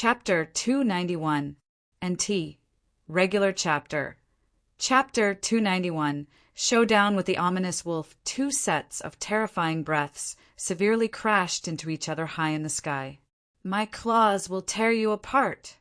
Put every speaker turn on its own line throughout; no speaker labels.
Chapter 291, NT, Regular Chapter. Chapter 291, Showdown with the Ominous Wolf. Two sets of terrifying breaths severely crashed into each other high in the sky. My claws will tear you apart.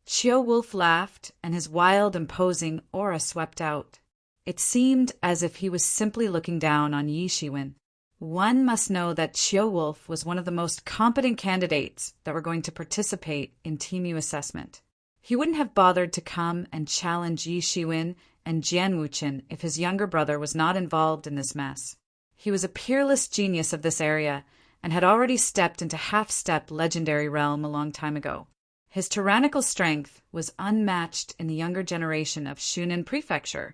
Chiu Wolf laughed, and his wild, imposing aura swept out. It seemed as if he was simply looking down on Yi Shiwen. One must know that Chiu Wolf was one of the most competent candidates that were going to participate in Team U assessment. He wouldn't have bothered to come and challenge Yi Shiwen and Jian Wuchen if his younger brother was not involved in this mess. He was a peerless genius of this area and had already stepped into half-step legendary realm a long time ago. His tyrannical strength was unmatched in the younger generation of Shunan Prefecture.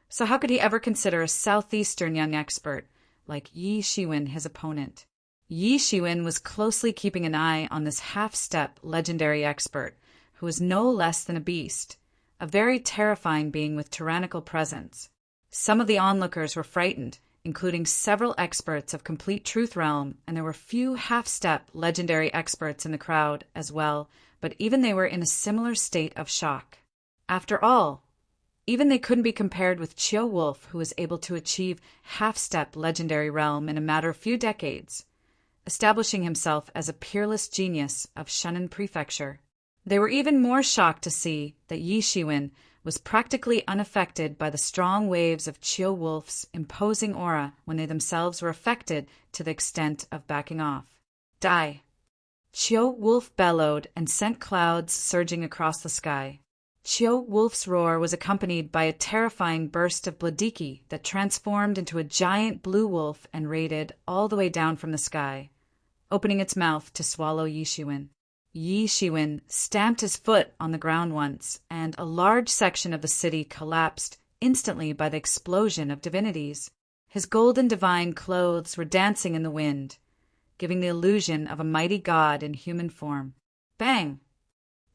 So how could he ever consider a southeastern young expert like Yi Shiwen his opponent? Yi Shiwen was closely keeping an eye on this half-step legendary expert, who was no less than a beast, a very terrifying being with tyrannical presence. Some of the onlookers were frightened, including several experts of Complete Truth Realm, and there were few half-step legendary experts in the crowd as well, but even they were in a similar state of shock. After all, even they couldn't be compared with Chiu Wolf, who was able to achieve half-step legendary realm in a matter of few decades, establishing himself as a peerless genius of Shunan Prefecture. They were even more shocked to see that Yi Shiwen was practically unaffected by the strong waves of Chiu Wolf's imposing aura when they themselves were affected to the extent of backing off. Die! Chiu Wolf bellowed and sent clouds surging across the sky. Chiu Wolf's roar was accompanied by a terrifying burst of bladiki that transformed into a giant blue wolf and raided all the way down from the sky, opening its mouth to swallow Yi Shiwen. Yi Shiwen stamped his foot on the ground once, and a large section of the city collapsed instantly by the explosion of divinities. His golden divine clothes were dancing in the wind, giving the illusion of a mighty god in human form. Bang!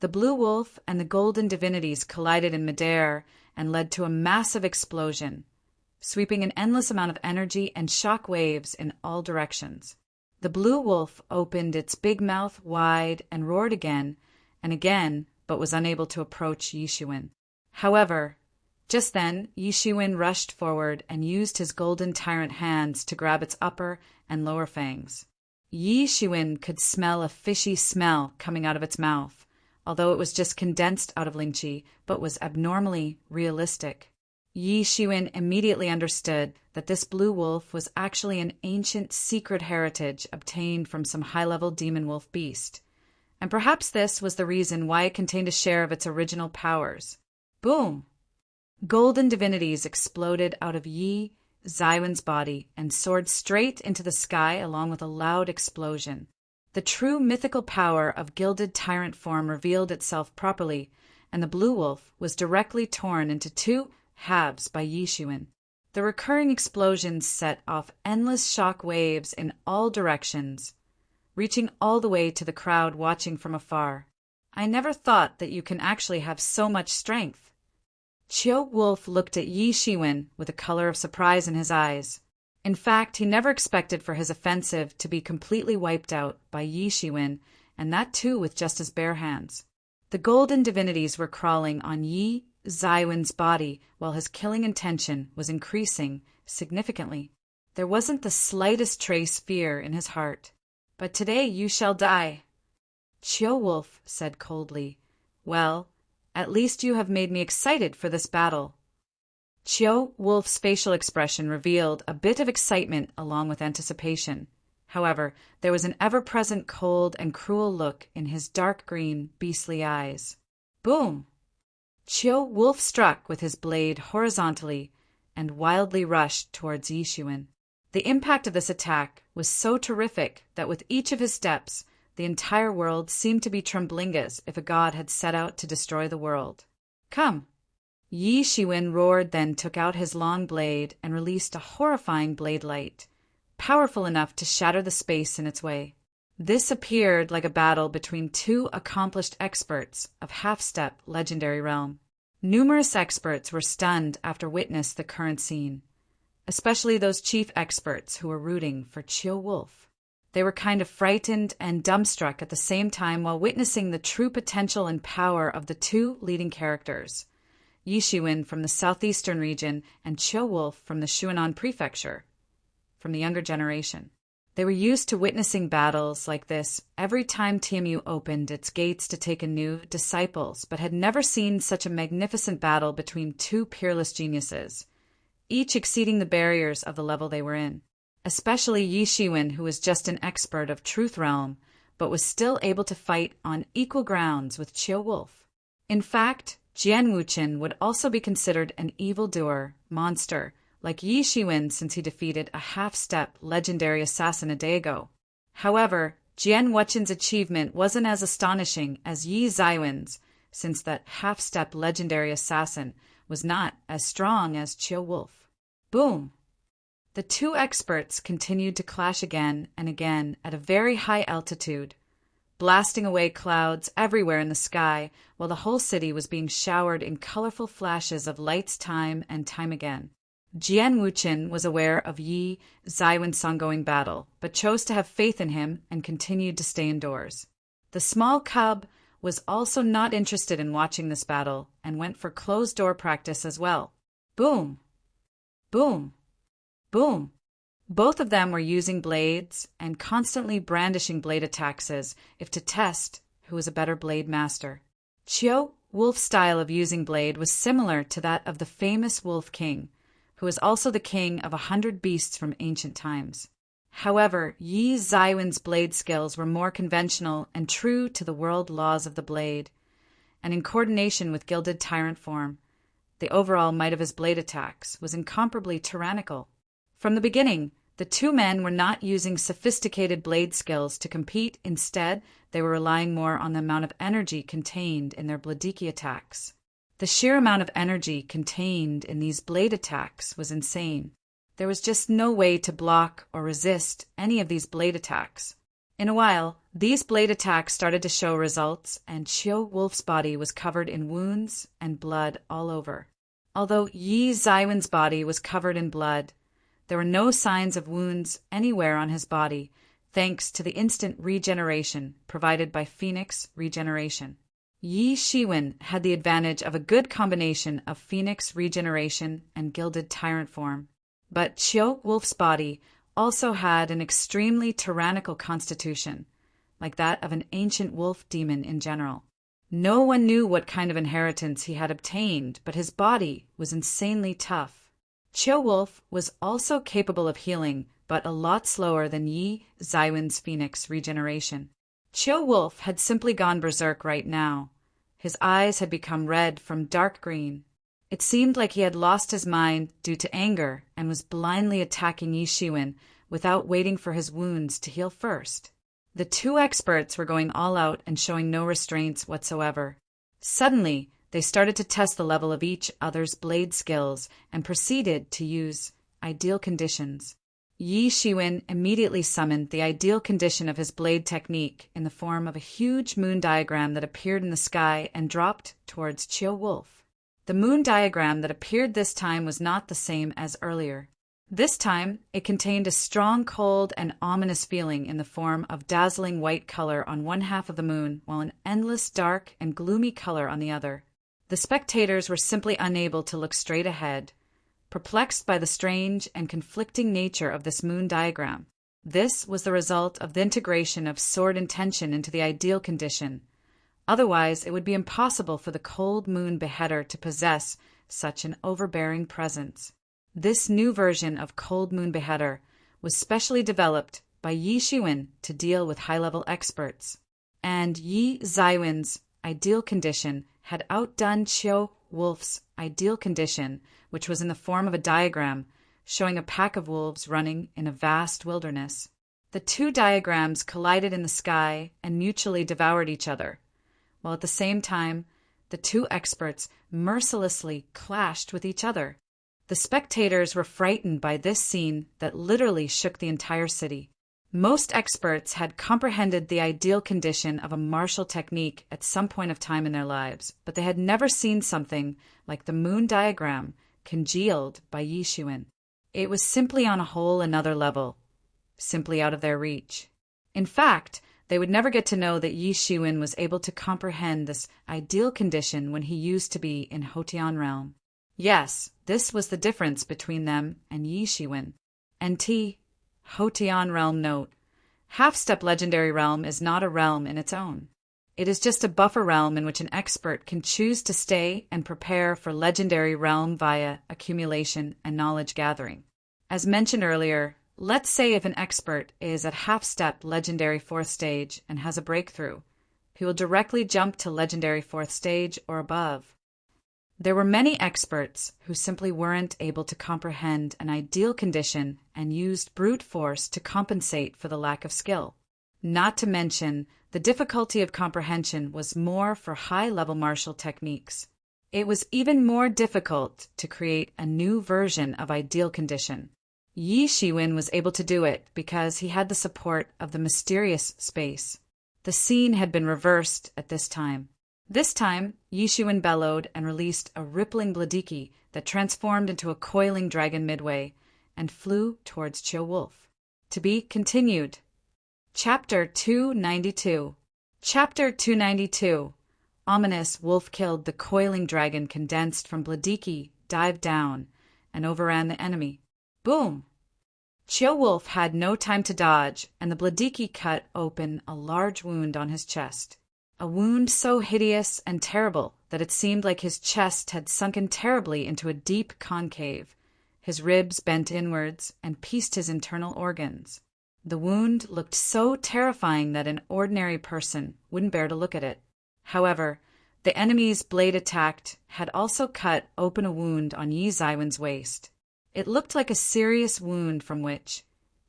The blue wolf and the golden divinities collided in midair and led to a massive explosion, sweeping an endless amount of energy and shock waves in all directions. The blue wolf opened its big mouth wide and roared again and again, but was unable to approach Yi Shiwen. However, just then Yi Shiwen rushed forward and used his golden tyrant hands to grab its upper and lower fangs. Yi Shiwen could smell a fishy smell coming out of its mouth, although it was just condensed out of Lingqi, but was abnormally realistic. Yi Shiwen immediately understood that this blue wolf was actually an ancient secret heritage obtained from some high-level demon wolf beast, and perhaps this was the reason why it contained a share of its original powers. Boom! Golden divinities exploded out of Yi Xiwen's body and soared straight into the sky along with a loud explosion. The true mythical power of gilded tyrant form revealed itself properly, and the blue wolf was directly torn into two halves by Yi Shiwen. The recurring explosions set off endless shock waves in all directions, reaching all the way to the crowd watching from afar. I never thought that you can actually have so much strength. Chiu Wolf looked at Yi Shiwen with a color of surprise in his eyes. In fact, he never expected for his offensive to be completely wiped out by Yi Shiwen, and that too with just his bare hands. The golden divinities were crawling on Yi Xiwen's body while his killing intention was increasing significantly. There wasn't the slightest trace fear in his heart. But today you shall die. Chiu Wolf said coldly, Well, at least you have made me excited for this battle. Chiu Wolf's facial expression revealed a bit of excitement along with anticipation. However, there was an ever-present cold and cruel look in his dark green, beastly eyes. Boom! Chiu Wolf struck with his blade horizontally and wildly rushed towards Yi Shiwen. The impact of this attack was so terrific that with each of his steps, the entire world seemed to be trembling as if a god had set out to destroy the world. Come! Yi Shiwen roared, then took out his long blade and released a horrifying blade light, powerful enough to shatter the space in its way. This appeared like a battle between two accomplished experts of half-step legendary realm. Numerous experts were stunned after witnessing the current scene, especially those chief experts who were rooting for Chiu Wolf. They were kind of frightened and dumbstruck at the same time while witnessing the true potential and power of the two leading characters, Yi Shiwen from the southeastern region and Qiu Wolf from the Shuanan prefecture, from the younger generation. They were used to witnessing battles like this every time TMU opened its gates to take in new disciples, but had never seen such a magnificent battle between two peerless geniuses, each exceeding the barriers of the level they were in. Especially Yi Shiwen, who was just an expert of Truth Realm, but was still able to fight on equal grounds with Qiu Wolf. In fact, Jian Wuqin would also be considered an evildoer, monster, like Yi Shiwen since he defeated a half-step legendary assassin a day ago. However, Jian Wuqin's achievement wasn't as astonishing as Yi Zaiwen's, since that half-step legendary assassin was not as strong as Qiu Wolf. Boom! The two experts continued to clash again and again at a very high altitude, blasting away clouds everywhere in the sky while the whole city was being showered in colorful flashes of lights time and time again. Jian Wuqin was aware of Yi Zaiwen's ongoing battle, but chose to have faith in him and continued to stay indoors. The small cub was also not interested in watching this battle and went for closed-door practice as well. Boom! Boom! Boom! Both of them were using blades and constantly brandishing blade attacks as if to test who was a better blade master. Qiu Wolf's style of using blade was similar to that of the famous Wolf King, who was also the king of 100 beasts from ancient times. However, Yi Zaiwen's blade skills were more conventional and true to the world laws of the blade, and in coordination with gilded tyrant form, the overall might of his blade attacks was incomparably tyrannical. From the beginning, the two men were not using sophisticated blade skills to compete. Instead, they were relying more on the amount of energy contained in their bladiki attacks. The sheer amount of energy contained in these blade attacks was insane. There was just no way to block or resist any of these blade attacks. In a while, these blade attacks started to show results, and Qiu Wolf's body was covered in wounds and blood all over. Although Yi Zaiwen's body was covered in blood, there were no signs of wounds anywhere on his body, thanks to the instant regeneration provided by Phoenix Regeneration. Yi Shiwen had the advantage of a good combination of Phoenix Regeneration and Gilded Tyrant form, but Qiu Wolf's body also had an extremely tyrannical constitution, like that of an ancient wolf demon in general. No one knew what kind of inheritance he had obtained, but his body was insanely tough. Qiu Wolf was also capable of healing, but a lot slower than Yi Zaiwen's Phoenix Regeneration. Qiu Wolf had simply gone berserk right now. His eyes had become red from dark green. It seemed like he had lost his mind due to anger and was blindly attacking Yi Shiwen without waiting for his wounds to heal first. The two experts were going all out and showing no restraints whatsoever. Suddenly, they started to test the level of each other's blade skills and proceeded to use ideal conditions. Yi Shiwen immediately summoned the ideal condition of his blade technique in the form of a huge moon diagram that appeared in the sky and dropped towards Qiu Wolf. The moon diagram that appeared this time was not the same as earlier. This time, it contained a strong, cold, and ominous feeling in the form of dazzling white color on one half of the moon, while an endless dark and gloomy color on the other. The spectators were simply unable to look straight ahead, perplexed by the strange and conflicting nature of this moon diagram. This was the result of the integration of sword intention into the ideal condition. Otherwise, it would be impossible for the cold moon beheader to possess such an overbearing presence. This new version of Cold Moon Beheader was specially developed by Yi Shiwen to deal with high-level experts, and Yi Zaiwen's ideal condition had outdone Qiu Wolf's ideal condition, which was in the form of a diagram showing a pack of wolves running in a vast wilderness. The two diagrams collided in the sky and mutually devoured each other, while at the same time the two experts mercilessly clashed with each other. The spectators were frightened by this scene that literally shook the entire city. Most experts had comprehended the ideal condition of a martial technique at some point of time in their lives, but they had never seen something like the moon diagram congealed by Yi Shiwen. It was simply on a whole another level, simply out of their reach. In fact, they would never get to know that Yi Shiwen was able to comprehend this ideal condition when he used to be in Hotian realm. Yes, this was the difference between them and Yi Shiwen. NT, Hotian realm note. Half-step legendary realm is not a realm in its own. It is just a buffer realm in which an expert can choose to stay and prepare for legendary realm via accumulation and knowledge gathering. As mentioned earlier, let's say if an expert is at half-step legendary 4th stage and has a breakthrough, he will directly jump to legendary 4th stage or above. There were many experts who simply weren't able to comprehend an ideal condition and used brute force to compensate for the lack of skill. Not to mention, the difficulty of comprehension was more for high-level martial techniques. It was even more difficult to create a new version of ideal condition. Yi Shiwen was able to do it because he had the support of the mysterious space. The scene had been reversed at this time. This time, Yi Shiwen bellowed and released a rippling bladiki that transformed into a coiling dragon midway and flew towards Chiu Wolf. To be continued. Chapter 292. Chapter 292. Ominous wolf killed the coiling dragon condensed from bladiki, dived down, and overran the enemy. Boom! Chiu Wolf had no time to dodge, and the bladiki cut open a large wound on his chest. A wound so hideous and terrible that it seemed like his chest had sunken terribly into a deep concave. His ribs bent inwards and pieced his internal organs. The wound looked so terrifying that an ordinary person wouldn't bear to look at it. However, the enemy's blade attack had also cut open a wound on Yi Zaiwen's waist. It looked like a serious wound from which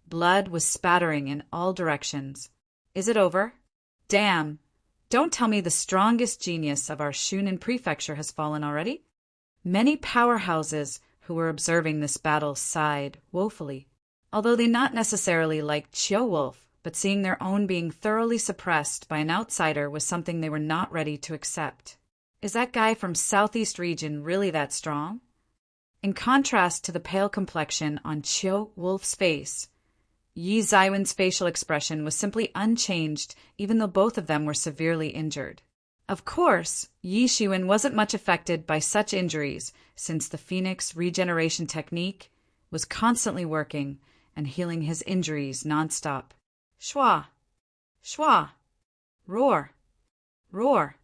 blood was spattering in all directions. Is it over? Damn! Don't tell me the strongest genius of our Shunin prefecture has fallen already? Many powerhouses who were observing this battle sighed woefully, although they not necessarily liked Chiu Wolf, but seeing their own being thoroughly suppressed by an outsider was something they were not ready to accept. Is that guy from Southeast region really that strong? In contrast to the pale complexion on Chiu Wolf's face, Yi Zaiwen's facial expression was simply unchanged, even though both of them were severely injured. Of course, Yi Shiwen wasn't much affected by such injuries, since the Phoenix regeneration technique was constantly working and healing his injuries nonstop. Shwa! Shwa! Roar! Roar!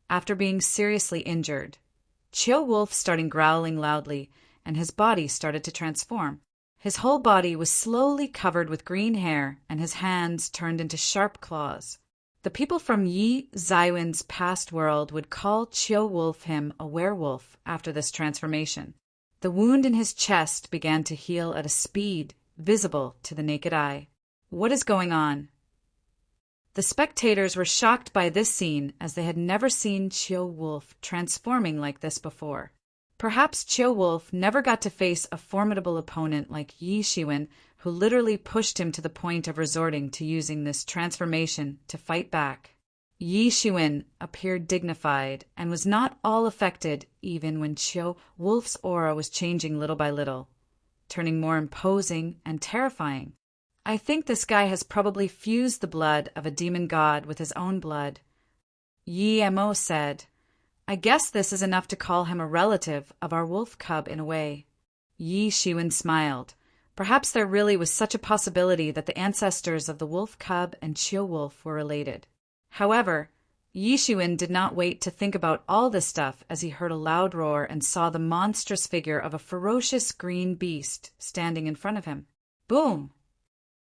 After being seriously injured, Chiu Wolf started growling loudly, and his body started to transform. His whole body was slowly covered with green hair, and his hands turned into sharp claws. The people from Yi Zaiwen's past world would call Chiu Wolf him a werewolf after this transformation. The wound in his chest began to heal at a speed visible to the naked eye. What is going on? The spectators were shocked by this scene, as they had never seen Chiu Wolf transforming like this before. Perhaps Chiu Wolf never got to face a formidable opponent like Yi Shiwen, who literally pushed him to the point of resorting to using this transformation to fight back. Yi Shiwen appeared dignified and was not all affected even when Chiu Wolf's aura was changing little by little, turning more imposing and terrifying. I think this guy has probably fused the blood of a demon god with his own blood. Yi Mo said, I guess this is enough to call him a relative of our wolf cub in a way. Yi Shiwen smiled. Perhaps there really was such a possibility that the ancestors of the wolf cub and Chiu Wolf were related. However, Yi Shiwen did not wait to think about all this stuff as he heard a loud roar and saw the monstrous figure of a ferocious green beast standing in front of him. Boom!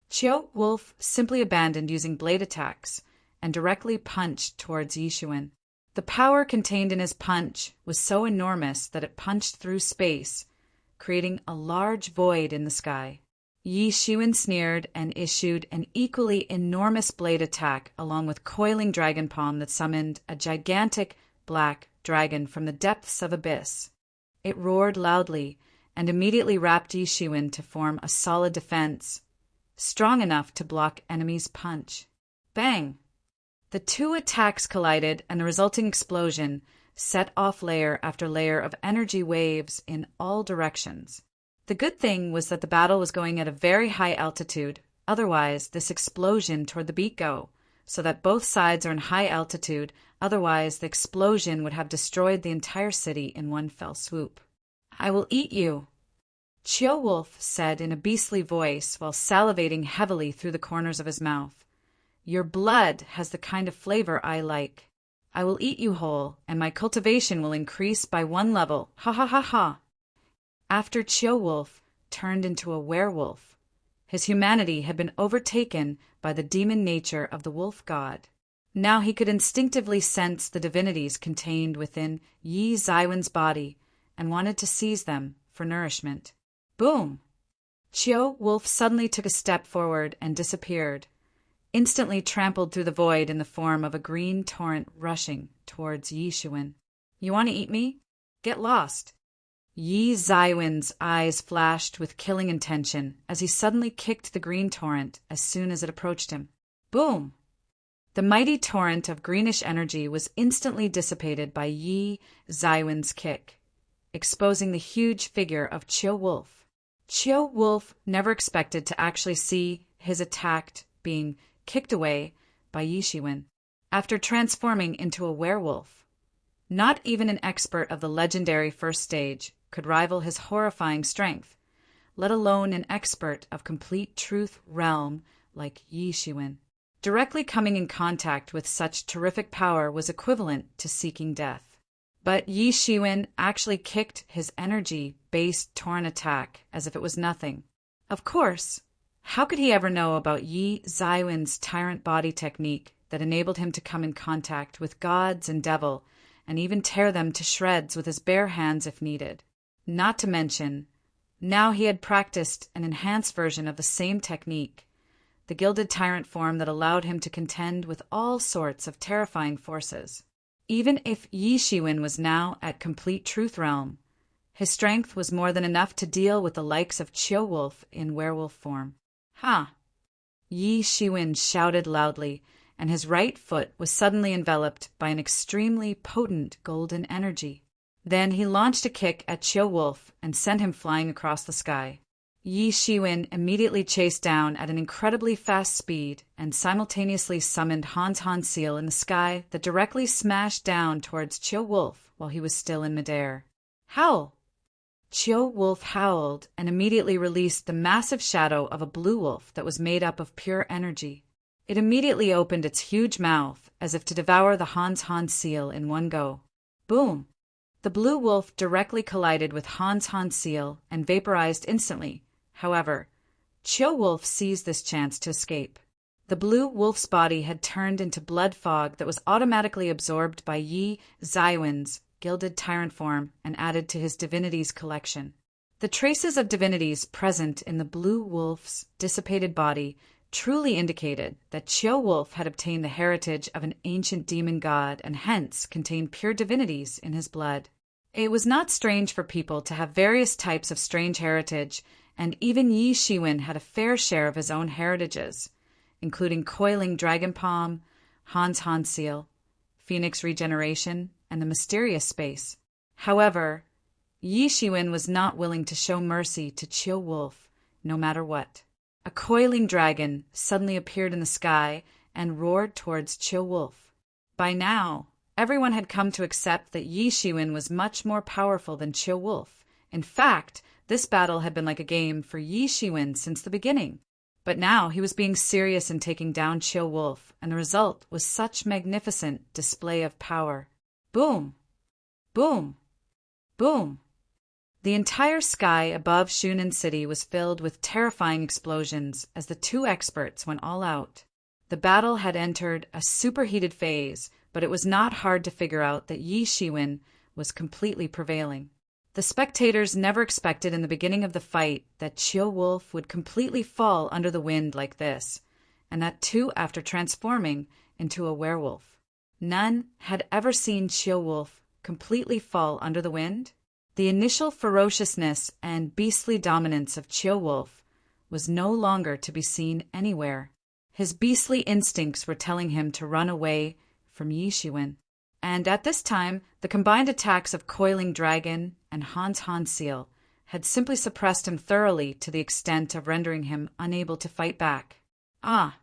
Chiu Wolf simply abandoned using blade attacks and directly punched towards Yi Shiwen. The power contained in his punch was so enormous that it punched through space, creating a large void in the sky. Yi Shiwen sneered and issued an equally enormous blade attack along with coiling dragon palm that summoned a gigantic black dragon from the depths of abyss. It roared loudly and immediately wrapped Yi Shiwen to form a solid defense, strong enough to block enemies' punch. Bang! The two attacks collided, and the resulting explosion set off layer after layer of energy waves in all directions. The good thing was that the battle was going at a very high altitude, otherwise this explosion toward the beat go, so that both sides are in high altitude, otherwise the explosion would have destroyed the entire city in one fell swoop. I will eat you, Wolf said in a beastly voice while salivating heavily through the corners of his mouth. Your blood has the kind of flavor I like. I will eat you whole, and my cultivation will increase by 1 level. Ha ha ha ha. After Wolf turned into a werewolf, his humanity had been overtaken by the demon nature of the wolf god. Now he could instinctively sense the divinities contained within Yi Zaiwen's body and wanted to seize them for nourishment. Boom! Wolf suddenly took a step forward and disappeared, instantly trampled through the void in the form of a green torrent rushing towards Yi Shiwen. You want to eat me? Get lost! Yi Zaiwen's eyes flashed with killing intention as he suddenly kicked the green torrent as soon as it approached him. Boom! The mighty torrent of greenish energy was instantly dissipated by Yi Zaiwen's kick, exposing the huge figure of Wolf. Wolf never expected to actually see his attack being kicked away by Yi Shiwen after transforming into a werewolf. Not even an expert of the legendary first stage could rival his horrifying strength, let alone an expert of complete truth realm like Yi Shiwen. Directly coming in contact with such terrific power was equivalent to seeking death. But Yi Shiwen actually kicked his energy-based torrent attack as if it was nothing. Of course, how could he ever know about Yi Zaiwen's tyrant body technique that enabled him to come in contact with gods and devil and even tear them to shreds with his bare hands if needed? Not to mention, now he had practiced an enhanced version of the same technique, the gilded tyrant form that allowed him to contend with all sorts of terrifying forces. Even if Yi Shiwen was now at complete truth realm, his strength was more than enough to deal with the likes of Wolf in werewolf form. Ha! Yi Shiwen shouted loudly, and his right foot was suddenly enveloped by an extremely potent golden energy. Then he launched a kick at Wolf and sent him flying across the sky. Yi Shiwen immediately chased down at an incredibly fast speed and simultaneously summoned Hans Seal in the sky that directly smashed down towards Wolf while he was still in midair. Howl! Wolf howled and immediately released the massive shadow of a blue wolf that was made up of pure energy. It immediately opened its huge mouth as if to devour the Hans Seal in one go. Boom! The blue wolf directly collided with Hans Seal and vaporized instantly. However, Wolf seized this chance to escape. The blue wolf's body had turned into blood fog that was automatically absorbed by Yi Zaiwen's gilded tyrant form and added to his divinities collection. The traces of divinities present in the blue wolf's dissipated body truly indicated that Wolf had obtained the heritage of an ancient demon god and hence contained pure divinities in his blood. It was not strange for people to have various types of strange heritage, and even Yi Shiwen had a fair share of his own heritages, including coiling dragon palm, Hans Seal, phoenix regeneration, and the mysterious space. However, Yi Shiwen was not willing to show mercy to Wolf, no matter what. A coiling dragon suddenly appeared in the sky and roared towards Wolf. By now, everyone had come to accept that Yi Shiwen was much more powerful than Wolf. In fact, this battle had been like a game for Yi Shiwen since the beginning. But now he was being serious in taking down Wolf, and the result was such magnificent display of power. Boom! Boom! Boom! The entire sky above Shunan City was filled with terrifying explosions as the two experts went all out. The battle had entered a superheated phase, but it was not hard to figure out that Yi Shiwen was completely prevailing. The spectators never expected in the beginning of the fight that Wolf would completely fall under the wind like this, and that too after transforming into a werewolf. None had ever seen Wolf completely fall under the wind. The initial ferociousness and beastly dominance of Wolf was no longer to be seen anywhere. His beastly instincts were telling him to run away from Yi Shiwen. And at this time, the combined attacks of Coiling Dragon and Hans Seal had simply suppressed him thoroughly to the extent of rendering him unable to fight back. Ah!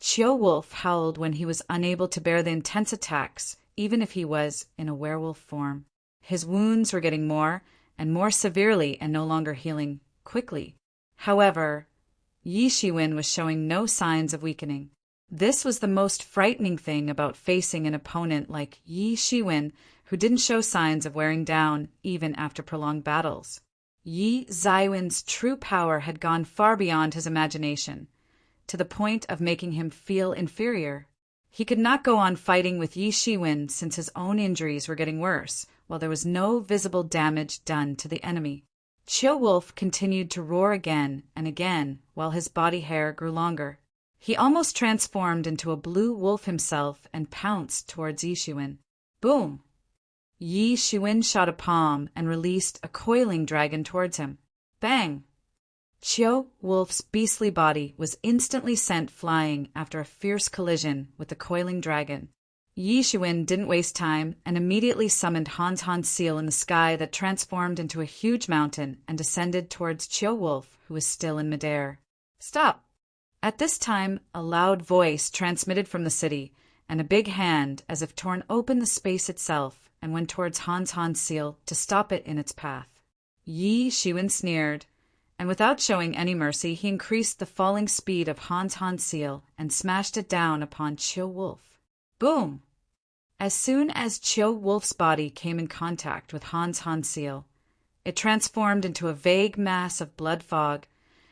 Chiu Wolf howled when he was unable to bear the intense attacks, even if he was in a werewolf form. His wounds were getting more and more severely and no longer healing quickly. However, Yi Shiwen was showing no signs of weakening. This was the most frightening thing about facing an opponent like Yi Shiwen, who didn't show signs of wearing down even after prolonged battles. Yi Zaiwen's true power had gone far beyond his imagination, to the point of making him feel inferior. He could not go on fighting with Yi Shiwen since his own injuries were getting worse, while there was no visible damage done to the enemy. Chiu Wolf continued to roar again and again while his body hair grew longer. He almost transformed into a blue wolf himself and pounced towards Yi Shiwen. Boom! Yi Shiwen shot a palm and released a coiling dragon towards him. Bang! Chiu Wolf's beastly body was instantly sent flying after a fierce collision with the coiling dragon. Yi Shiwen didn't waste time and immediately summoned Hans Seal in the sky that transformed into a huge mountain and descended towards Chiu Wolf, who was still in midair. Stop! At this time, a loud voice transmitted from the city, and a big hand, as if torn open the space itself, and went towards Hans Seal to stop it in its path. Yi Shiwen sneered, and without showing any mercy, he increased the falling speed of Hans Seal and smashed it down upon Chiu Wolf. Boom! As soon as Chiu Wolf's body came in contact with Hans Seal, it transformed into a vague mass of blood fog,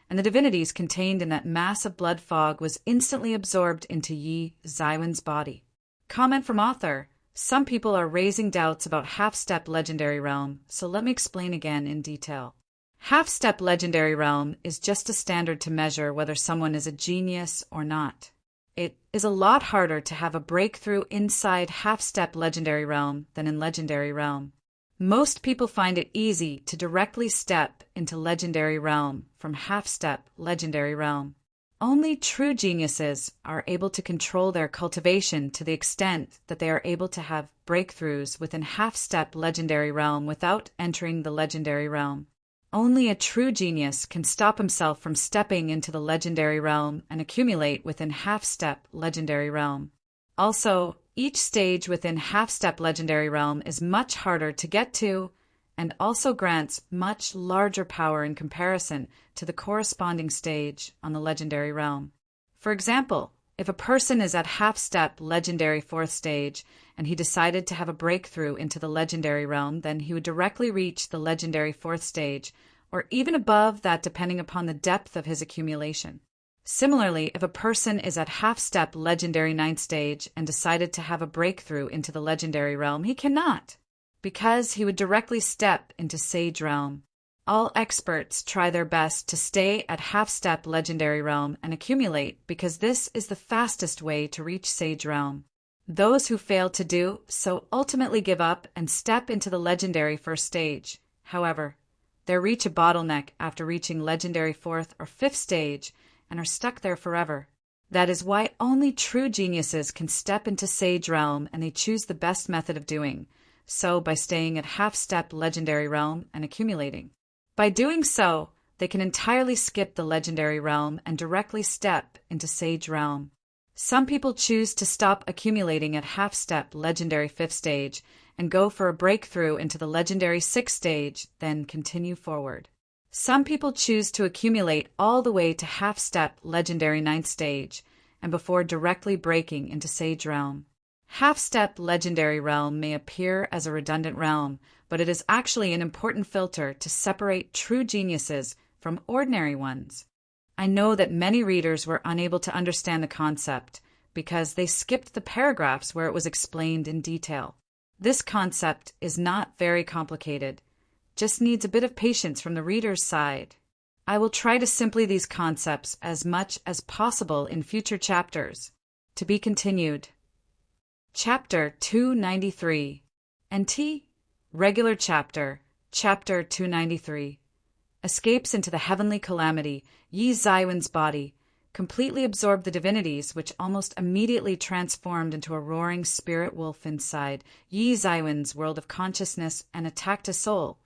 and the divinities contained in that mass of blood fog was instantly absorbed into Yi Zaiwen's body. Comment from author. Some people are raising doubts about half-step legendary realm, so let me explain again in detail. Half-step legendary realm is just a standard to measure whether someone is a genius or not. It is a lot harder to have a breakthrough inside half-step legendary realm than in legendary realm. Most people find it easy to directly step into legendary realm from half-step legendary realm. Only true geniuses are able to control their cultivation to the extent that they are able to have breakthroughs within half-step legendary realm without entering the legendary realm. Only a true genius can stop himself from stepping into the legendary realm and accumulate within half-step legendary realm. Also, each stage within half-step legendary realm is much harder to get to and also grants much larger power in comparison to the corresponding stage on the legendary realm. For example, if a person is at half-step legendary 4th stage and he decided to have a breakthrough into the legendary realm, then he would directly reach the legendary 4th stage, or even above that depending upon the depth of his accumulation. Similarly, if a person is at half-step legendary 9th stage and decided to have a breakthrough into the legendary realm, he cannot, because he would directly step into Sage realm. All experts try their best to stay at half-step legendary realm and accumulate because this is the fastest way to reach Sage realm. Those who fail to do so ultimately give up and step into the legendary 1st stage. However, they reach a bottleneck after reaching legendary 4th or 5th stage and are stuck there forever. That is why only true geniuses can step into Sage realm, and they choose the best method of doing so by staying at half-step legendary realm and accumulating. By doing so, they can entirely skip the legendary realm and directly step into Sage realm. Some people choose to stop accumulating at half-step legendary 5th stage and go for a breakthrough into the legendary 6th stage, then continue forward. Some people choose to accumulate all the way to half-step legendary 9th stage and before directly breaking into Sage realm. Half-step legendary realm may appear as a redundant realm, but it is actually an important filter to separate true geniuses from ordinary ones. I know that many readers were unable to understand the concept because they skipped the paragraphs where it was explained in detail. This concept is not very complicated, just needs a bit of patience from the reader's side. I will try to simplify these concepts as much as possible in future chapters. To be continued. Chapter 293. NT Regular Chapter, Chapter 293. Escapes into the heavenly calamity, Yi Zaiwen's body, completely absorbed the divinities, which almost immediately transformed into a roaring spirit wolf inside Yi Zaiwen's world of consciousness and attacked his soul,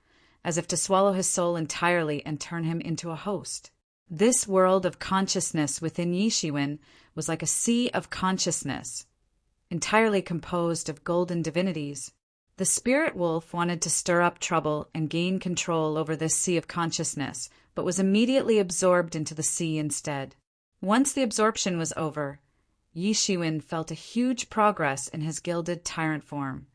as if to swallow his soul entirely and turn him into a host. This world of consciousness within Yi Shiwen was like a sea of consciousness, entirely composed of golden divinities. The spirit wolf wanted to stir up trouble and gain control over this sea of consciousness, but was immediately absorbed into the sea instead. Once the absorption was over, Yi Shiwen felt a huge progress in his gilded tyrant form,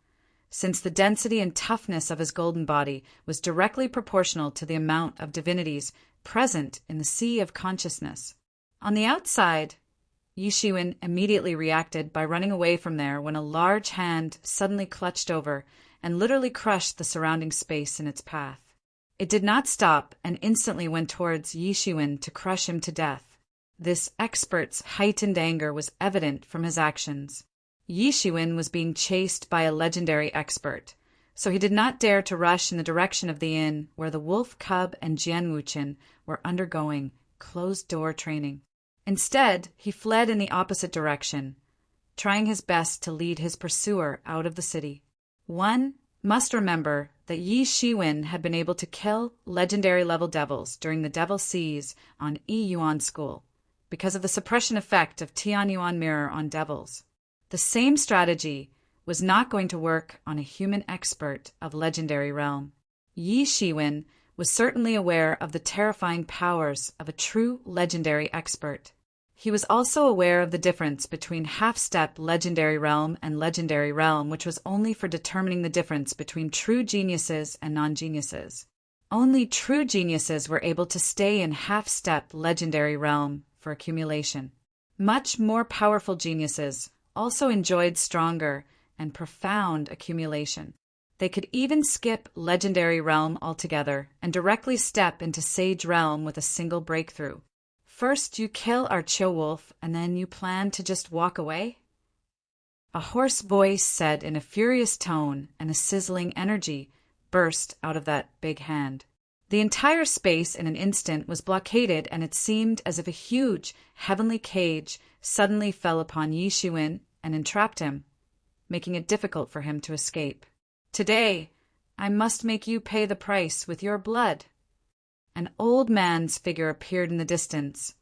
since the density and toughness of his golden body was directly proportional to the amount of divinities present in the sea of consciousness. On the outside, Yi Shiwen immediately reacted by running away from there when a large hand suddenly clutched over and literally crushed the surrounding space in its path. It did not stop and instantly went towards Yi Shiwen to crush him to death. This expert's heightened anger was evident from his actions. Yi Shiwen was being chased by a legendary expert, so he did not dare to rush in the direction of the inn where the wolf cub and Jian Wuchen were undergoing closed-door training. Instead, he fled in the opposite direction, trying his best to lead his pursuer out of the city. One must remember that Yi Shiwen had been able to kill legendary-level devils during the Devil Siege on Yi Yuan School because of the suppression effect of Tian Yuan Mirror on devils. The same strategy was not going to work on a human expert of legendary realm. Yi Shiwen was certainly aware of the terrifying powers of a true legendary expert. He was also aware of the difference between half-step legendary realm and legendary realm, which was only for determining the difference between true geniuses and non-geniuses. Only true geniuses were able to stay in half-step legendary realm for accumulation. Much more powerful geniuses also enjoyed stronger and profound accumulation. They could even skip legendary realm altogether and directly step into sage realm with a single breakthrough. First, you kill our Chiu Wolf, and then you plan to just walk away? A hoarse voice said in a furious tone, and a sizzling energy burst out of that big hand. The entire space in an instant was blockaded, and it seemed as if a huge, heavenly cage suddenly fell upon Yi Shiwen and entrapped him, making it difficult for him to escape. Today, I must make you pay the price with your blood. An old man's figure appeared in the distance,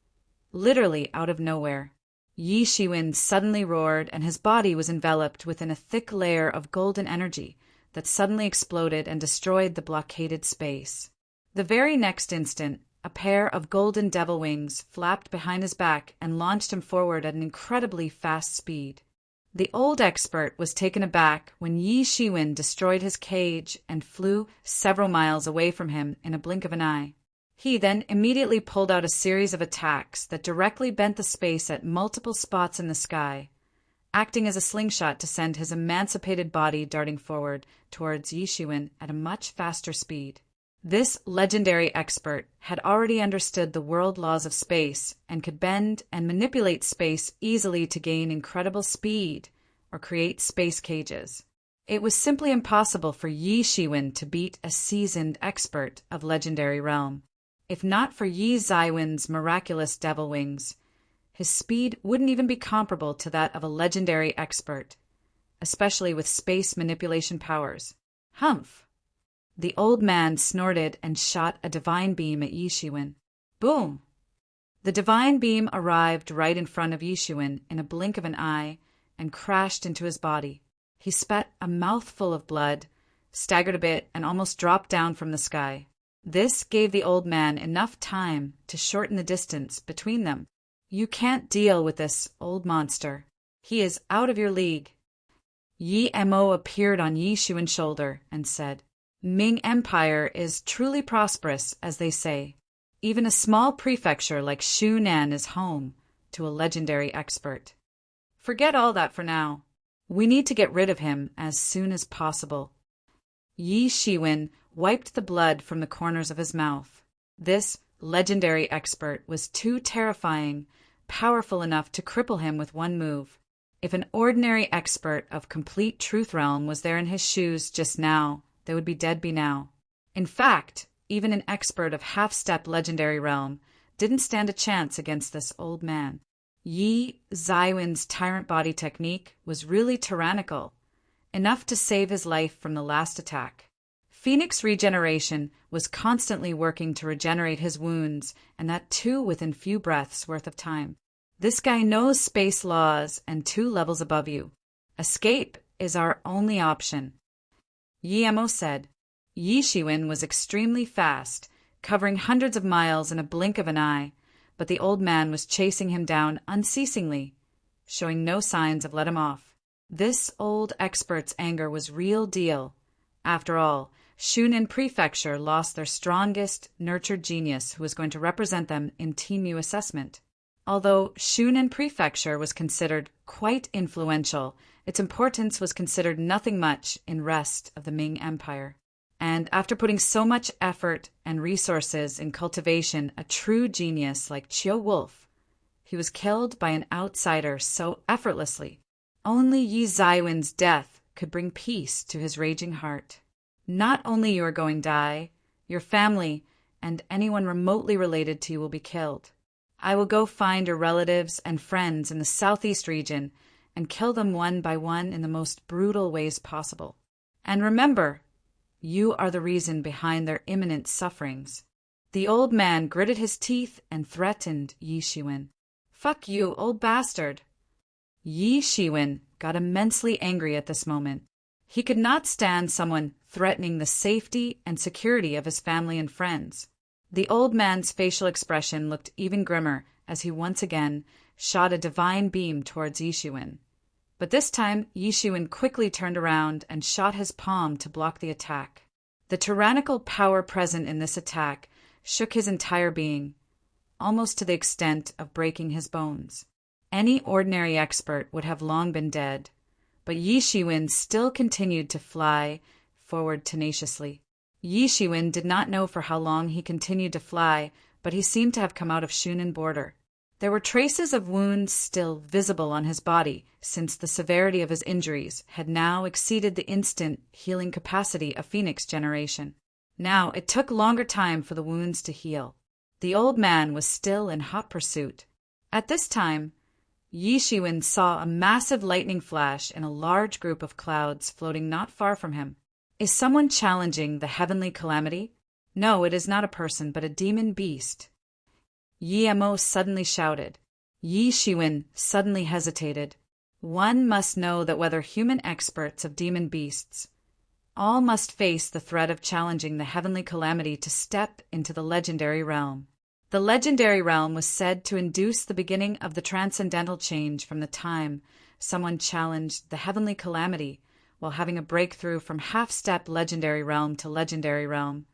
literally out of nowhere. Yi Shiwen suddenly roared, and his body was enveloped within a thick layer of golden energy that suddenly exploded and destroyed the blockaded space. The very next instant, a pair of golden devil wings flapped behind his back and launched him forward at an incredibly fast speed. The old expert was taken aback when Yi Shiwen destroyed his cage and flew several miles away from him in a blink of an eye. He then immediately pulled out a series of attacks that directly bent the space at multiple spots in the sky, acting as a slingshot to send his emancipated body darting forward towards Yi Shiwen at a much faster speed. This legendary expert had already understood the world laws of space and could bend and manipulate space easily to gain incredible speed or create space cages. It was simply impossible for Yi Shiwen to beat a seasoned expert of legendary realm. If not for Yi Zaiwen's miraculous devil wings, his speed wouldn't even be comparable to that of a legendary expert, especially with space manipulation powers. Humph! The old man snorted and shot a divine beam at Yi Shiwen. Boom! The divine beam arrived right in front of Yi Shiwen in a blink of an eye and crashed into his body. He spat a mouthful of blood, staggered a bit, and almost dropped down from the sky. This gave the old man enough time to shorten the distance between them. You can't deal with this old monster. He is out of your league. Yi Mo appeared on Yi Shiwen's shoulder and said, Ming Empire is truly prosperous, as they say. Even a small prefecture like Shunan is home to a legendary expert. Forget all that for now. We need to get rid of him as soon as possible. Yi Shiwen wiped the blood from the corners of his mouth. This legendary expert was too terrifying, powerful enough to cripple him with one move. If an ordinary expert of complete truth realm was there in his shoes just now, they would be dead by now. In fact, even an expert of half-step legendary realm didn't stand a chance against this old man. Yi Zaiwen's tyrant body technique was really tyrannical, enough to save his life from the last attack. Phoenix Regeneration was constantly working to regenerate his wounds, and that too within few breaths worth of time. This guy knows space laws and 2 levels above you. Escape is our only option. Yi Mo said. Yi Shiwen was extremely fast, covering hundreds of miles in a blink of an eye, but the old man was chasing him down unceasingly, showing no signs of let him off. This old expert's anger was real deal. After all, Shunin Prefecture lost their strongest, nurtured genius who was going to represent them in Team U assessment. Although Shunin Prefecture was considered quite influential, its importance was considered nothing much in rest of the Ming Empire. And after putting so much effort and resources in cultivation a true genius like Chiu Wolf, he was killed by an outsider so effortlessly. Only Yi Zaiwen's death could bring peace to his raging heart. Not only you are going to die, your family and anyone remotely related to you will be killed. I will go find your relatives and friends in the southeast region and kill them one by one in the most brutal ways possible. And remember, you are the reason behind their imminent sufferings. The old man gritted his teeth and threatened Yi Shiwen. Fuck you, old bastard. Yi Shiwen got immensely angry at this moment. He could not stand someone threatening the safety and security of his family and friends. The old man's facial expression looked even grimmer as he once again shot a divine beam towards Yi Shiwen. But this time, Yi Shiwen quickly turned around and shot his palm to block the attack. The tyrannical power present in this attack shook his entire being, almost to the extent of breaking his bones. Any ordinary expert would have long been dead, but Yi Shiwen still continued to fly forward tenaciously. Yi Shiwen did not know for how long he continued to fly, but he seemed to have come out of Shunin border. There were traces of wounds still visible on his body, since the severity of his injuries had now exceeded the instant healing capacity of Phoenix Generation. Now it took longer time for the wounds to heal. The old man was still in hot pursuit. At this time, Yi Shiwen saw a massive lightning flash in a large group of clouds floating not far from him. Is someone challenging the heavenly calamity? No, it is not a person, but a demon beast. Yi Mo suddenly shouted. Yi Shiwen suddenly hesitated. One must know that whether human experts of demon beasts, all must face the threat of challenging the heavenly calamity to step into the legendary realm. The legendary realm was said to induce the beginning of the transcendental change from the time someone challenged the heavenly calamity while having a breakthrough from half-step legendary realm to legendary realm,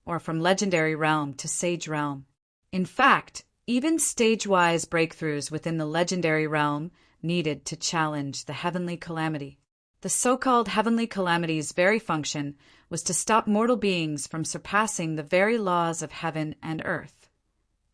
or from legendary realm to sage realm. In fact, even stage-wise breakthroughs within the legendary realm needed to challenge the heavenly calamity. The so-called heavenly calamity's very function was to stop mortal beings from surpassing the very laws of heaven and earth.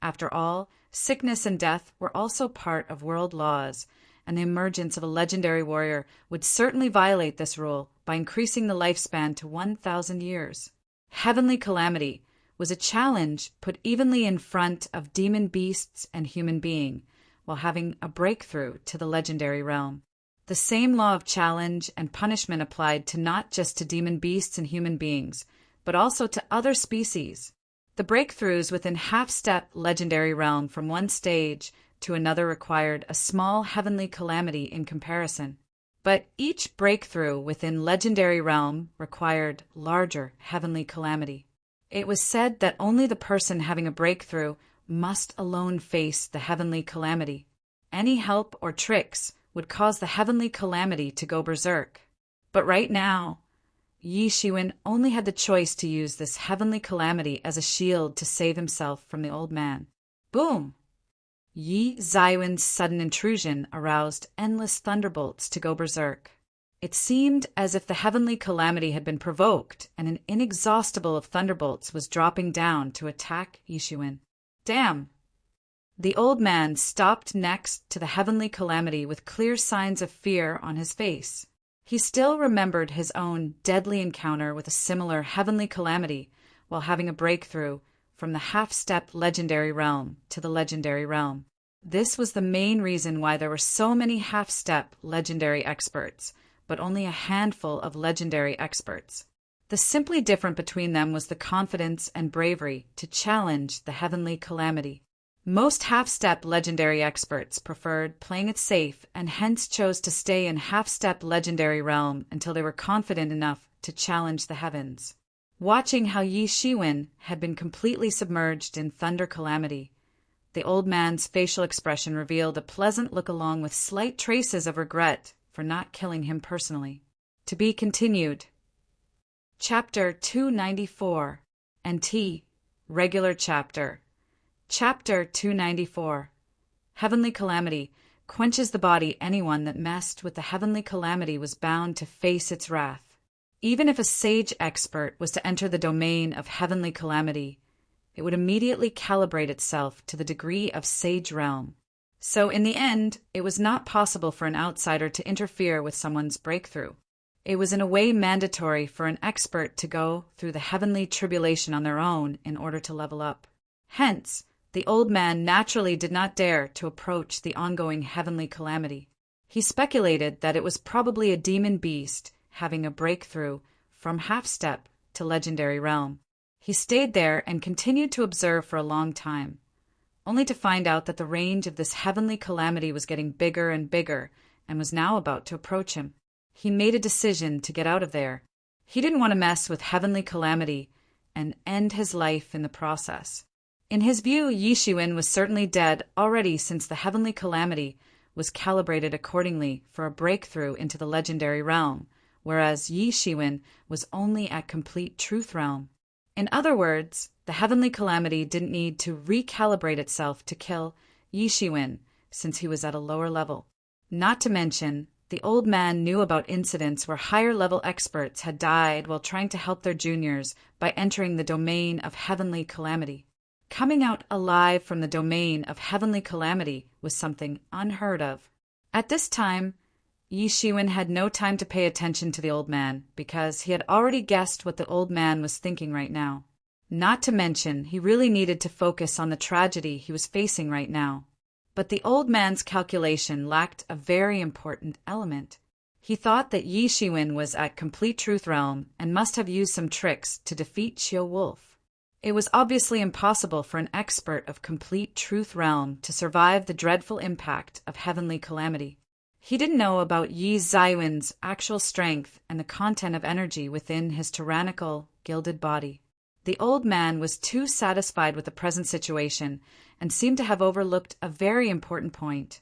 After all, sickness and death were also part of world laws, and the emergence of a legendary warrior would certainly violate this rule by increasing the lifespan to 1,000 years. Heavenly calamity was a challenge put evenly in front of demon beasts and human being, while having a breakthrough to the legendary realm. The same law of challenge and punishment applied to not just to demon beasts and human beings, but also to other species. The breakthroughs within half-step legendary realm from one stage to another required a small heavenly calamity in comparison. But each breakthrough within legendary realm required larger heavenly calamity. It was said that only the person having a breakthrough must alone face the heavenly calamity. Any help or tricks would cause the heavenly calamity to go berserk. But right now, Yi Shiwen only had the choice to use this heavenly calamity as a shield to save himself from the old man. Boom! Yi Zaiwen's sudden intrusion aroused endless thunderbolts to go berserk. It seemed as if the heavenly calamity had been provoked and an inexhaustible of thunderbolts was dropping down to attack Yi Shiwen. Damn! The old man stopped next to the heavenly calamity with clear signs of fear on his face. He still remembered his own deadly encounter with a similar heavenly calamity while having a breakthrough from the half-step legendary realm to the legendary realm. This was the main reason why there were so many half-step legendary experts, but only a handful of legendary experts. The simply different between them was the confidence and bravery to challenge the heavenly calamity. Most half-step legendary experts preferred playing it safe and hence chose to stay in half-step legendary realm until they were confident enough to challenge the heavens. Watching how Yi Shiwen had been completely submerged in thunder calamity, the old man's facial expression revealed a pleasant look along with slight traces of regret for not killing him personally. To be continued. Chapter 294. NT. Regular Chapter. Chapter 294. Heavenly Calamity quenches the body. Anyone that messed with the heavenly calamity was bound to face its wrath. Even if a sage expert was to enter the domain of heavenly calamity, it would immediately calibrate itself to the degree of sage realm. So in the end, it was not possible for an outsider to interfere with someone's breakthrough. It was in a way mandatory for an expert to go through the heavenly tribulation on their own in order to level up. Hence, the old man naturally did not dare to approach the ongoing heavenly calamity. He speculated that it was probably a demon beast having a breakthrough from half-step to legendary realm. He stayed there and continued to observe for a long time, only to find out that the range of this heavenly calamity was getting bigger and bigger and was now about to approach him. He made a decision to get out of there. He didn't want to mess with heavenly calamity and end his life in the process. In his view, Yi Shiwen was certainly dead already, since the heavenly calamity was calibrated accordingly for a breakthrough into the legendary realm, whereas Yi Shiwen was only at complete truth realm. In other words, the heavenly calamity didn't need to recalibrate itself to kill Yi Shiwen, since he was at a lower level. Not to mention, the old man knew about incidents where higher-level experts had died while trying to help their juniors by entering the domain of heavenly calamity. Coming out alive from the domain of heavenly calamity was something unheard of. At this time, Yi Shiwen had no time to pay attention to the old man, because he had already guessed what the old man was thinking right now. Not to mention, he really needed to focus on the tragedy he was facing right now. But the old man's calculation lacked a very important element. He thought that Yi Shiwen was at complete truth realm and must have used some tricks to defeat Xiao Wolf. It was obviously impossible for an expert of complete truth realm to survive the dreadful impact of heavenly calamity. He didn't know about Yi Shiwen's actual strength and the content of energy within his tyrannical, gilded body. The old man was too satisfied with the present situation and seemed to have overlooked a very important point.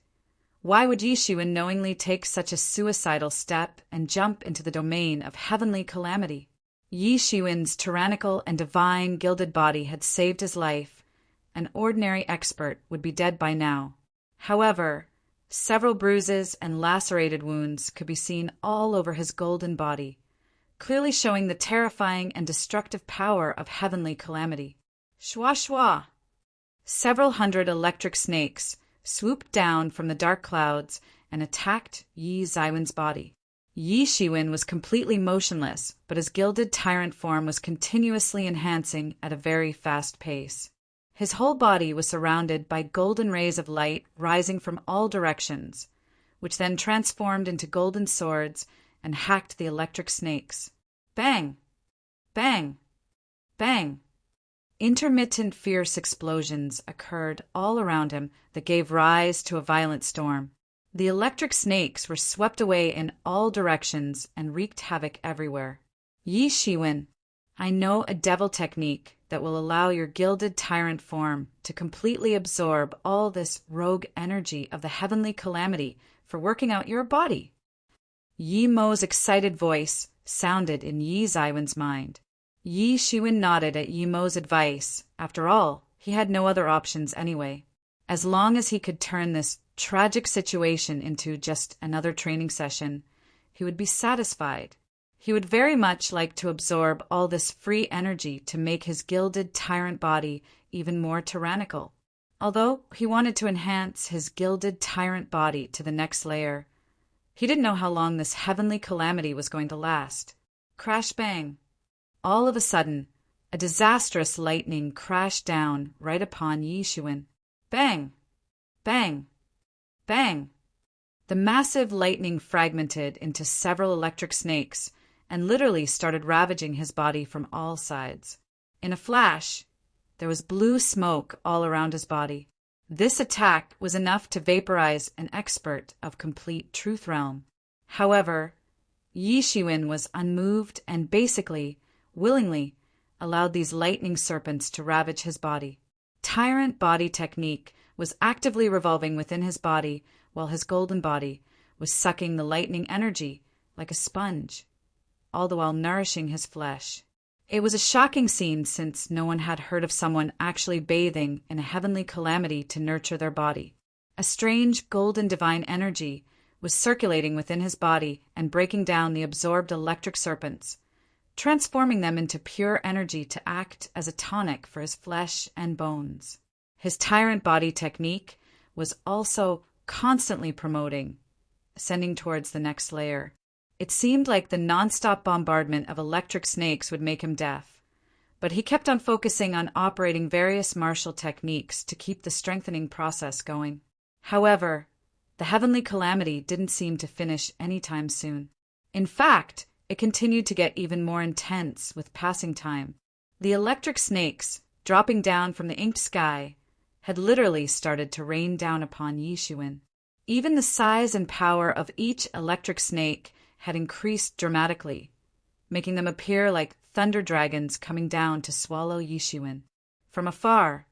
Why would Yi Shiwen knowingly take such a suicidal step and jump into the domain of heavenly calamity? Yi Shiwen's tyrannical and divine gilded body had saved his life. An ordinary expert would be dead by now. However, several bruises and lacerated wounds could be seen all over his golden body, clearly showing the terrifying and destructive power of heavenly calamity. Shwa shwa! Several hundred electric snakes swooped down from the dark clouds and attacked Yi Shiwen's body. Yi Shiwen was completely motionless, but his gilded tyrant form was continuously enhancing at a very fast pace. His whole body was surrounded by golden rays of light rising from all directions, which then transformed into golden swords and hacked the electric snakes. Bang! Bang! Bang! Intermittent fierce explosions occurred all around him that gave rise to a violent storm. The electric snakes were swept away in all directions and wreaked havoc everywhere. Yi Shiwen, I know a devil technique that will allow your gilded tyrant form to completely absorb all this rogue energy of the heavenly calamity for working out your body. Yi Mo's excited voice sounded in Yi Shiwen's mind. Yi Shiwen nodded at Yi Mo's advice. After all, he had no other options anyway. As long as he could turn this tragic situation into just another training session, he would be satisfied. He would very much like to absorb all this free energy to make his gilded tyrant body even more tyrannical. Although he wanted to enhance his gilded tyrant body to the next layer, he didn't know how long this heavenly calamity was going to last. Crash bang! All of a sudden, a disastrous lightning crashed down right upon Yi Shiwen. Bang! Bang! Bang! The massive lightning fragmented into several electric snakes and literally started ravaging his body from all sides. In a flash, there was blue smoke all around his body. This attack was enough to vaporize an expert of complete truth realm. However, Yi Shiwen was unmoved and basically, willingly, allowed these lightning serpents to ravage his body. Tyrant body technique was actively revolving within his body while his golden body was sucking the lightning energy like a sponge, all the while nourishing his flesh. It was a shocking scene since no one had heard of someone actually bathing in a heavenly calamity to nurture their body. A strange golden divine energy was circulating within his body and breaking down the absorbed electric serpents, transforming them into pure energy to act as a tonic for his flesh and bones. His tyrant body technique was also constantly promoting, ascending towards the next layer. It seemed like the nonstop bombardment of electric snakes would make him deaf, but he kept on focusing on operating various martial techniques to keep the strengthening process going. However, the heavenly calamity didn't seem to finish anytime soon. In fact, it continued to get even more intense with passing time. The electric snakes, dropping down from the inked sky, had literally started to rain down upon Yi Shiwen. Even the size and power of each electric snake had increased dramatically, making them appear like thunder dragons coming down to swallow Yi Shiwen. From afar,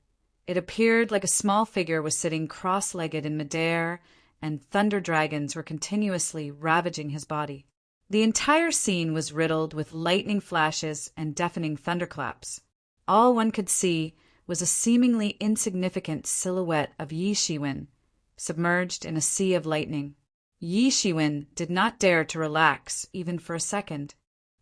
it appeared like a small figure was sitting cross-legged in midair, and thunder dragons were continuously ravaging his body. The entire scene was riddled with lightning flashes and deafening thunderclaps. All one could see was a seemingly insignificant silhouette of Yi Shiwen, submerged in a sea of lightning. Yi Shiwen did not dare to relax even for a second.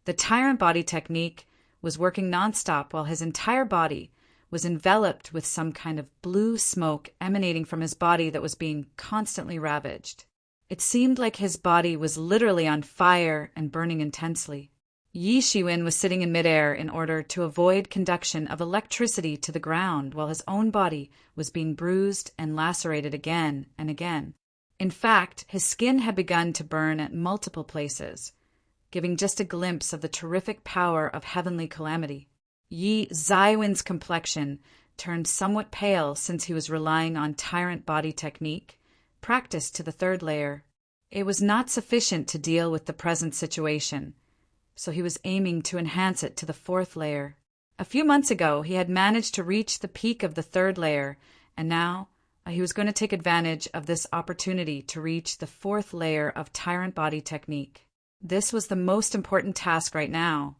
The tyrant body technique was working nonstop while his entire body was enveloped with some kind of blue smoke emanating from his body that was being constantly ravaged. It seemed like his body was literally on fire and burning intensely. Yi Shiwen was sitting in midair in order to avoid conduction of electricity to the ground while his own body was being bruised and lacerated again and again. In fact, his skin had begun to burn at multiple places, giving just a glimpse of the terrific power of heavenly calamity. Yi Shiwen's complexion turned somewhat pale since he was relying on tyrant body technique, practiced to the third layer. It was not sufficient to deal with the present situation, so he was aiming to enhance it to the fourth layer. A few months ago, he had managed to reach the peak of the third layer, and now he was going to take advantage of this opportunity to reach the fourth layer of tyrant body technique. This was the most important task right now.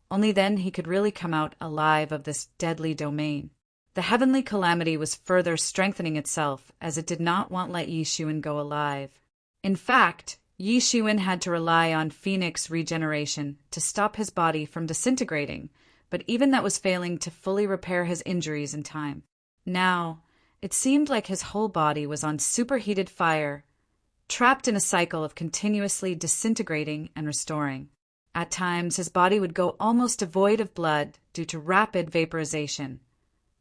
Only then he could really come out alive of this deadly domain. The heavenly calamity was further strengthening itself as it did not want to let Yi Shiwen go alive. In fact, Yi Shiwen had to rely on phoenix regeneration to stop his body from disintegrating, but even that was failing to fully repair his injuries in time. Now, it seemed like his whole body was on superheated fire, trapped in a cycle of continuously disintegrating and restoring. At times, his body would go almost devoid of blood due to rapid vaporization,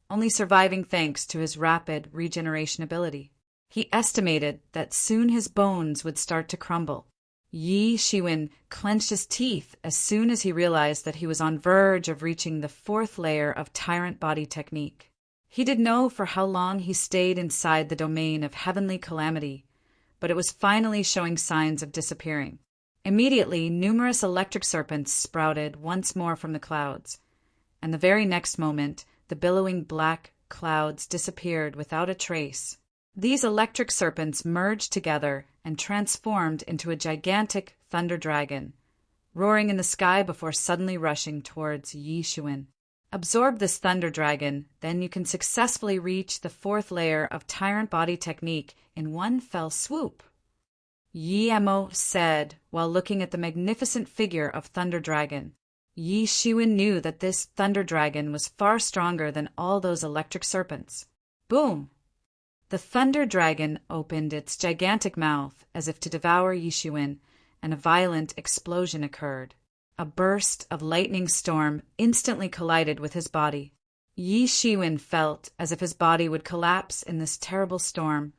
only surviving thanks to his rapid regeneration ability. He estimated that soon his bones would start to crumble. Yi Shiwen clenched his teeth as soon as he realized that he was on verge of reaching the fourth layer of tyrant body technique. He didn't know for how long he stayed inside the domain of heavenly calamity, but it was finally showing signs of disappearing. Immediately, numerous electric serpents sprouted once more from the clouds, and the very next moment, the billowing black clouds disappeared without a trace. These electric serpents merged together and transformed into a gigantic thunder dragon, roaring in the sky before suddenly rushing towards Yi Shiwen. Absorb this thunder dragon, then you can successfully reach the fourth layer of tyrant body technique in one fell swoop, Yi Mo said while looking at the magnificent figure of Thunder Dragon. Yi Shiwen knew that this Thunder Dragon was far stronger than all those electric serpents. Boom! The Thunder Dragon opened its gigantic mouth as if to devour Yi Shiwen, and a violent explosion occurred. A burst of lightning storm instantly collided with his body. Yi Shiwen felt as if his body would collapse in this terrible storm,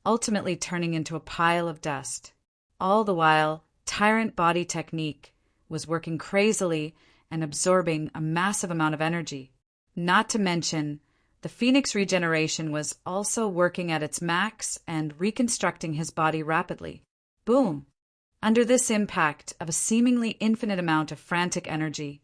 ultimately turning into a pile of dust. All the while, Tyrant Body Technique was working crazily and absorbing a massive amount of energy. Not to mention, the Phoenix regeneration was also working at its max and reconstructing his body rapidly. Boom! Under this impact of a seemingly infinite amount of frantic energy,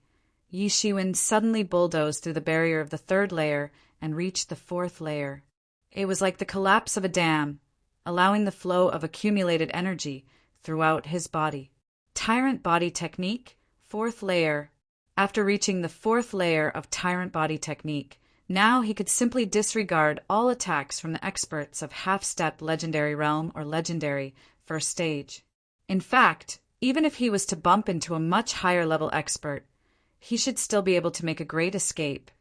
Yi Shiwen suddenly bulldozed through the barrier of the third layer and reached the fourth layer. It was like the collapse of a dam, allowing the flow of accumulated energy throughout his body. Tyrant Body Technique, fourth layer. After reaching the fourth layer of Tyrant Body Technique, now he could simply disregard all attacks from the experts of half-step Legendary Realm or Legendary first stage. In fact, even if he was to bump into a much higher level expert, he should still be able to make a great escape,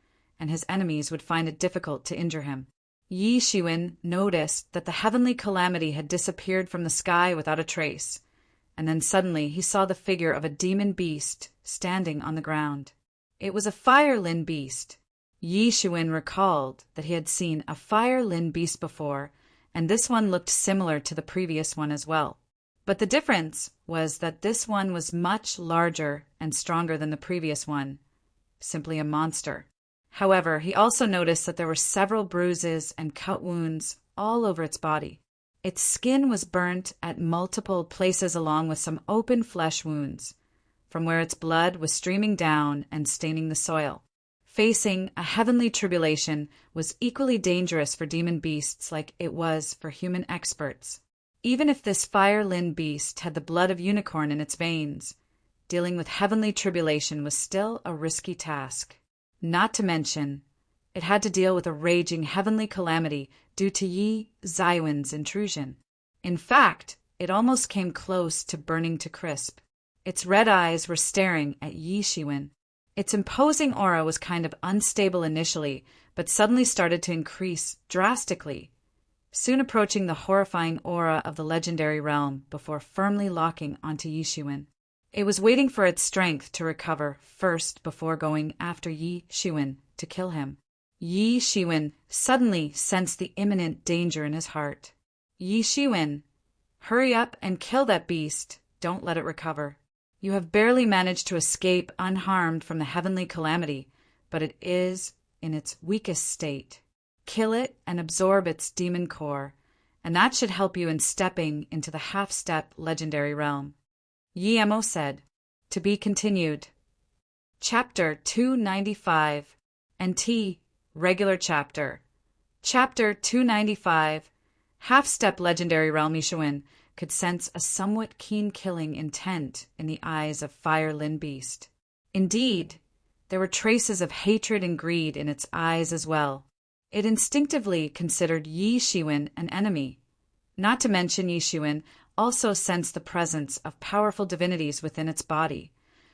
and his enemies would find it difficult to injure him. Yi Shiwen noticed that the heavenly calamity had disappeared from the sky without a trace, and then suddenly he saw the figure of a demon beast standing on the ground. It was a Fire Lin beast. Yi Shiwen recalled that he had seen a Fire Lin beast before, and this one looked similar to the previous one as well. But the difference was that this one was much larger and stronger than the previous one, simply a monster. However, he also noticed that there were several bruises and cut wounds all over its body. Its skin was burnt at multiple places along with some open flesh wounds, from where its blood was streaming down and staining the soil. Facing a heavenly tribulation was equally dangerous for demon beasts like it was for human experts. Even if this Fire Lin beast had the blood of unicorn in its veins, dealing with heavenly tribulation was still a risky task. Not to mention, it had to deal with a raging heavenly calamity due to Yi Shiwen's intrusion. In fact, it almost came close to burning to crisp. Its red eyes were staring at Yi Shiwen. Its imposing aura was kind of unstable initially, but suddenly started to increase drastically, soon approaching the horrifying aura of the Legendary Realm before firmly locking onto Yi Shiwen. It was waiting for its strength to recover first before going after Yi Shiwen to kill him. Yi Shiwen suddenly sensed the imminent danger in his heart. Yi Shiwen, hurry up and kill that beast. Don't let it recover. You have barely managed to escape unharmed from the heavenly calamity, but it is in its weakest state. Kill it and absorb its demon core, and that should help you in stepping into the half-step Legendary Realm. Yi Emo said. To be continued. Chapter 295. NT. Regular Chapter. Chapter 295. Half-step Legendary Realm. Yi Shiwen could sense a somewhat keen killing intent in the eyes of Fire Lin Beast. Indeed, there were traces of hatred and greed in its eyes as well. It instinctively considered Yi Shiwen an enemy. Not to mention, Yi Shiwen also sensed the presence of powerful divinities within its body,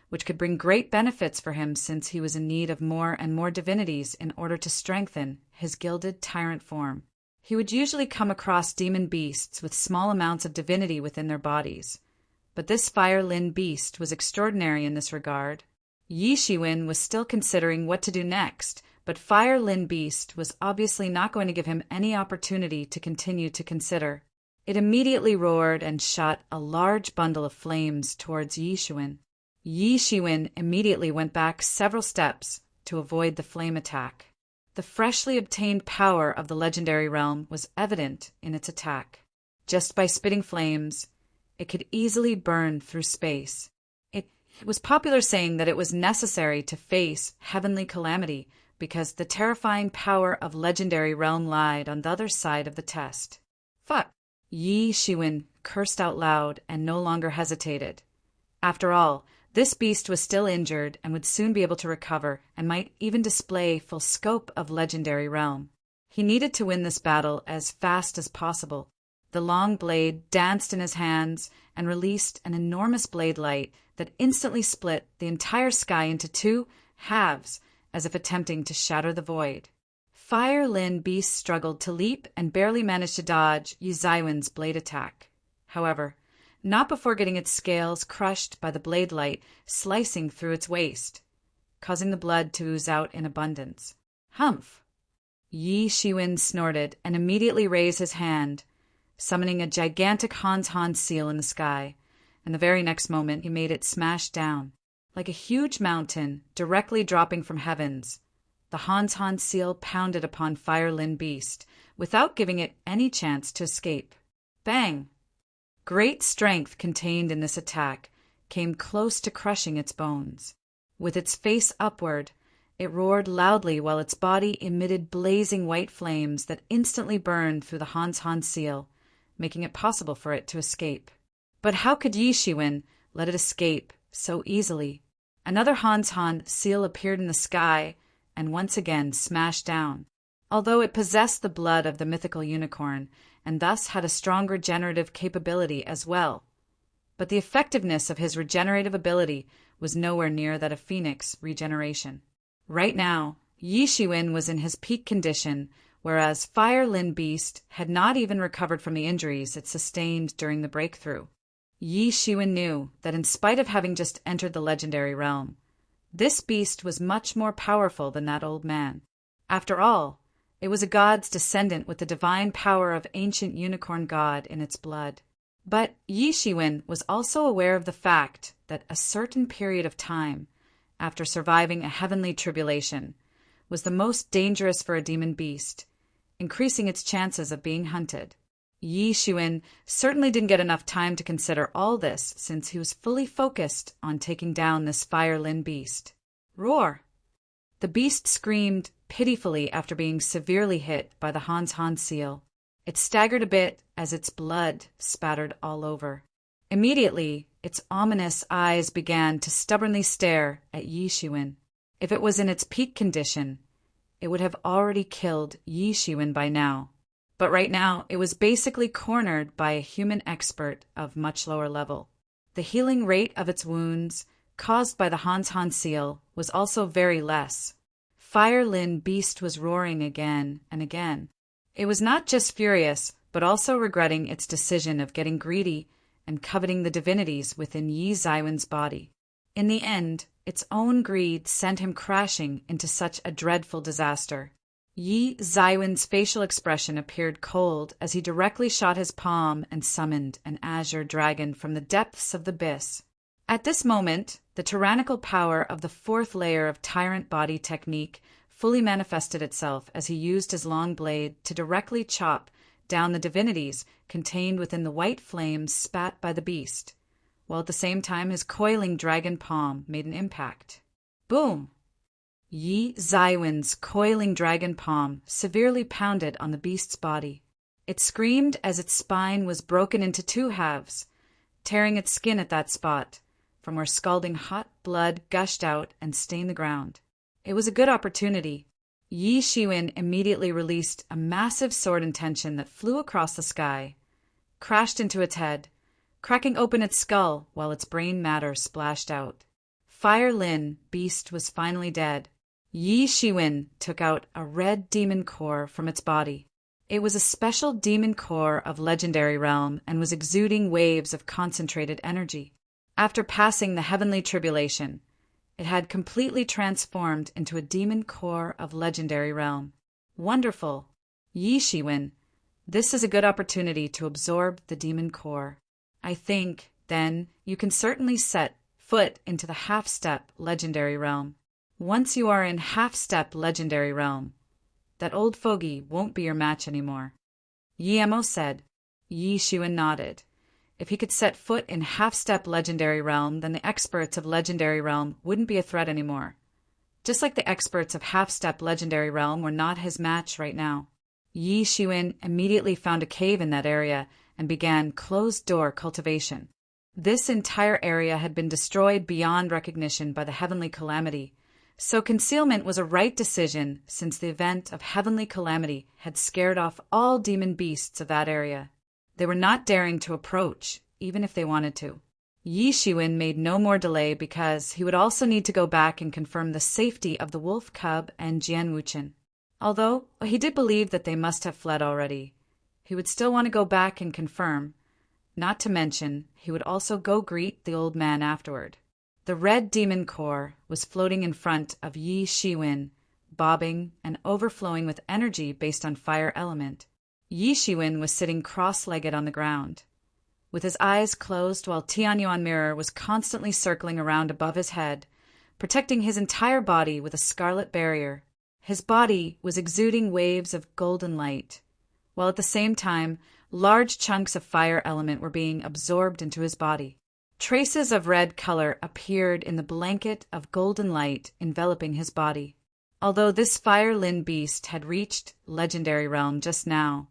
which could bring great benefits for him since he was in need of more and more divinities in order to strengthen his gilded tyrant form. He would usually come across demon beasts with small amounts of divinity within their bodies, but this Fire Lin beast was extraordinary in this regard. Yi Shiwen was still considering what to do next, but Fire Lin beast was obviously not going to give him any opportunity to continue to consider. It immediately roared and shot a large bundle of flames towards Yi Shiwen. Yi Shiwen immediately went back several steps to avoid the flame attack. The freshly obtained power of the Legendary Realm was evident in its attack. Just by spitting flames, it could easily burn through space. It was popular saying that it was necessary to face heavenly calamity because the terrifying power of Legendary Realm lied on the other side of the test. Fuck! Yi Shiwen cursed out loud and no longer hesitated. After all, this beast was still injured and would soon be able to recover and might even display full scope of Legendary Realm. He needed to win this battle as fast as possible. The long blade danced in his hands and released an enormous blade light that instantly split the entire sky into two halves as if attempting to shatter the void. Fire Lin Beast struggled to leap and barely managed to dodge Yi Shiwen's blade attack. However, not before getting its scales crushed by the blade light slicing through its waist, causing the blood to ooze out in abundance. Humph! Yi Shiwen snorted and immediately raised his hand, summoning a gigantic Hans seal in the sky, and the very next moment he made it smash down. Like a huge mountain directly dropping from heavens, the Han seal pounded upon Fire Lin Beast without giving it any chance to escape. Bang! Great strength contained in this attack came close to crushing its bones. With its face upward, it roared loudly while its body emitted blazing white flames that instantly burned through the Han seal, making it possible for it to escape. But how could Yi Shiwen let it escape so easily? Another Han seal appeared in the sky and once again smashed down. Although it possessed the blood of the mythical unicorn and thus had a stronger generative capability as well. But the effectiveness of his regenerative ability was nowhere near that of Phoenix regeneration. Right now, Yi Shiwen was in his peak condition, whereas Fire Lin Beast had not even recovered from the injuries it sustained during the breakthrough. Yi Shiwen knew that in spite of having just entered the legendary realm, this beast was much more powerful than that old man. After all, it was a god's descendant with the divine power of ancient unicorn god in its blood. But Yi Shiwen was also aware of the fact that a certain period of time, after surviving a heavenly tribulation, was the most dangerous for a demon beast, increasing its chances of being hunted. Yi Shiwen certainly didn't get enough time to consider all this since he was fully focused on taking down this Fire Lin Beast. Roar! The beast screamed pitifully after being severely hit by the Han seal. It staggered a bit as its blood spattered all over. Immediately, its ominous eyes began to stubbornly stare at Yi Shiwen. If it was in its peak condition, it would have already killed Yi Shiwen by now. But right now, it was basically cornered by a human expert of much lower level. The healing rate of its wounds, caused by the Han seal, was also very less. Fire Lin Beast was roaring again and again. It was not just furious, but also regretting its decision of getting greedy and coveting the divinities within Yi Shiwen's body. In the end, its own greed sent him crashing into such a dreadful disaster. Yi Shiwen's facial expression appeared cold as he directly shot his palm and summoned an azure dragon from the depths of the abyss. At this moment, the tyrannical power of the fourth layer of tyrant body technique fully manifested itself as he used his long blade to directly chop down the divinities contained within the white flames spat by the beast, while at the same time his coiling dragon palm made an impact. Boom! Yi Shiwen's coiling dragon palm severely pounded on the beast's body. It screamed as its spine was broken into two halves, tearing its skin at that spot, from where scalding hot blood gushed out and stained the ground. It was a good opportunity. Yi Shiwen immediately released a massive sword intention that flew across the sky, crashed into its head, cracking open its skull while its brain matter splashed out. Fire Lin Beast was finally dead. Yi Shiwen took out a red demon core from its body. It was a special demon core of legendary realm and was exuding waves of concentrated energy. After passing the heavenly tribulation, it had completely transformed into a demon core of legendary realm. Wonderful! Yi Shiwen, this is a good opportunity to absorb the demon core. I think, then, you can certainly set foot into the half-step legendary realm. Once you are in half-step legendary realm, that old fogey won't be your match anymore. Yi Mo said. Yi Shiwen nodded. If he could set foot in half-step legendary realm, then the experts of legendary realm wouldn't be a threat anymore. Just like the experts of half-step legendary realm were not his match right now. Yi Shiwen immediately found a cave in that area and began closed-door cultivation. This entire area had been destroyed beyond recognition by the heavenly calamity, so concealment was a right decision since the event of heavenly calamity had scared off all demon beasts of that area. They were not daring to approach, even if they wanted to. Yi Shiwen made no more delay because he would also need to go back and confirm the safety of the wolf cub and Jian Wuchen. Although he did believe that they must have fled already, he would still want to go back and confirm. Not to mention, he would also go greet the old man afterward. The red demon core was floating in front of Yi Shiwen, bobbing and overflowing with energy based on fire element. Yi Shiwen was sitting cross-legged on the ground. with his eyes closed while Tianyuan Mirror was constantly circling around above his head, protecting his entire body with a scarlet barrier. His body was exuding waves of golden light, while at the same time, large chunks of fire element were being absorbed into his body. Traces of red color appeared in the blanket of golden light enveloping his body. Although this fire Lin beast had reached legendary realm just now,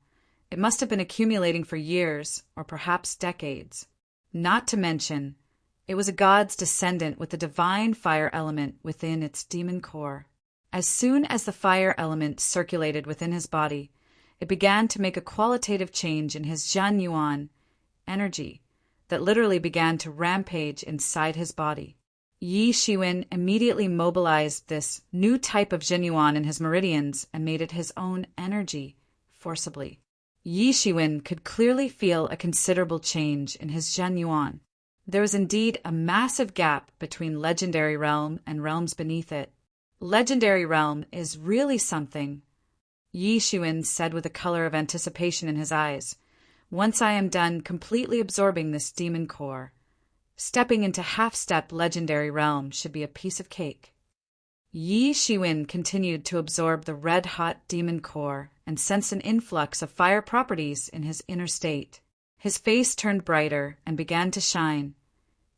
it must have been accumulating for years or perhaps decades. Not to mention, it was a god's descendant with the divine fire element within its demon core. As soon as the fire element circulated within his body, it began to make a qualitative change in his Zhan Yuan energy that literally began to rampage inside his body. Yi Shiwen immediately mobilized this new type of Zhen Yuan in his meridians and made it his own energy forcibly. Yi Shiwen could clearly feel a considerable change in his Zhen Yuan. There was indeed a massive gap between Legendary Realm and realms beneath it. Legendary Realm is really something, Yi Shiwen said with a color of anticipation in his eyes. Once I am done completely absorbing this demon core, stepping into half-step Legendary Realm should be a piece of cake. Yi Shiwen continued to absorb the red-hot demon core and sensed an influx of fire properties in his inner state. His face turned brighter and began to shine.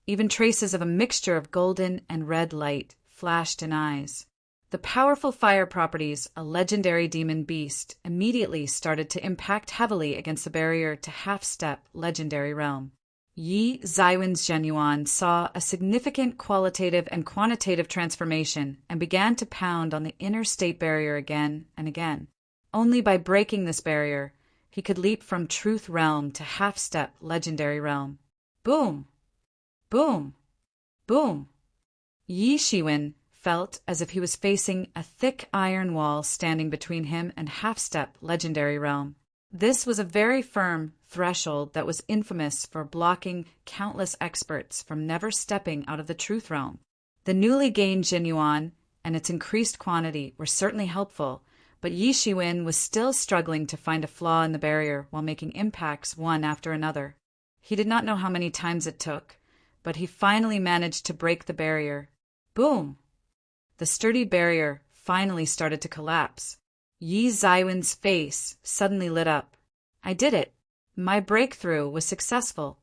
Even traces of a mixture of golden and red light flashed in eyes. The powerful fire properties, a legendary demon beast, immediately started to impact heavily against the barrier to half-step Legendary Realm. Yi Zaiwen's Zhenyuan saw a significant qualitative and quantitative transformation and began to pound on the inner state barrier again and again. Only by breaking this barrier, he could leap from Truth Realm to half-step Legendary Realm. Boom! Boom! Boom! Yi Shiwen felt as if he was facing a thick iron wall standing between him and half-step Legendary Realm. This was a very firm threshold that was infamous for blocking countless experts from never stepping out of the Truth Realm. The newly gained Jinyuan and its increased quantity were certainly helpful, but Yi Shiwen was still struggling to find a flaw in the barrier while making impacts one after another. He did not know how many times it took, but he finally managed to break the barrier. Boom! The sturdy barrier finally started to collapse. Yi Zaiwen's face suddenly lit up. I did it. My breakthrough was successful.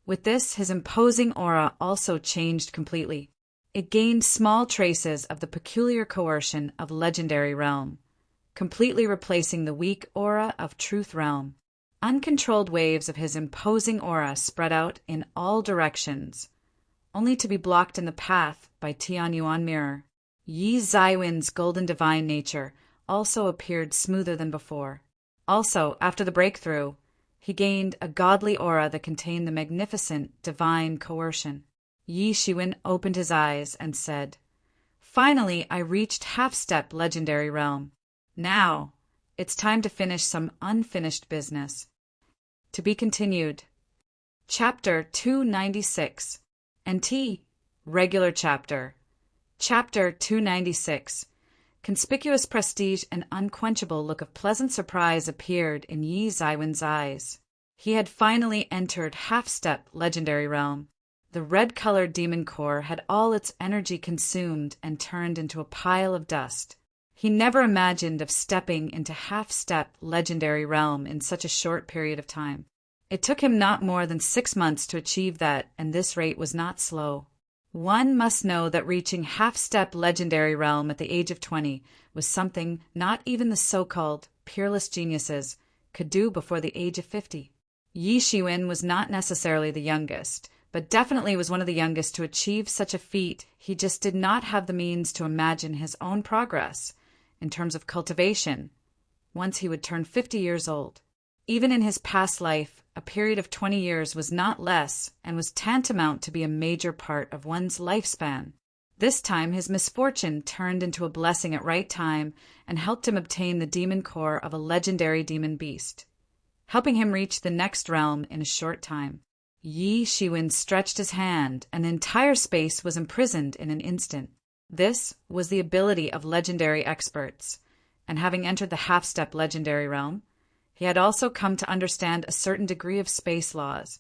With this, his imposing aura also changed completely. It gained small traces of the peculiar coercion of Legendary Realm, completely replacing the weak aura of Truth Realm. Uncontrolled waves of his imposing aura spread out in all directions, only to be blocked in the path by Tianyuan Mirror. Yi Zaiwen's golden divine nature also appeared smoother than before. Also, after the breakthrough, he gained a godly aura that contained the magnificent divine coercion. Yi Shiwen opened his eyes and said, Finally, I reached half-step Legendary Realm. Now, it's time to finish some unfinished business. To be continued. Chapter 296. NT. Regular Chapter. Chapter 296. Conspicuous prestige and unquenchable look of pleasant surprise appeared in Yi Zaiwen's eyes. He had finally entered half-step Legendary Realm. The red-colored demon core had all its energy consumed and turned into a pile of dust. He never imagined of stepping into half-step Legendary Realm in such a short period of time. It took him not more than 6 months to achieve that, and this rate was not slow. One must know that reaching half-step Legendary Realm at the age of 20 was something not even the so-called peerless geniuses could do before the age of 50. Yi Shiwen was not necessarily the youngest, but definitely was one of the youngest to achieve such a feat. He just did not have the means to imagine his own progress in terms of cultivation once he would turn 50 years old. Even in his past life, a period of 20 years was not less and was tantamount to be a major part of one's lifespan. This time his misfortune turned into a blessing at right time and helped him obtain the demon core of a legendary demon beast, helping him reach the next realm in a short time. Yi Shiwen stretched his hand, and the entire space was imprisoned in an instant. This was the ability of legendary experts, and having entered the half-step Legendary Realm, he had also come to understand a certain degree of space laws,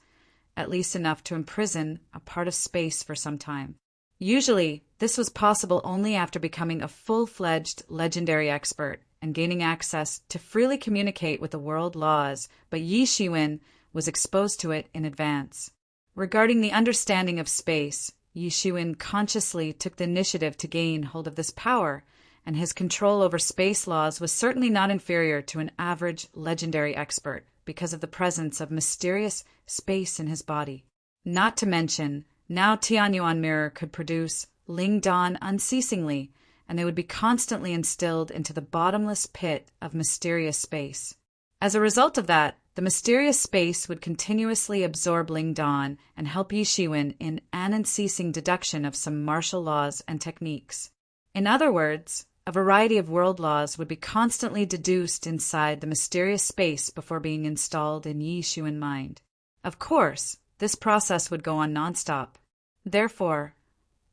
at least enough to imprison a part of space for some time. Usually, this was possible only after becoming a full-fledged legendary expert and gaining access to freely communicate with the world laws, but Yi Shiwen was exposed to it in advance. Regarding the understanding of space, Yi Shiwen consciously took the initiative to gain hold of this power, and his control over space laws was certainly not inferior to an average legendary expert because of the presence of mysterious space in his body. Not to mention, now Tianyuan Mirror could produce Ling Dan unceasingly, and they would be constantly instilled into the bottomless pit of mysterious space. As a result of that, the mysterious space would continuously absorb Ling Dan and help Yi Shiwen in an unceasing deduction of some martial laws and techniques. In other words, a variety of world laws would be constantly deduced inside the mysterious space before being installed in Yi Shiwen mind. Of course, this process would go on nonstop. Therefore,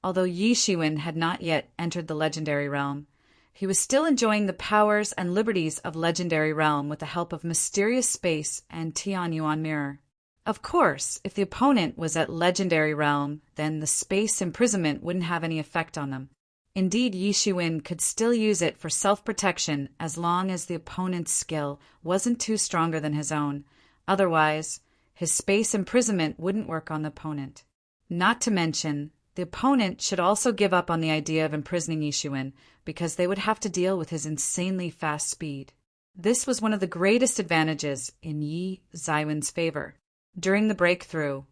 although Yi Shiwen had not yet entered the legendary realm, he was still enjoying the powers and liberties of legendary realm with the help of mysterious space and Tianyuan Mirror. Of course, if the opponent was at legendary realm, then the space imprisonment wouldn't have any effect on them. Indeed, Yi Shiwen could still use it for self-protection as long as the opponent's skill wasn't too stronger than his own. Otherwise, his space imprisonment wouldn't work on the opponent. Not to mention, the opponent should also give up on the idea of imprisoning Yi Shiwen because they would have to deal with his insanely fast speed. This was one of the greatest advantages in Yi Zaiwen's favor. During the breakthrough,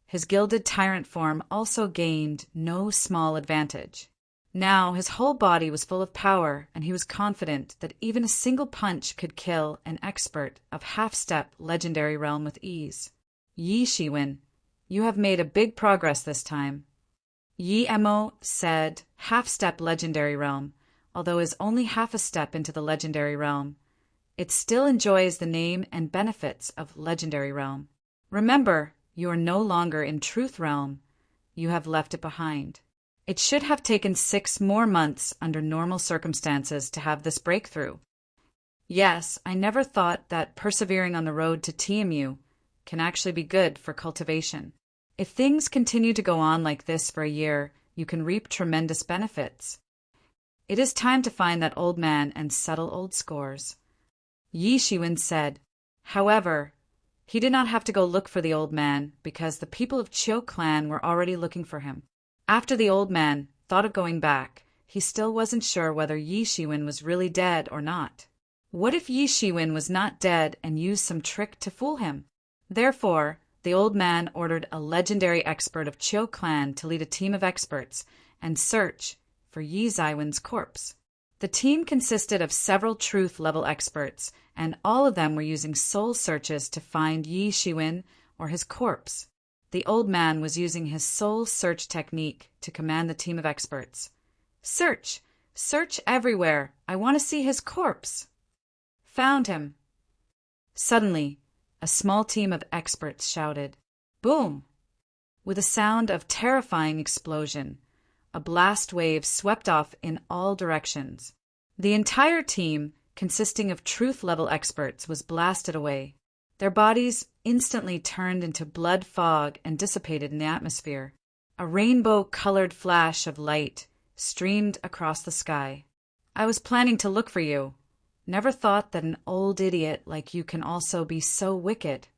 his gilded tyrant form also gained no small advantage. Now his whole body was full of power, and he was confident that even a single punch could kill an expert of half-step legendary realm with ease. Yi Shiwen, you have made a big progress this time. Yi Mo said half-step legendary realm, although is only half a step into the legendary realm. It still enjoys the name and benefits of legendary realm. Remember, you are no longer in truth realm. You have left it behind. It should have taken 6 more months under normal circumstances to have this breakthrough. Yes, I never thought that persevering on the road to TMU can actually be good for cultivation. If things continue to go on like this for a year, you can reap tremendous benefits. It is time to find that old man and settle old scores. Yi Shiwen said. However, he did not have to go look for the old man because the people of Chiu clan were already looking for him. After the old man thought of going back, he still wasn't sure whether Yi Shiwen was really dead or not. What if Yi Shiwen was not dead and used some trick to fool him? Therefore, the old man ordered a legendary expert of Chiu clan to lead a team of experts and search for Yi Zaiwen's corpse. The team consisted of several truth-level experts, and all of them were using soul searches to find Yi Shiwen or his corpse. The old man was using his soul search technique to command the team of experts. Search! Search everywhere! I want to see his corpse! Found him! Suddenly, a small team of experts shouted, "Boom!" With a sound of terrifying explosion, a blast wave swept off in all directions. The entire team, consisting of truth-level experts, was blasted away. Their bodies instantly turned into blood fog and dissipated in the atmosphere. A rainbow-colored flash of light streamed across the sky. I was planning to look for you. Never thought that an old idiot like you can also be so wicked.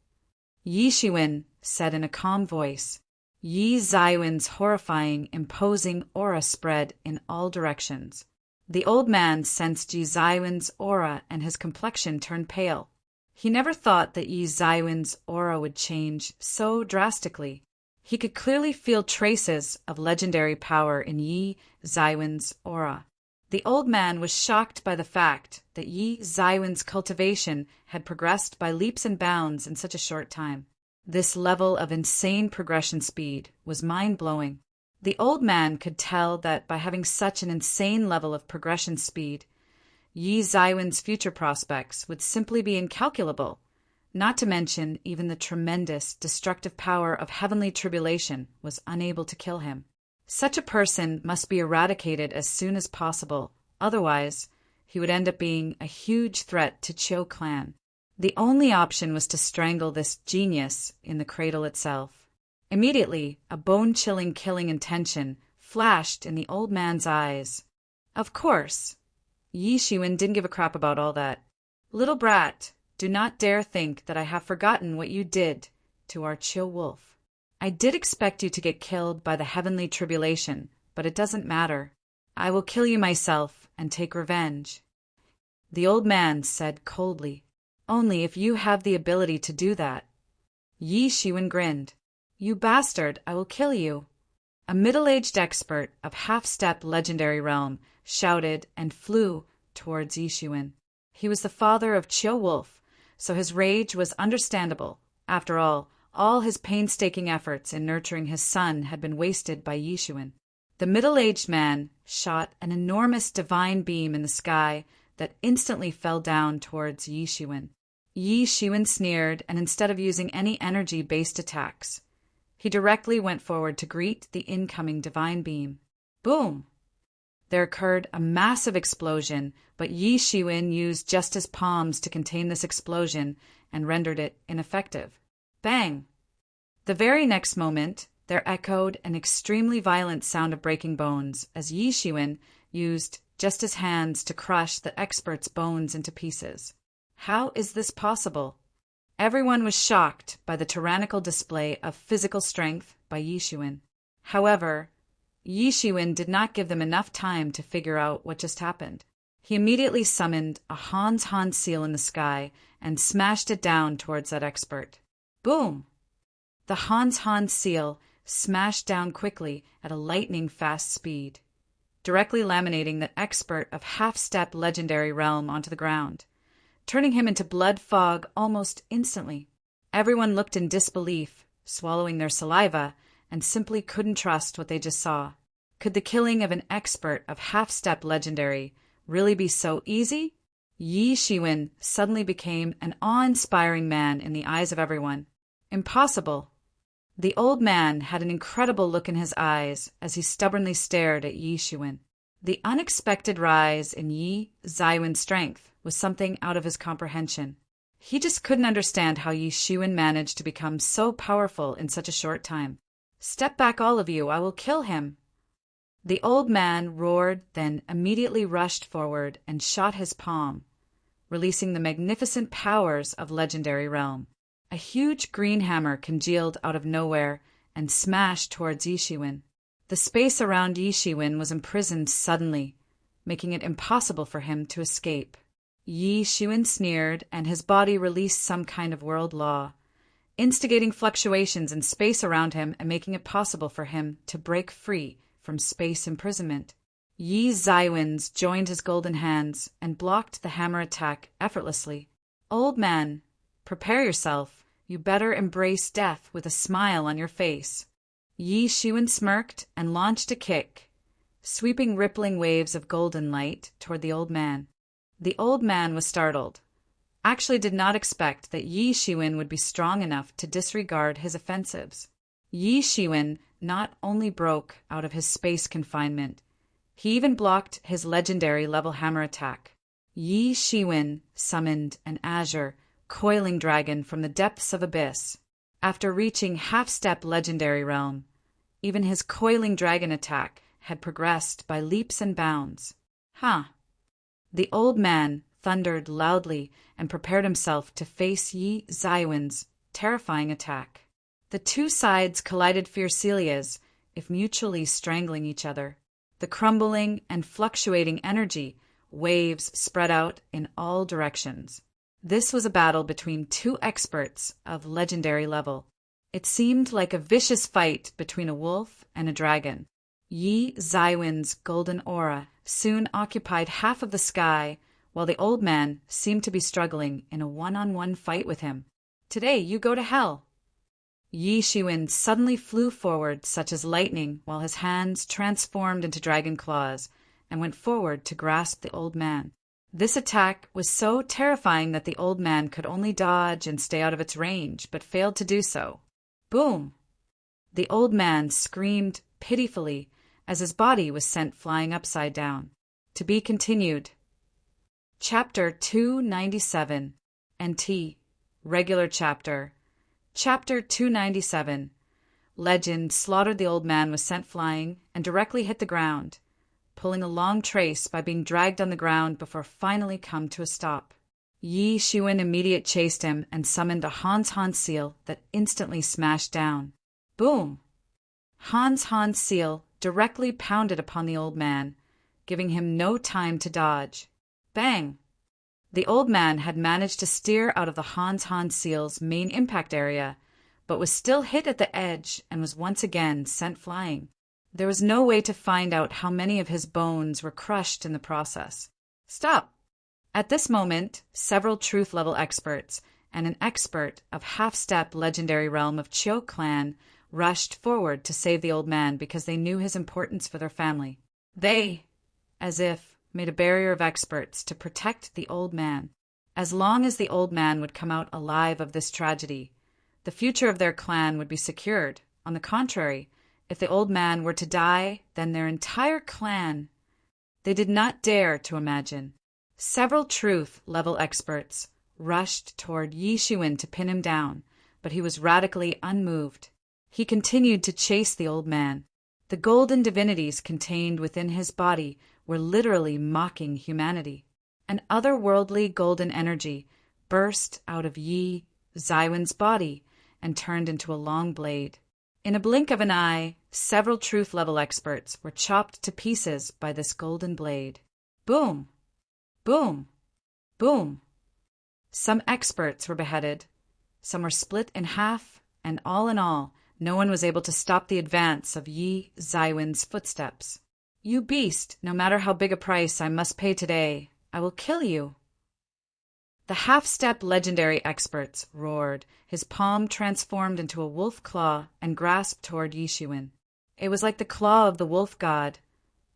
Yi Shiwen said in a calm voice. Yi Zaiwen's horrifying, imposing aura spread in all directions. The old man sensed Yi Zaiwen's aura and his complexion turned pale. He never thought that Yi Zaiwen's aura would change so drastically. He could clearly feel traces of legendary power in Yi Zaiwen's aura. The old man was shocked by the fact that Yi Zaiwen's cultivation had progressed by leaps and bounds in such a short time. This level of insane progression speed was mind-blowing. The old man could tell that by having such an insane level of progression speed, Yi Zaiwen's future prospects would simply be incalculable, not to mention even the tremendous destructive power of heavenly tribulation was unable to kill him. Such a person must be eradicated as soon as possible, otherwise he would end up being a huge threat to Chiu clan. The only option was to strangle this genius in the cradle itself. Immediately, a bone-chilling killing intention flashed in the old man's eyes. Of course, Yi Shiwen didn't give a crap about all that. Little brat, do not dare think that I have forgotten what you did to our Chill Wolf. I did expect you to get killed by the heavenly tribulation, but it doesn't matter. I will kill you myself and take revenge. The old man said coldly, Only if you have the ability to do that. Yi Shiwen grinned. You bastard, I will kill you. A middle-aged expert of half-step legendary realm shouted and flew towards Yi Shiwen. He was the father of Chill Wolf, so his rage was understandable. After all his painstaking efforts in nurturing his son had been wasted by Yi Shiwen. The middle-aged man shot an enormous divine beam in the sky that instantly fell down towards Yi Shiwen. Yi Shiwen sneered, and instead of using any energy-based attacks, he directly went forward to greet the incoming divine beam. Boom! There occurred a massive explosion, but Yi Shiwen used just his palms to contain this explosion and rendered it ineffective. Bang! The very next moment, there echoed an extremely violent sound of breaking bones as Yi Shiwen used just his hands to crush the expert's bones into pieces. How is this possible? Everyone was shocked by the tyrannical display of physical strength by Yi Shiwen. However, Yi Shiwen did not give them enough time to figure out what just happened. He immediately summoned a Hans seal in the sky and smashed it down towards that expert. Boom! The Hans seal smashed down quickly at a lightning-fast speed, directly laminating the expert of half-step legendary realm onto the ground, turning him into blood fog almost instantly. Everyone looked in disbelief, swallowing their saliva, and simply couldn't trust what they just saw. Could the killing of an expert of half-step legendary really be so easy? Yi Shiwen suddenly became an awe-inspiring man in the eyes of everyone. Impossible. The old man had an incredible look in his eyes as he stubbornly stared at Yi Shiwen. The unexpected rise in Yi Shiwen's strength was something out of his comprehension. He just couldn't understand how Yi Shiwen managed to become so powerful in such a short time. Step back, all of you, I will kill him. The old man roared, then immediately rushed forward and shot his palm, releasing the magnificent powers of Legendary Realm. A huge green hammer congealed out of nowhere and smashed towards Yi Shiwen. The space around Yi Shiwen was imprisoned suddenly, making it impossible for him to escape. Yi Shiwen sneered, and his body released some kind of world law, instigating fluctuations in space around him and making it possible for him to break free from space imprisonment. Yi Shiwen's joined his golden hands and blocked the hammer attack effortlessly. Old man, prepare yourself. You better embrace death with a smile on your face. Yi Shiwen smirked and launched a kick, sweeping rippling waves of golden light toward the old man. The old man was startled, actually did not expect that Yi Shiwen would be strong enough to disregard his offensives. Yi Shiwen not only broke out of his space confinement, he even blocked his legendary level hammer attack. Yi Shiwen summoned an azure, coiling dragon from the depths of abyss. After reaching half-step legendary realm, even his coiling dragon attack had progressed by leaps and bounds. The old man thundered loudly and prepared himself to face Yi Shiwen's terrifying attack. The two sides collided fiercely as if mutually strangling each other. The crumbling and fluctuating energy waves spread out in all directions. This was a battle between two experts of legendary level. It seemed like a vicious fight between a wolf and a dragon. Yi Shiwen's golden aura soon occupied half of the sky, while the old man seemed to be struggling in a one-on-one fight with him. Today you go to hell. Yi Shiwen suddenly flew forward such as lightning while his hands transformed into dragon claws and went forward to grasp the old man. This attack was so terrifying that the old man could only dodge and stay out of its range, but failed to do so. Boom! The old man screamed pitifully as his body was sent flying upside down. To be continued. Chapter 297, NT, Regular Chapter. Chapter 297, Legend slaughtered the old man was sent flying and directly hit the ground, pulling a long trace by being dragged on the ground before finally come to a stop. Yi Shiwen immediately chased him and summoned a Hans seal that instantly smashed down. Boom! Hans seal directly pounded upon the old man, giving him no time to dodge. Bang! The old man had managed to steer out of the Hans seal's main impact area, but was still hit at the edge and was once again sent flying. There was no way to find out how many of his bones were crushed in the process. Stop! At this moment, several truth-level experts and an expert of half-step legendary realm of Chiu clan rushed forward to save the old man because they knew his importance for their family. They, as if, made a barrier of experts to protect the old man. As long as the old man would come out alive of this tragedy, the future of their clan would be secured. On the contrary, if the old man were to die, then their entire clan. They did not dare to imagine. Several truth-level experts rushed toward Yi Shiwen to pin him down, but he was radically unmoved. He continued to chase the old man. The golden divinities contained within his body were literally mocking humanity. An otherworldly golden energy burst out of Yi Zaiwen's body and turned into a long blade. In a blink of an eye, several truth-level experts were chopped to pieces by this golden blade. Boom! Boom! Boom! Some experts were beheaded, some were split in half, and all in all, no one was able to stop the advance of Yi Zaiwen's footsteps. You beast, no matter how big a price I must pay today, I will kill you. The half-step legendary experts roared. His palm transformed into a wolf claw and grasped toward Yi Shiwen. It was like the claw of the wolf god,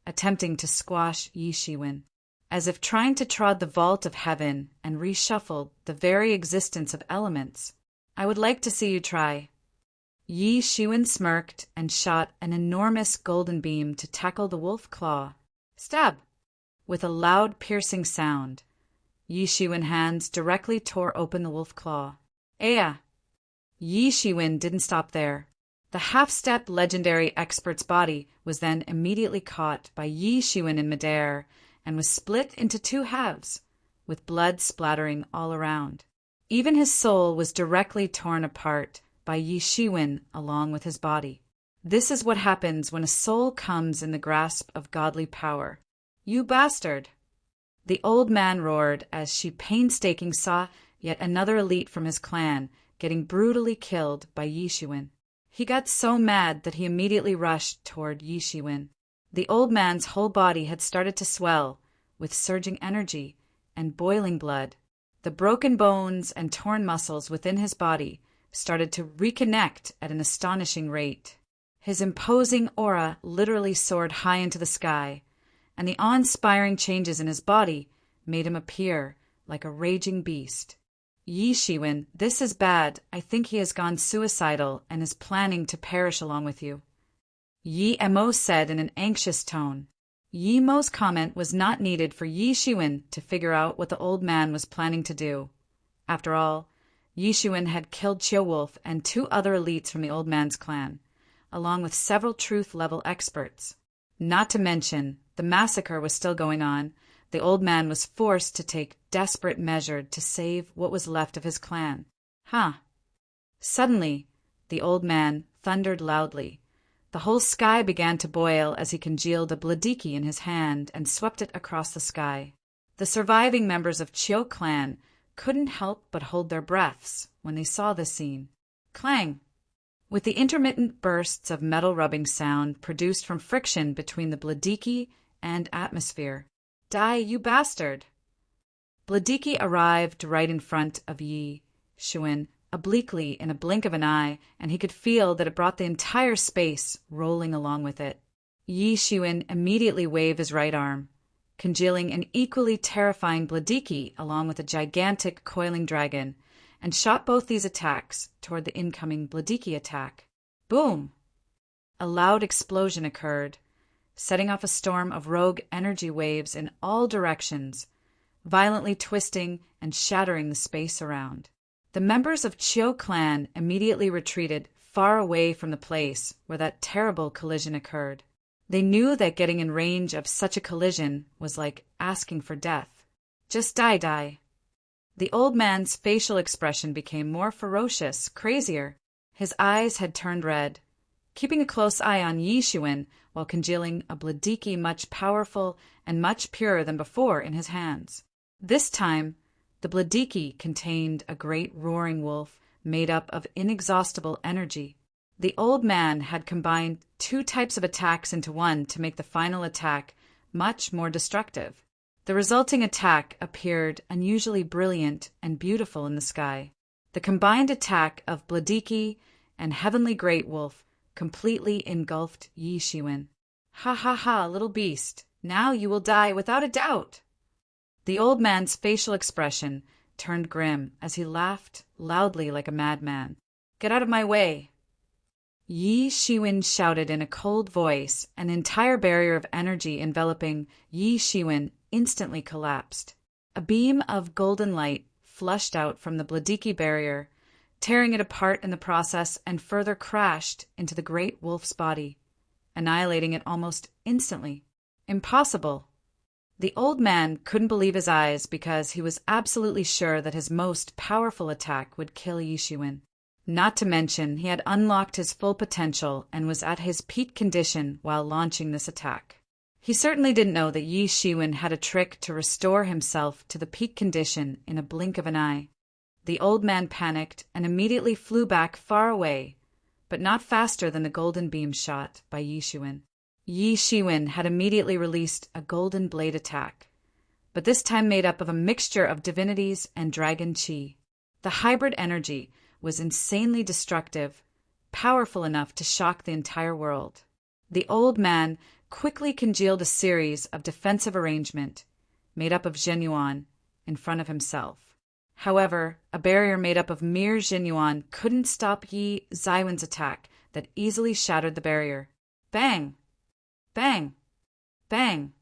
attempting to squash Yi Shiwen, as if trying to trod the vault of heaven and reshuffle the very existence of elements. I would like to see you try. Yi Shiwen smirked and shot an enormous golden beam to tackle the wolf claw. Stab! With a loud, piercing sound, Yi Shiwen's hands directly tore open the wolf claw. Aya! Yi Shiwen didn't stop there. The half-step legendary expert's body was then immediately caught by Yi Shiwen in midair and was split into two halves, with blood splattering all around. Even his soul was directly torn apart by Yi Shiwen along with his body. This is what happens when a soul comes in the grasp of godly power. You bastard! The old man roared as she painstakingly saw yet another elite from his clan getting brutally killed by Yi Shiwen. He got so mad that he immediately rushed toward Yi Shiwen. The old man's whole body had started to swell, with surging energy and boiling blood. The broken bones and torn muscles within his body started to reconnect at an astonishing rate. His imposing aura literally soared high into the sky, and the awe-inspiring changes in his body made him appear like a raging beast. Yi Shiwen, this is bad. I think he has gone suicidal and is planning to perish along with you. Yi Mo said in an anxious tone. Yi Mo's comment was not needed for Yi Shiwen to figure out what the old man was planning to do. After all, Yi Shiwen had killed Chiu Wolf and two other elites from the old man's clan, along with several truth-level experts. Not to mention, the massacre was still going on. The old man was forced to take desperate measures to save what was left of his clan. Suddenly, the old man thundered loudly. The whole sky began to boil as he congealed a bladiki in his hand and swept it across the sky. The surviving members of Chiu clan couldn't help but hold their breaths when they saw this scene. Clang! With the intermittent bursts of metal rubbing sound produced from friction between the bladiki and atmosphere. Die, you bastard! Bladiki arrived right in front of Yi Shiwen, obliquely in a blink of an eye, and he could feel that it brought the entire space rolling along with it. Yi Shiwen immediately waved his right arm, congealing an equally terrifying bladiki along with a gigantic coiling dragon, and shot both these attacks toward the incoming bladiki attack. Boom! A loud explosion occurred, setting off a storm of rogue energy waves in all directions, violently twisting and shattering the space around. The members of Chiu clan immediately retreated far away from the place where that terrible collision occurred. They knew that getting in range of such a collision was like asking for death. Just die. The old man's facial expression became more ferocious, crazier. His eyes had turned red, keeping a close eye on Yishuin while congealing a bladiki much powerful and much purer than before in his hands. This time, the bladiki contained a great roaring wolf made up of inexhaustible energy. The old man had combined two types of attacks into one to make the final attack much more destructive. The resulting attack appeared unusually brilliant and beautiful in the sky. The combined attack of Bladiki and Heavenly Great Wolf completely engulfed Yishuin. Ha, little beast, now you will die without a doubt. The old man's facial expression turned grim as he laughed loudly like a madman. Get out of my way. Yishuin shouted in a cold voice. An entire barrier of energy enveloping Yishuin instantly collapsed. A beam of golden light flushed out from the Bladiki barrier, tearing it apart in the process, and further crashed into the great wolf's body, annihilating it almost instantly. Impossible! The old man couldn't believe his eyes because he was absolutely sure that his most powerful attack would kill Yishuin. Not to mention, he had unlocked his full potential and was at his peak condition while launching this attack. He certainly didn't know that Yishuin had a trick to restore himself to the peak condition in a blink of an eye. The old man panicked and immediately flew back far away, but not faster than the golden beam shot by Yishuin. Yishuin had immediately released a golden blade attack, but this time made up of a mixture of divinities and dragon chi. The hybrid energy was insanely destructive, powerful enough to shock the entire world. The old man quickly congealed a series of defensive arrangement, made up of Zhenyuan, in front of himself. However, a barrier made up of mere Zhenyuan couldn't stop Yi Zaiwen's attack that easily shattered the barrier. Bang! Bang! Bang!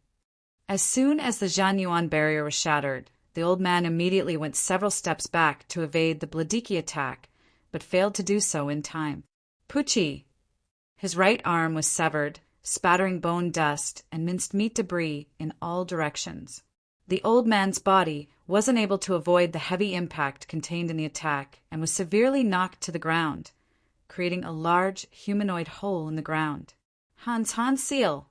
As soon as the Zhenyuan barrier was shattered, the old man immediately went several steps back to evade the Bladiki attack, but failed to do so in time. Pucci! His right arm was severed, spattering bone dust and minced meat debris in all directions. The old man's body wasn't able to avoid the heavy impact contained in the attack and was severely knocked to the ground, creating a large humanoid hole in the ground. Hans seal!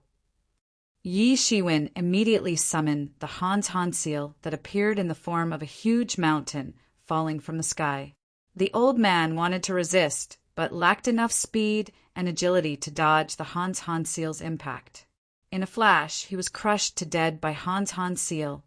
Yishuin immediately summoned the Hans seal that appeared in the form of a huge mountain falling from the sky. The old man wanted to resist, but lacked enough speed and agility to dodge the Hans seal's impact. In a flash, he was crushed to dead by Hans seal.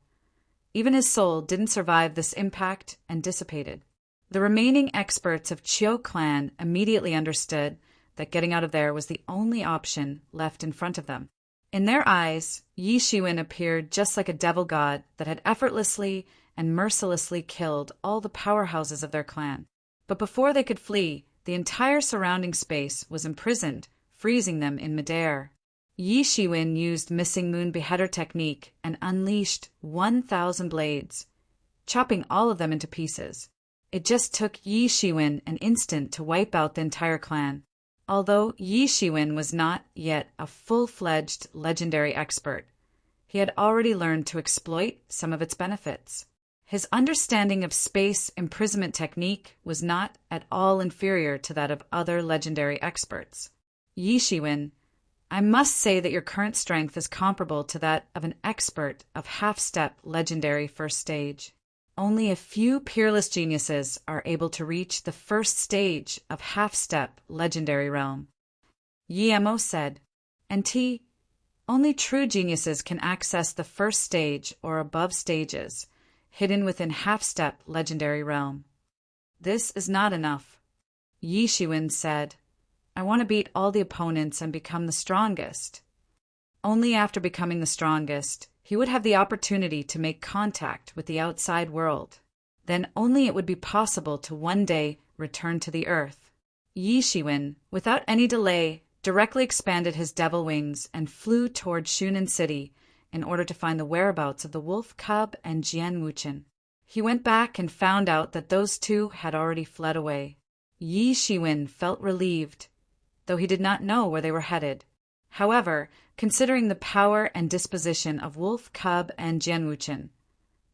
Even his soul didn't survive this impact and dissipated. The remaining experts of Chiu clan immediately understood that getting out of there was the only option left in front of them. In their eyes, Yishuin appeared just like a devil god that had effortlessly and mercilessly killed all the powerhouses of their clan. But before they could flee, the entire surrounding space was imprisoned, freezing them in midair. Yishuin used Missing Moon Beheader technique and unleashed 1,000 blades, chopping all of them into pieces. It just took Yishuin an instant to wipe out the entire clan. Although Yishuin was not yet a full-fledged legendary expert, he had already learned to exploit some of its benefits. His understanding of space imprisonment technique was not at all inferior to that of other legendary experts. Yishuin, I must say that your current strength is comparable to that of an expert of half-step legendary first stage. Only a few peerless geniuses are able to reach the first stage of half-step legendary realm. Yemo said, and only true geniuses can access the first stage or above stages, hidden within half-step legendary realm. This is not enough. Yishuin said, I want to beat all the opponents and become the strongest. Only after becoming the strongest, he would have the opportunity to make contact with the outside world. Then only it would be possible to one day return to the earth. Yishuin, without any delay, directly expanded his devil wings and flew toward Shunan City in order to find the whereabouts of the wolf cub and Jian Wuchen. He went back and found out that those two had already fled away. Yi Shiwen felt relieved, though he did not know where they were headed. However, considering the power and disposition of Wolf Cub and Jianwuchen,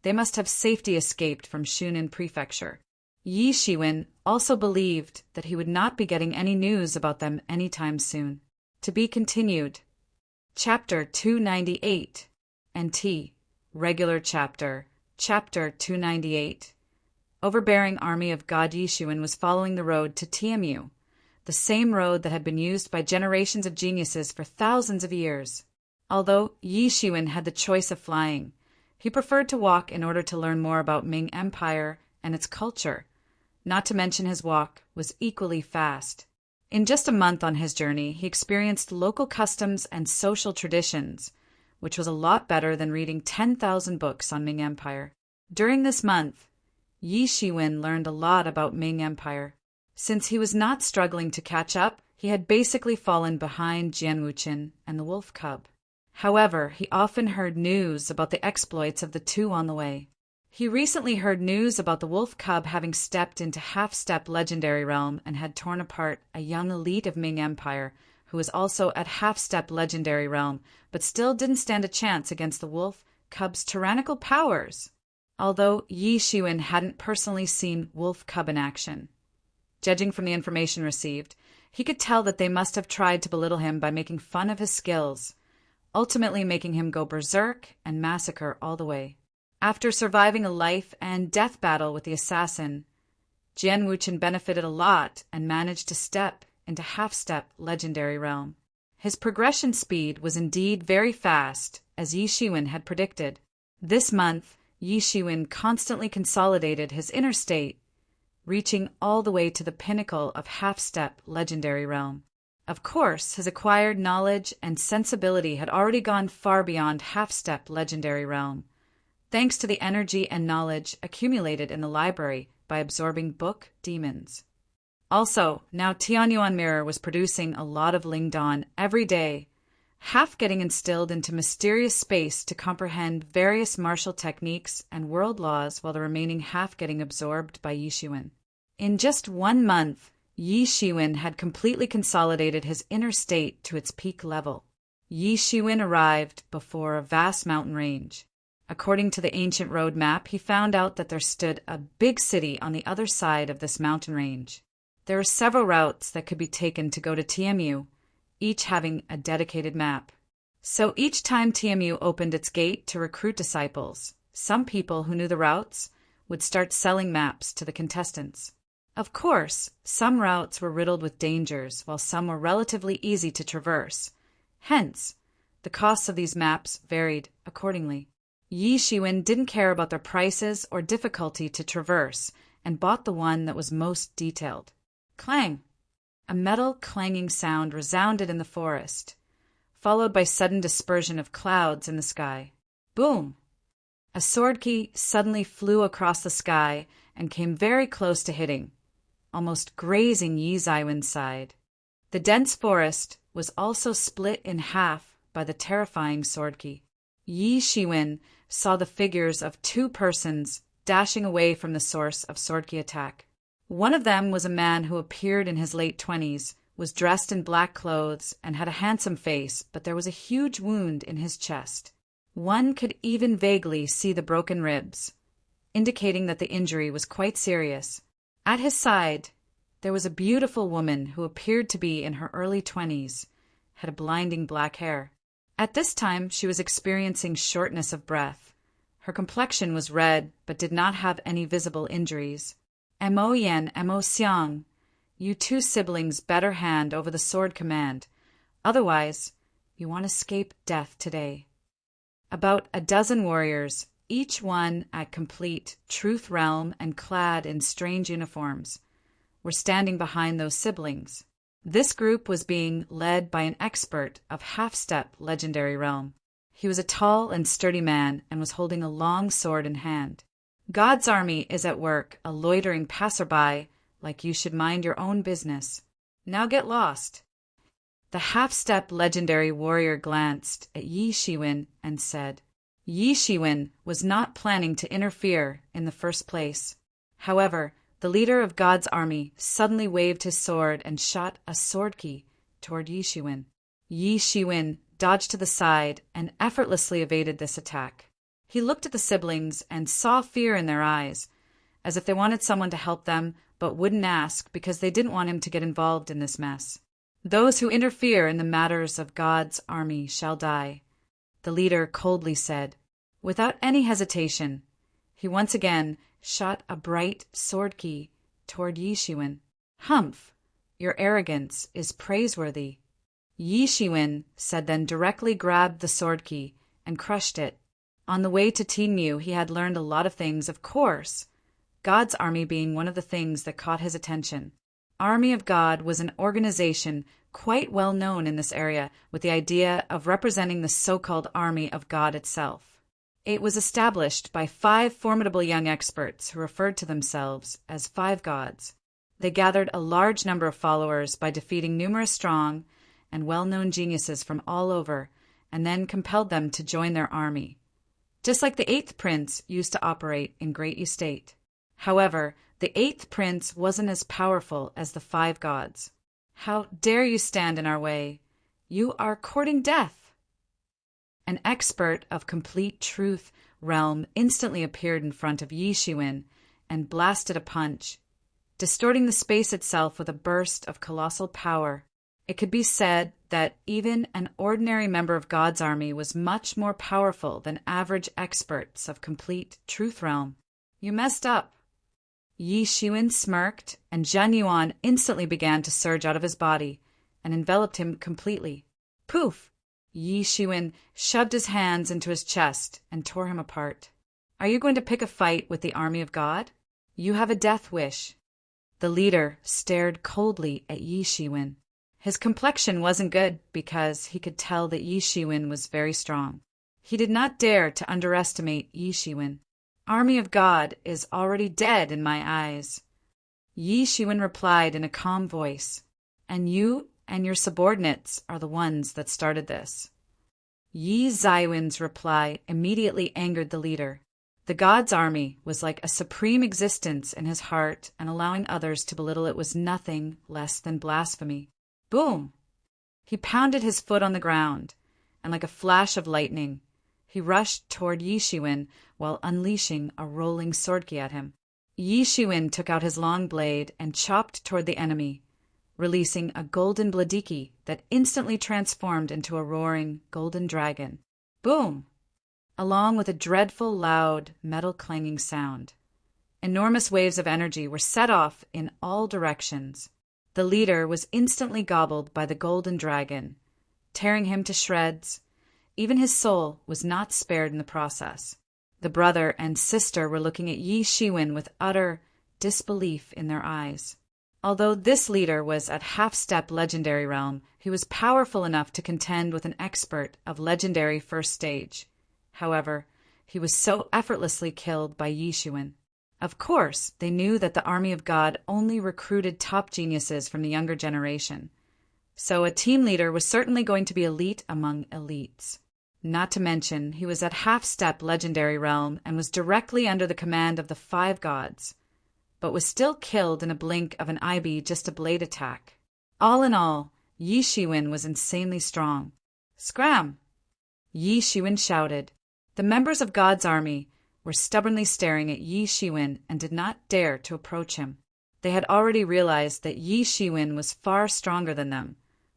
they must have safely escaped from Shunan Prefecture. Yi Shiwen also believed that he would not be getting any news about them anytime soon. To be continued. Chapter 298. NT. Regular Chapter. Chapter 298. Overbearing army of God Yi Shiwen was following the road to Tianmu, the same road that had been used by generations of geniuses for thousands of years. Although Yi Shiwen had the choice of flying, he preferred to walk in order to learn more about Ming Empire and its culture. Not to mention his walk was equally fast. In just a month on his journey, he experienced local customs and social traditions, which was a lot better than reading 10,000 books on Ming Empire. During this month, Yi Shiwen learned a lot about Ming Empire. Since he was not struggling to catch up, he had basically fallen behind Jianwuchen and the Wolf Cub. However, he often heard news about the exploits of the two on the way. He recently heard news about the Wolf Cub having stepped into half-step legendary realm and had torn apart a young elite of Ming Empire who was also at half-step legendary realm, but still didn't stand a chance against the Wolf Cub's tyrannical powers. Although Yi Shiwen hadn't personally seen Wolf Cub in action, judging from the information received, he could tell that they must have tried to belittle him by making fun of his skills, ultimately making him go berserk and massacre all the way. After surviving a life and death battle with the assassin, Jianwuchen benefited a lot and managed to step into half-step legendary realm. His progression speed was indeed very fast, as Yi Shiwen had predicted. This month, Yi Shiwen constantly consolidated his inner state, reaching all the way to the pinnacle of half-step legendary realm. Of course, his acquired knowledge and sensibility had already gone far beyond half-step legendary realm, thanks to the energy and knowledge accumulated in the library by absorbing book demons. Also, now Tianyuan Mirror was producing a lot of Lingdan every day, half getting instilled into mysterious space to comprehend various martial techniques and world laws, while the remaining half getting absorbed by Yi Shiwen. In just 1 month, Yi Shiwen had completely consolidated his inner state to its peak level. Yi Shiwen arrived before a vast mountain range. According to the ancient road map, he found out that there stood a big city on the other side of this mountain range. There were several routes that could be taken to go to Tianmu, each having a dedicated map. So each time Tianmu opened its gate to recruit disciples, some people who knew the routes would start selling maps to the contestants. Of course, some routes were riddled with dangers, while some were relatively easy to traverse. Hence, the costs of these maps varied accordingly. Yi Shiwen didn't care about their prices or difficulty to traverse and bought the one that was most detailed. Clang! A metal clanging sound resounded in the forest, followed by sudden dispersion of clouds in the sky. Boom! A sword key suddenly flew across the sky and came very close to hitting, almost grazing Yi Shiwen's side. The dense forest was also split in half by the terrifying sword key. Yi Shiwen saw the figures of 2 persons dashing away from the source of sword key attack. One of them was a man who appeared in his late 20s, was dressed in black clothes, and had a handsome face, but there was a huge wound in his chest. One could even vaguely see the broken ribs, indicating that the injury was quite serious. At his side, there was a beautiful woman who appeared to be in her early 20s, had a blinding black hair. At this time, she was experiencing shortness of breath. Her complexion was red, but did not have any visible injuries. Mo Yen, Mo Xiang, you 2 siblings better hand over the sword command. Otherwise, you won't escape death today. About a dozen warriors, each one at complete truth realm and clad in strange uniforms, were standing behind those siblings. This group was being led by an expert of half-step legendary realm. He was a tall and sturdy man and was holding a long sword in hand. God's army is at work, a loitering passerby, like you should mind your own business. Now get lost. The half-step legendary warrior glanced at Yi Shiwen and said, Yi Shiwen was not planning to interfere in the first place. However, The leader of God's army suddenly waved his sword and shot a sword key toward Yi Shiwen. Yi Shiwen dodged to the side and effortlessly evaded this attack. He looked at the siblings and saw fear in their eyes, as if they wanted someone to help them but wouldn't ask because they didn't want him to get involved in this mess. "Those who interfere in the matters of God's army shall die," the leader coldly said. Without any hesitation, he once again shot a bright sword key toward Yi Shiwen. "Humph! Your arrogance is praiseworthy," Yi Shiwen said, then directly grabbed the sword key and crushed it. On the way to Tinmu, he had learned a lot of things, of course, God's army being one of the things that caught his attention. Army of God was an organization quite well known in this area, with the idea of representing the so-called army of God itself. It was established by 5 formidable young experts who referred to themselves as 5 gods. They gathered a large number of followers by defeating numerous strong and well-known geniuses from all over, and then compelled them to join their army, just like the 8th prince used to operate in Great Estate. However, the 8th prince wasn't as powerful as the 5 gods. "How dare you stand in our way? You are courting death!" An expert of complete truth realm instantly appeared in front of Yi Shiwen and blasted a punch, distorting the space itself with a burst of colossal power. It could be said that even an ordinary member of God's army was much more powerful than average experts of complete truth realm. "You messed up." Yi Shiwen smirked, and Zhen Yuan instantly began to surge out of his body and enveloped him completely. Poof! Yi Shiwen shoved his hands into his chest and tore him apart. "Are you going to pick a fight with the army of God? You have a death wish." The leader stared coldly at Yi Shiwen. His complexion wasn't good because he could tell that Yi Shiwen was very strong. He did not dare to underestimate Yi Shiwen. "Army of God is already dead in my eyes," Yi Shiwen replied in a calm voice. "And you and your subordinates are the ones that started this." Yi Zaiwen's reply immediately angered the leader. The God's army was like a supreme existence in his heart, and allowing others to belittle it was nothing less than blasphemy. Boom! He pounded his foot on the ground, and like a flash of lightning, he rushed toward Yi Shiwen while unleashing a rolling sword key at him. Yi Shiwen took out his long blade and chopped toward the enemy, releasing a golden bladiki that instantly transformed into a roaring golden dragon. Boom! Along with a dreadful, loud, metal-clanging sound. Enormous waves of energy were set off in all directions. The leader was instantly gobbled by the golden dragon, tearing him to shreds. Even his soul was not spared in the process. The brother and sister were looking at Yi Shiwen with utter disbelief in their eyes. Although this leader was at half-step legendary realm, he was powerful enough to contend with an expert of legendary first stage. However, he was so effortlessly killed by Yi Shiwen. Of course, they knew that the army of God only recruited top geniuses from the younger generation. So a team leader was certainly going to be elite among elites. Not to mention, he was at half-step legendary realm and was directly under the command of the 5 gods, but was still killed in a blink of an eye bead, just a blade attack. All in all, Yi Shiwen was insanely strong. "Scram!" Yi Shiwen shouted. The members of God's army were stubbornly staring at Yi Shiwen and did not dare to approach him. They had already realized that Yi Shiwen was far stronger than them,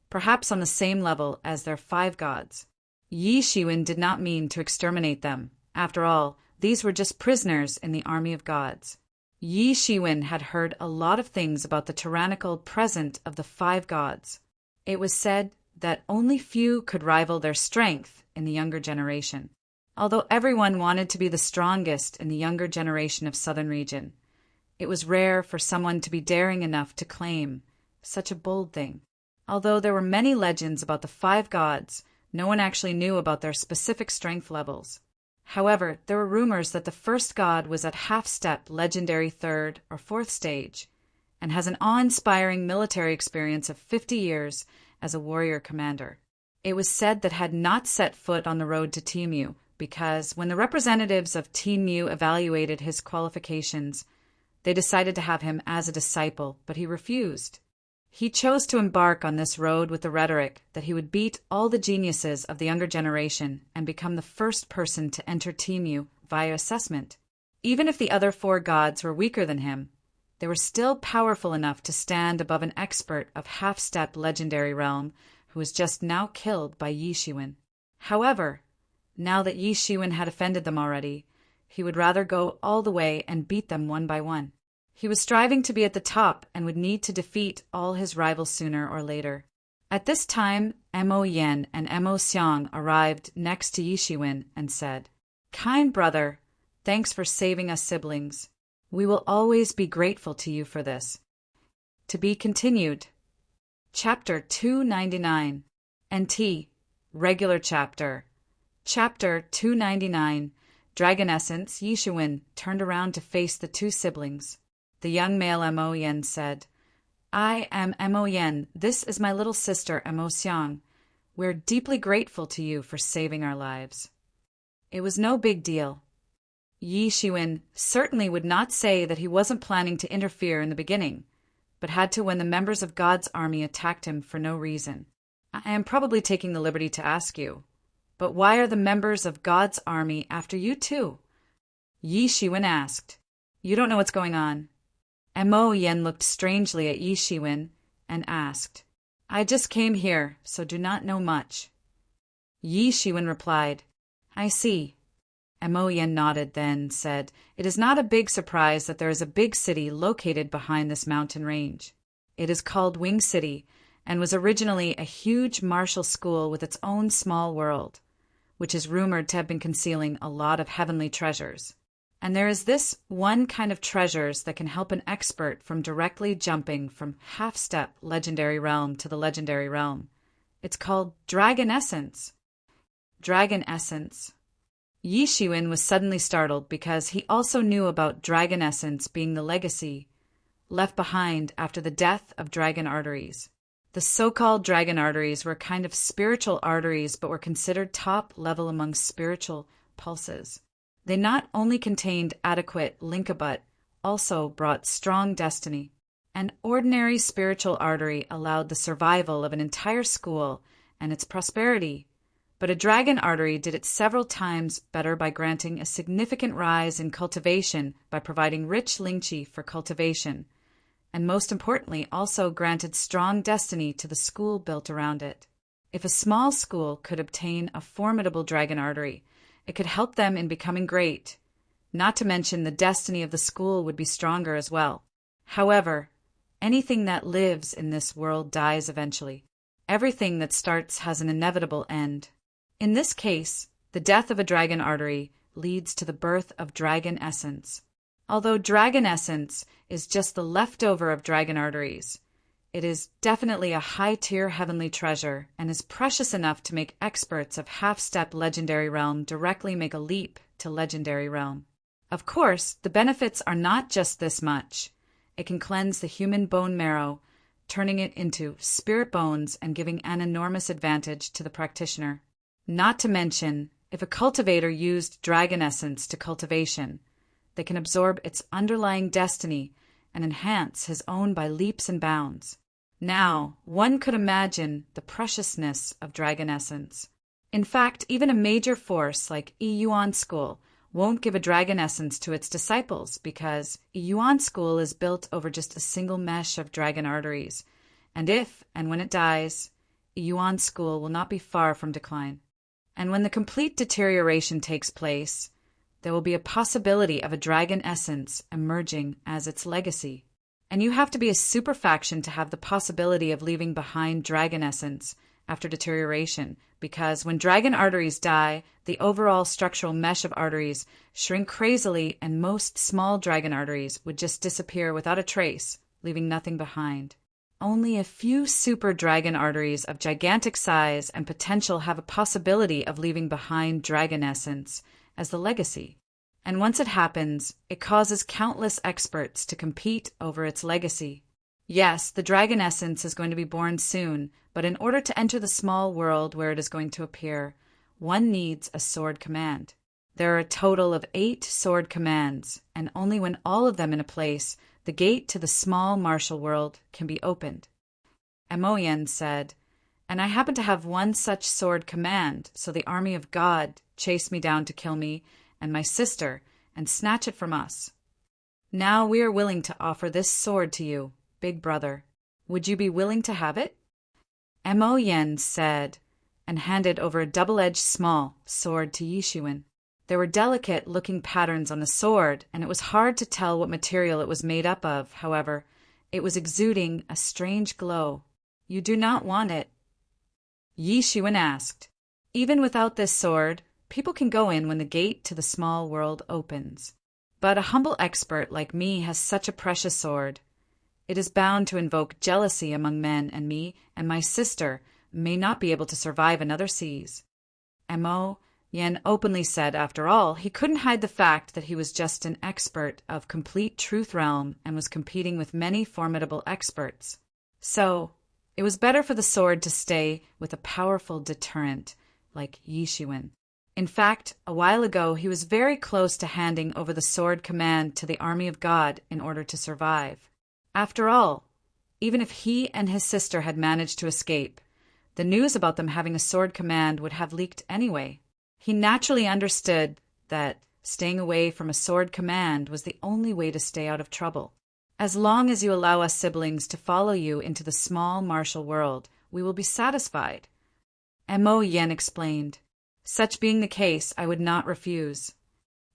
perhaps on the same level as their 5 gods. Yi Shiwen did not mean to exterminate them. After all, these were just prisoners in the army of gods. Yi Shiwen had heard a lot of things about the tyrannical present of the 5 gods. It was said that only few could rival their strength in the younger generation. Although everyone wanted to be the strongest in the younger generation of Southern region, it was rare for someone to be daring enough to claim such a bold thing. Although there were many legends about the 5 gods, no one actually knew about their specific strength levels. However, there were rumors that the first god was at half-step legendary 3rd or 4th stage, and has an awe-inspiring military experience of 50 years as a warrior commander. It was said that had not set foot on the road to Timu, because when the representatives of Team Mu evaluated his qualifications, They decided to have him as a disciple, but he refused. He chose to embark on this road with the rhetoric that he would beat all the geniuses of the younger generation and become the first person to enter Timu via assessment. Even if the other four gods were weaker than him, they were still powerful enough to stand above an expert of half-step legendary realm who was just now killed by Yi Shiwen. However, now that Yi Shiwen had offended them already, he would rather go all the way and beat them one by one. He was striving to be at the top and would need to defeat all his rivals sooner or later. At this time, Mo Yen and Mo Xiang arrived next to Yi Shiwen and said, "Kind brother, thanks for saving us siblings. We will always be grateful to you for this." To be continued. Chapter 299. NT. Regular Chapter. Chapter 299. Dragon Essence. Yi Shiwen turned around to face the two siblings. The young male Mo Yen said, "I am Mo Yen. This is my little sister Mo Xiang. We're deeply grateful to you for saving our lives." It was no big deal. Yi Shiwen certainly would not say that he wasn't planning to interfere in the beginning, but had to when the members of God's army attacked him for no reason. I am probably taking the liberty to ask you, but why are the members of God's army after you too? Yi Shiwen asked. You don't know what's going on. Mo Yen looked strangely at Yi Shiwen and asked, "I just came here, so do not know much." Yi Shiwen replied, "I see." Mo Yen nodded, then said, "It is not a big surprise that there is a big city located behind this mountain range. It is called Wing City and was originally a huge martial school with its own small world, which is rumored to have been concealing a lot of heavenly treasures. And there is this one kind of treasures that can help an expert from directly jumping from half-step legendary realm to the legendary realm. It's called Dragon Essence." Dragon Essence. Yi Shiwen was suddenly startled because he also knew about Dragon Essence being the legacy left behind after the death of Dragon Arteries. The so-called Dragon Arteries were kind of spiritual arteries but were considered top level among spiritual pulses. They not only contained adequate linka but also brought strong destiny. An ordinary spiritual artery allowed the survival of an entire school and its prosperity, but a dragon artery did it several times better by granting a significant rise in cultivation by providing rich lingqi for cultivation, and most importantly also granted strong destiny to the school built around it. If a small school could obtain a formidable dragon artery, it could help them in becoming great, not to mention the destiny of the school would be stronger as well. However, anything that lives in this world dies eventually. Everything that starts has an inevitable end. In this case, the death of a dragon artery leads to the birth of dragon essence. Although dragon essence is just the leftover of dragon arteries, it is definitely a high-tier heavenly treasure and is precious enough to make experts of half-step legendary realm directly make a leap to legendary realm. Of course, the benefits are not just this much. It can cleanse the human bone marrow, turning it into spirit bones and giving an enormous advantage to the practitioner. Not to mention, if a cultivator used dragon essence to cultivation, they can absorb its underlying destiny and enhance his own by leaps and bounds. Now, one could imagine the preciousness of dragon essence. In fact, even a major force like Yuan School won't give a dragon essence to its disciples because Yuan School is built over just a single mesh of dragon arteries, and if and when it dies, Yuan School will not be far from decline. And when the complete deterioration takes place, there will be a possibility of a dragon essence emerging as its legacy. And you have to be a super faction to have the possibility of leaving behind dragon essence after deterioration, because when dragon arteries die, the overall structural mesh of arteries shrink crazily and most small dragon arteries would just disappear without a trace, leaving nothing behind. Only a few super dragon arteries of gigantic size and potential have a possibility of leaving behind dragon essence as the legacy. And once it happens, it causes countless experts to compete over its legacy. Yes, the dragon essence is going to be born soon, but in order to enter the small world where it is going to appear, one needs a sword command. There are a total of 8 sword commands, and only when all of them in a place, the gate to the small martial world can be opened. Emoyen said, "And I happen to have one such sword command, so the army of God chased me down to kill me and my sister and snatch it from us. Now we are willing to offer this sword to you, big brother. Would you be willing to have it?" Emoyen said, and handed over a double-edged small sword to Yishuin. There were delicate-looking patterns on the sword, and it was hard to tell what material it was made up of. However, it was exuding a strange glow. "You do not want it?" Yishuin asked. "Even without this sword, people can go in when the gate to the small world opens. But a humble expert like me has such a precious sword. It is bound to invoke jealousy among men, and me and my sister may not be able to survive another siege." Yen openly said, after all, he couldn't hide the fact that he was just an expert of complete truth realm and was competing with many formidable experts. So, it was better for the sword to stay with a powerful deterrent like Yishuin. In fact, a while ago he was very close to handing over the sword command to the army of God in order to survive. After all, even if he and his sister had managed to escape, the news about them having a sword command would have leaked anyway. He naturally understood that staying away from a sword command was the only way to stay out of trouble. "As long as you allow us siblings to follow you into the small martial world, we will be satisfied," Emoyen explained. "Such being the case, I would not refuse."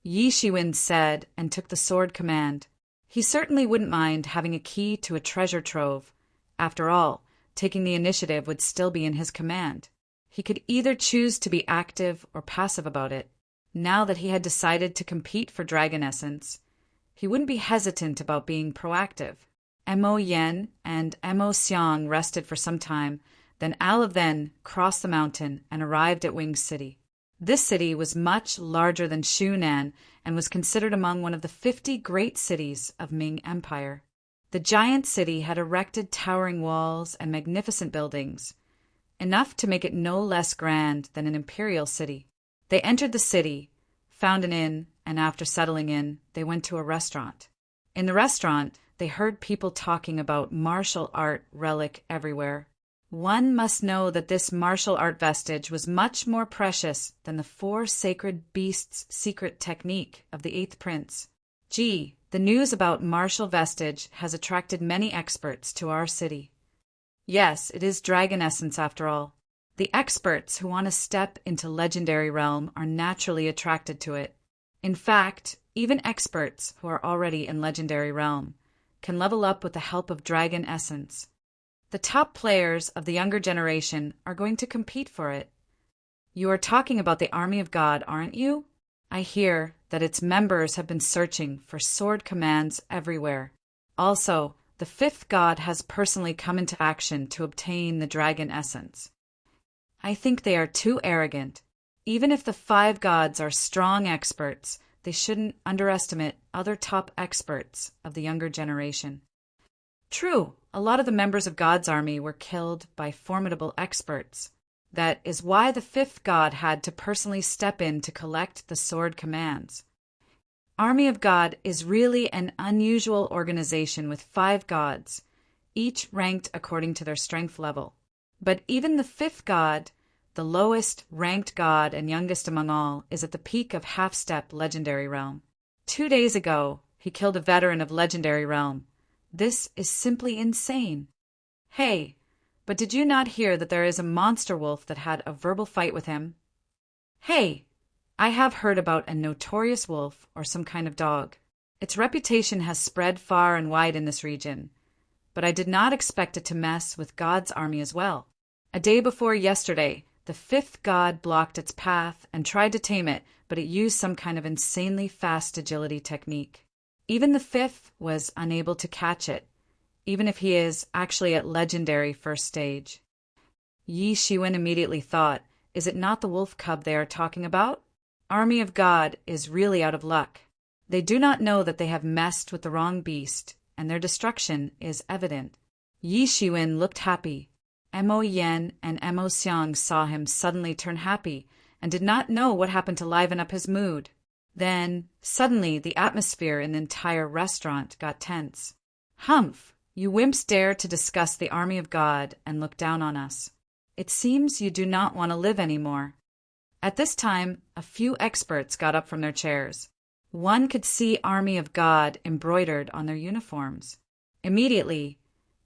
Yishuin said and took the sword command. He certainly wouldn't mind having a key to a treasure trove. After all, taking the initiative would still be in his command. He could either choose to be active or passive about it. Now that he had decided to compete for dragon essence, he wouldn't be hesitant about being proactive. Emoyen and Xiang rested for some time, then all of them crossed the mountain and arrived at Wing City. This city was much larger than Shunan and was considered among one of the 50 great cities of Ming Empire. The giant city had erected towering walls and magnificent buildings, enough to make it no less grand than an imperial city. They entered the city, found an inn, and after settling in, they went to a restaurant. In the restaurant, they heard people talking about martial art relic everywhere. One must know that this martial art vestige was much more precious than the 4 sacred beasts' secret technique of the 8th prince. Gee, the news about martial vestige has attracted many experts to our city. Yes, it is dragon essence after all. The experts who want to step into legendary realm are naturally attracted to it. In fact, even experts who are already in legendary realm can level up with the help of dragon essence. The top players of the younger generation are going to compete for it. You are talking about the Army of God, aren't you? I hear that its members have been searching for sword commands everywhere. Also, the 5th god has personally come into action to obtain the dragon essence. I think they are too arrogant. Even if the 5 gods are strong experts, they shouldn't underestimate other top experts of the younger generation. True, a lot of the members of God's army were killed by formidable experts. That is why the 5th god had to personally step in to collect the sword commands. Army of God is really an unusual organization with 5 gods, each ranked according to their strength level. But even the 5th god, the lowest ranked god and youngest among all, is at the peak of half-step legendary realm. 2 days ago, he killed a veteran of legendary realm. This is simply insane. Hey, but did you not hear that there is a monster wolf that had a verbal fight with him? Hey, I have heard about a notorious wolf or some kind of dog. Its reputation has spread far and wide in this region, but I did not expect it to mess with God's army as well. A day before yesterday, the 5th god blocked its path and tried to tame it, but it used some kind of insanely fast agility technique. Even the 5th was unable to catch it, even if he is actually at legendary first stage. Yishuin immediately thought, is it not the wolf cub they are talking about? Army of God is really out of luck. They do not know that they have messed with the wrong beast, and their destruction is evident. Yishuin looked happy. Emoyen and Xiang saw him suddenly turn happy, and did not know what happened to liven up his mood. Then, suddenly, the atmosphere in the entire restaurant got tense. "Humph! You wimps dare to discuss the army of God and look down on us. It seems you do not want to live anymore." At this time, a few experts got up from their chairs. One could see Army of God embroidered on their uniforms. Immediately,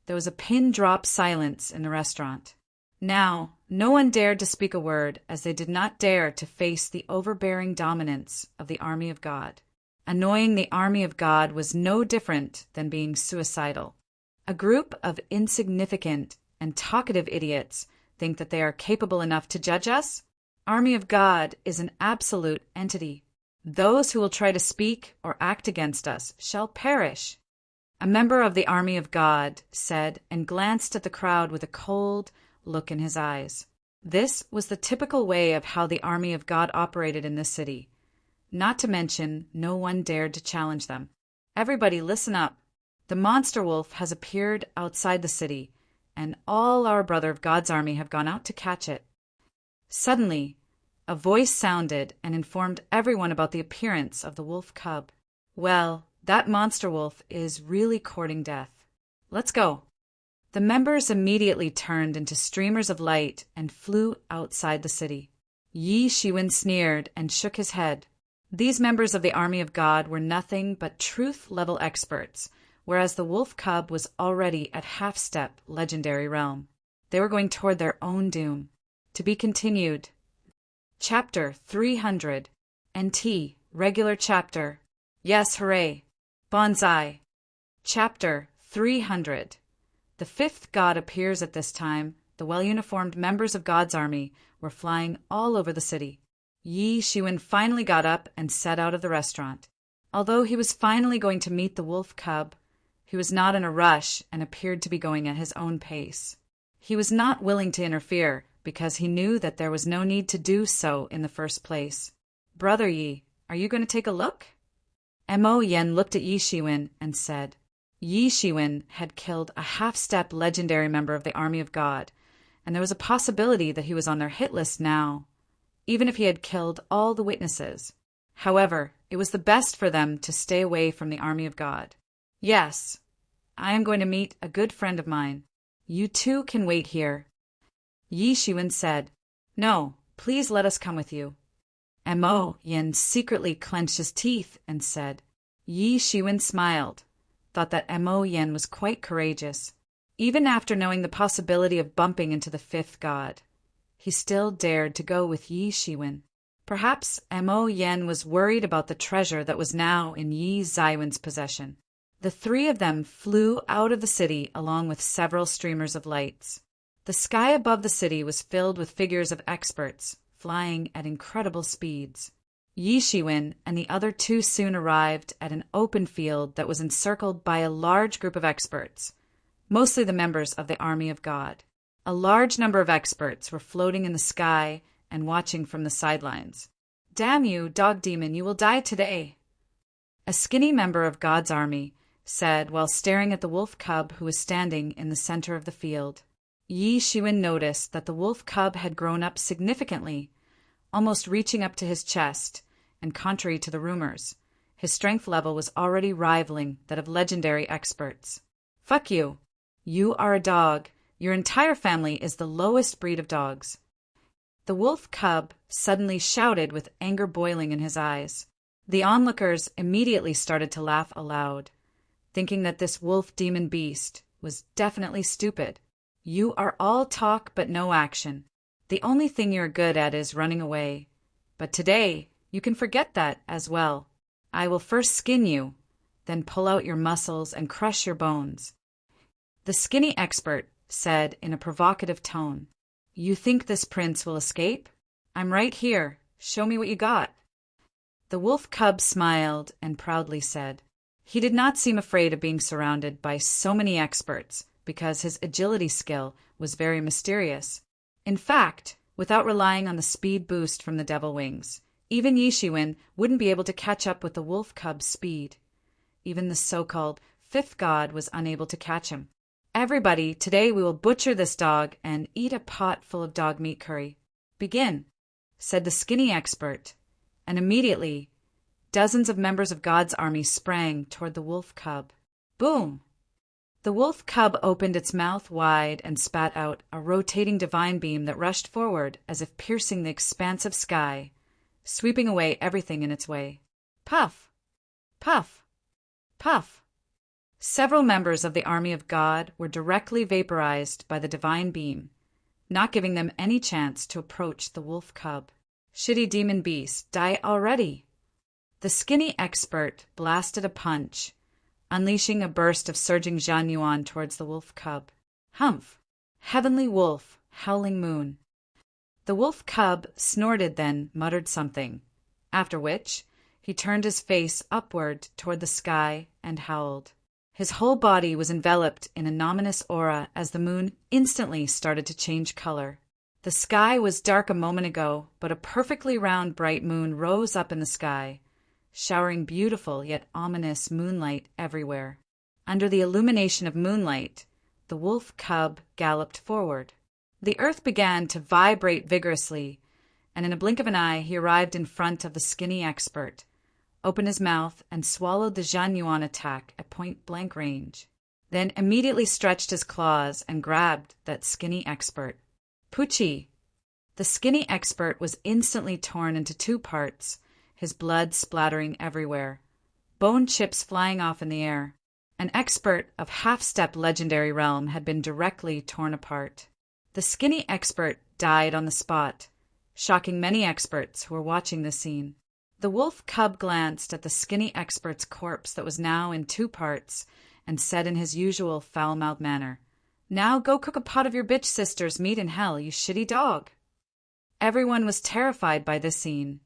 there was a pin-drop silence in the restaurant. Now, no one dared to speak a word, as they did not dare to face the overbearing dominance of the Army of God. Annoying the Army of God was no different than being suicidal. A group of insignificant and talkative idiots think that they are capable enough to judge us? Army of God is an absolute entity. Those who will try to speak or act against us shall perish. A member of the Army of God said, and glanced at the crowd with a cold look in his eyes. This was the typical way of how the Army of God operated in this city. Not to mention, no one dared to challenge them. Everybody listen up. The monster wolf has appeared outside the city, and all our brother of God's army have gone out to catch it. Suddenly, a voice sounded and informed everyone about the appearance of the wolf cub. Well, that monster wolf is really courting death. Let's go. The members immediately turned into streamers of light and flew outside the city. Yi Shiwen sneered and shook his head. These members of the Army of God were nothing but truth-level experts, whereas the wolf cub was already at half-step legendary realm. They were going toward their own doom. To be continued. Chapter 300. NT. Regular chapter. Yes, hooray. Bonsai. Chapter 300. The fifth god appears at this time. The well-uniformed members of God's army were flying all over the city. Yi Shiwen finally got up and set out of the restaurant. Although he was finally going to meet the wolf cub, he was not in a rush and appeared to be going at his own pace. He was not willing to interfere, because he knew that there was no need to do so in the first place. "Brother Yi, are you going to take a look?" Mo Yen looked at Yi Shiwen and said. Yi Shiwen had killed a half-step legendary member of the Army of God, and there was a possibility that he was on their hit list now, even if he had killed all the witnesses. However, it was the best for them to stay away from the Army of God. "Yes, I am going to meet a good friend of mine. You two can wait here." Yi Shiwen said, "No, please let us come with you." Mo Yen secretly clenched his teeth and said. Yi Shiwen smiled, thought that Mo Yen was quite courageous. Even after knowing the possibility of bumping into the fifth god, he still dared to go with Yi Shiwen. Perhaps Mo Yen was worried about the treasure that was now in Yi Zaiwen's possession. The three of them flew out of the city along with several streamers of lights. The sky above the city was filled with figures of experts, flying at incredible speeds. Yi Shiwen and the other two soon arrived at an open field that was encircled by a large group of experts, mostly the members of the Army of God. A large number of experts were floating in the sky and watching from the sidelines. "Damn you, dog demon, you will die today," a skinny member of God's army said while staring at the wolf cub who was standing in the center of the field. Yi Shiwen noticed that the wolf cub had grown up significantly, almost reaching up to his chest, and contrary to the rumors, his strength level was already rivaling that of legendary experts. "Fuck you. You are a dog. Your entire family is the lowest breed of dogs." The wolf cub suddenly shouted with anger boiling in his eyes. The onlookers immediately started to laugh aloud, thinking that this wolf demon beast was definitely stupid. "You are all talk but no action. The only thing you're good at is running away. But today, you can forget that as well. I will first skin you, then pull out your muscles and crush your bones." The skinny expert said in a provocative tone, "You think this prince will escape? I'm right here. Show me what you got." The wolf cub smiled and proudly said. He did not seem afraid of being surrounded by so many experts, because his agility skill was very mysterious. In fact, without relying on the speed boost from the devil wings, even Yi Shiwen wouldn't be able to catch up with the wolf cub's speed. Even the so-called fifth god was unable to catch him. "Everybody, today we will butcher this dog and eat a pot full of dog meat curry. Begin." said the skinny expert, and immediately dozens of members of God's army sprang toward the wolf cub. Boom! The wolf cub opened its mouth wide and spat out a rotating divine beam that rushed forward as if piercing the expansive sky, sweeping away everything in its way. Puff! Puff! Puff! Several members of the army of God were directly vaporized by the divine beam, not giving them any chance to approach the wolf cub. Shitty demon beast, die already! The skinny expert blasted a punch, unleashing a burst of surging Zhanyuan towards the wolf cub. Humph! Heavenly wolf, howling moon. The wolf cub snorted, then muttered something, after which he turned his face upward toward the sky and howled. His whole body was enveloped in an ominous aura as the moon instantly started to change color. The sky was dark a moment ago, but a perfectly round bright moon rose up in the sky, showering beautiful yet ominous moonlight everywhere. Under the illumination of moonlight, the wolf cub galloped forward. The earth began to vibrate vigorously, and in a blink of an eye he arrived in front of the skinny expert, opened his mouth, and swallowed the Zhanyuan attack at point-blank range, then immediately stretched his claws and grabbed that skinny expert. Poochie! The skinny expert was instantly torn into two parts, his blood splattering everywhere, bone chips flying off in the air. An expert of half-step legendary realm had been directly torn apart. The skinny expert died on the spot, shocking many experts who were watching the scene. The wolf cub glanced at the skinny expert's corpse that was now in two parts and said in his usual foul-mouthed manner, "Now go cook a pot of your bitch sister's meat in hell, you shitty dog." Everyone was terrified by this scene.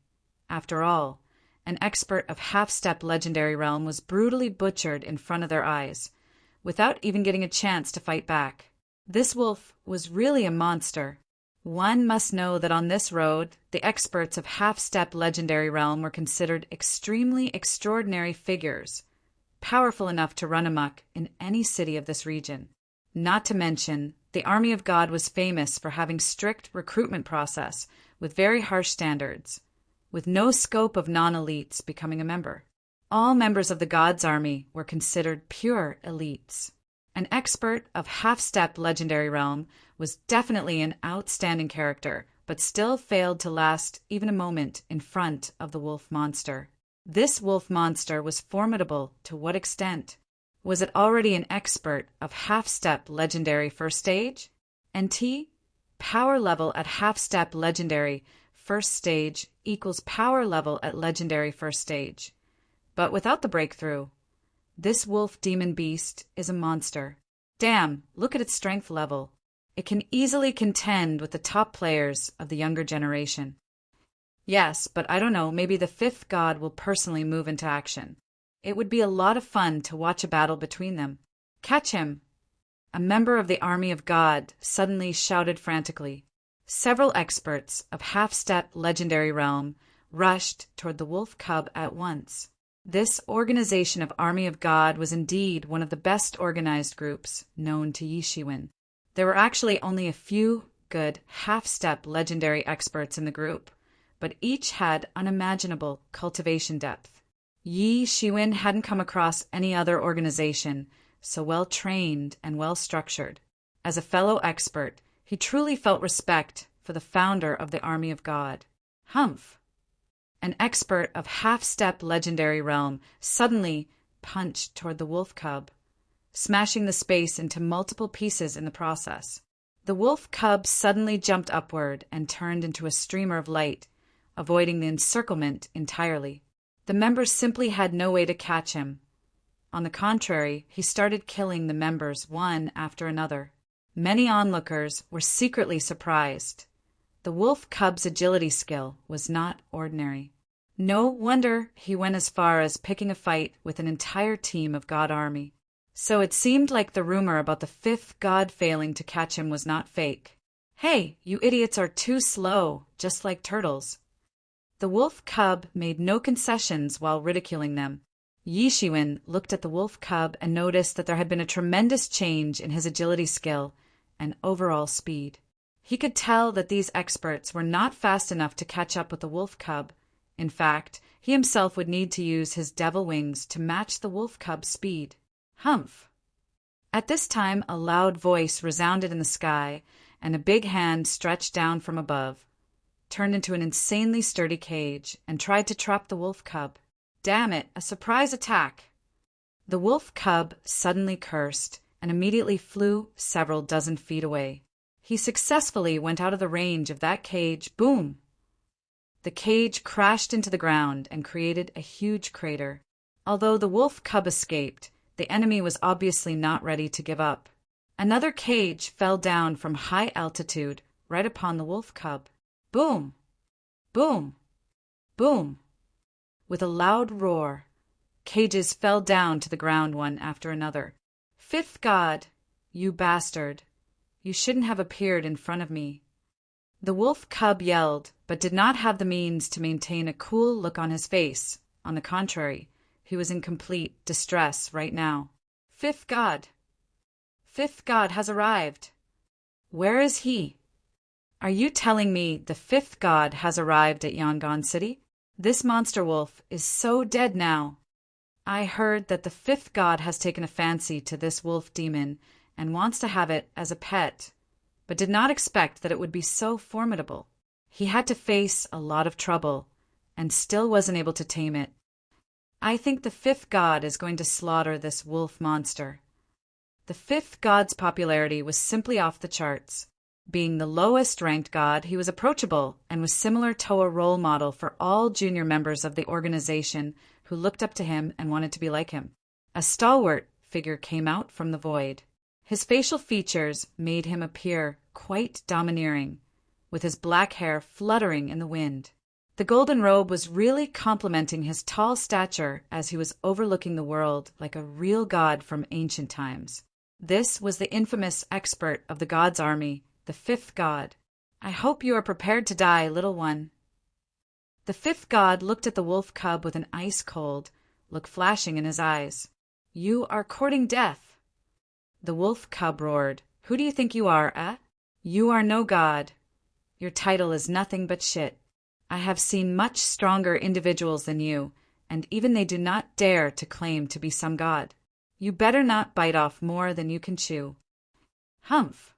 After all, an expert of half-step legendary realm was brutally butchered in front of their eyes, without even getting a chance to fight back. This wolf was really a monster. One must know that on this road, the experts of half-step legendary realm were considered extremely extraordinary figures, powerful enough to run amok in any city of this region. Not to mention, the army of God was famous for having strict recruitment process with very harsh standards, with no scope of non-elites becoming a member. All members of the God's army were considered pure elites. An expert of half-step legendary realm was definitely an outstanding character, but still failed to last even a moment in front of the wolf monster. This wolf monster was formidable to what extent? Was it already an expert of half-step legendary first stage? NT? Power level at half-step legendary first stage equals power level at legendary first stage. But without the breakthrough, this wolf demon beast is a monster. Damn, look at its strength level. It can easily contend with the top players of the younger generation. Yes, but I don't know, maybe the fifth god will personally move into action. It would be a lot of fun to watch a battle between them. Catch him! A member of the army of God suddenly shouted frantically. Several experts of half-step legendary realm rushed toward the wolf cub at once. This organization of Army of God was indeed one of the best organized groups known to Yishiwen. There were actually only a few good half-step legendary experts in the group, but each had unimaginable cultivation depth. Yi Shiwen hadn't come across any other organization so well-trained and well-structured. As a fellow expert, he truly felt respect for the founder of the Army of God. Humph! An expert of half-step legendary realm suddenly punched toward the wolf cub, smashing the space into multiple pieces in the process. The wolf cub suddenly jumped upward and turned into a streamer of light, avoiding the encirclement entirely. The members simply had no way to catch him. On the contrary, he started killing the members one after another. Many onlookers were secretly surprised. The wolf cub's agility skill was not ordinary. No wonder he went as far as picking a fight with an entire team of God army. So it seemed like the rumor about the fifth god failing to catch him was not fake. Hey, you idiots are too slow, just like turtles. The wolf cub made no concessions while ridiculing them. Yishiwen looked at the wolf cub and noticed that there had been a tremendous change in his agility skill and overall speed. He could tell that these experts were not fast enough to catch up with the wolf cub. In fact, he himself would need to use his devil wings to match the wolf cub's speed. Humph! At this time, a loud voice resounded in the sky, and a big hand stretched down from above, turned into an insanely sturdy cage, and tried to trap the wolf cub. Damn it, a surprise attack! The wolf cub suddenly cursed and immediately flew several dozen feet away. He successfully went out of the range of that cage. Boom! The cage crashed into the ground and created a huge crater. Although the wolf cub escaped, the enemy was obviously not ready to give up. Another cage fell down from high altitude right upon the wolf cub. Boom! Boom! Boom! With a loud roar, cages fell down to the ground one after another. Fifth God, you bastard! You shouldn't have appeared in front of me. The wolf cub yelled, but did not have the means to maintain a cool look on his face. On the contrary, he was in complete distress right now. Fifth God! Fifth God has arrived! Where is he? Are you telling me the fifth God has arrived at Yangon City? This monster wolf is so dead now. I heard that the fifth God has taken a fancy to this wolf demon and wants to have it as a pet, but did not expect that it would be so formidable. He had to face a lot of trouble and still wasn't able to tame it. I think the fifth God is going to slaughter this wolf monster. The fifth God's popularity was simply off the charts. Being the lowest ranked God, he was approachable and was similar to a role model for all junior members of the organization who looked up to him and wanted to be like him. A stalwart figure came out from the void. His facial features made him appear quite domineering, with his black hair fluttering in the wind. The golden robe was really complementing his tall stature as he was overlooking the world like a real god from ancient times. This was the infamous expert of the god's army, the fifth God. I hope you are prepared to die, little one. The fifth God looked at the wolf cub with an ice-cold look flashing in his eyes. You are courting death. The wolf cub roared. Who do you think you are, eh? You are no god. Your title is nothing but shit. I have seen much stronger individuals than you, and even they do not dare to claim to be some god. You better not bite off more than you can chew. Humph!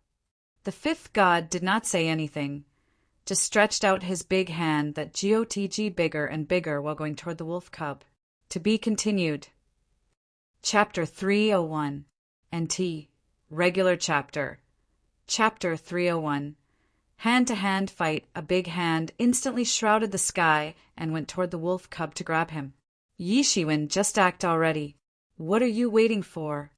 The fifth God did not say anything, just stretched out his big hand that GOTG bigger and bigger while going toward the wolf cub. To be continued. Chapter 301. NT. Regular Chapter. Chapter 301. Hand-to-hand fight. A big hand instantly shrouded the sky and went toward the wolf cub to grab him. Yishiwen, just act already. What are you waiting for?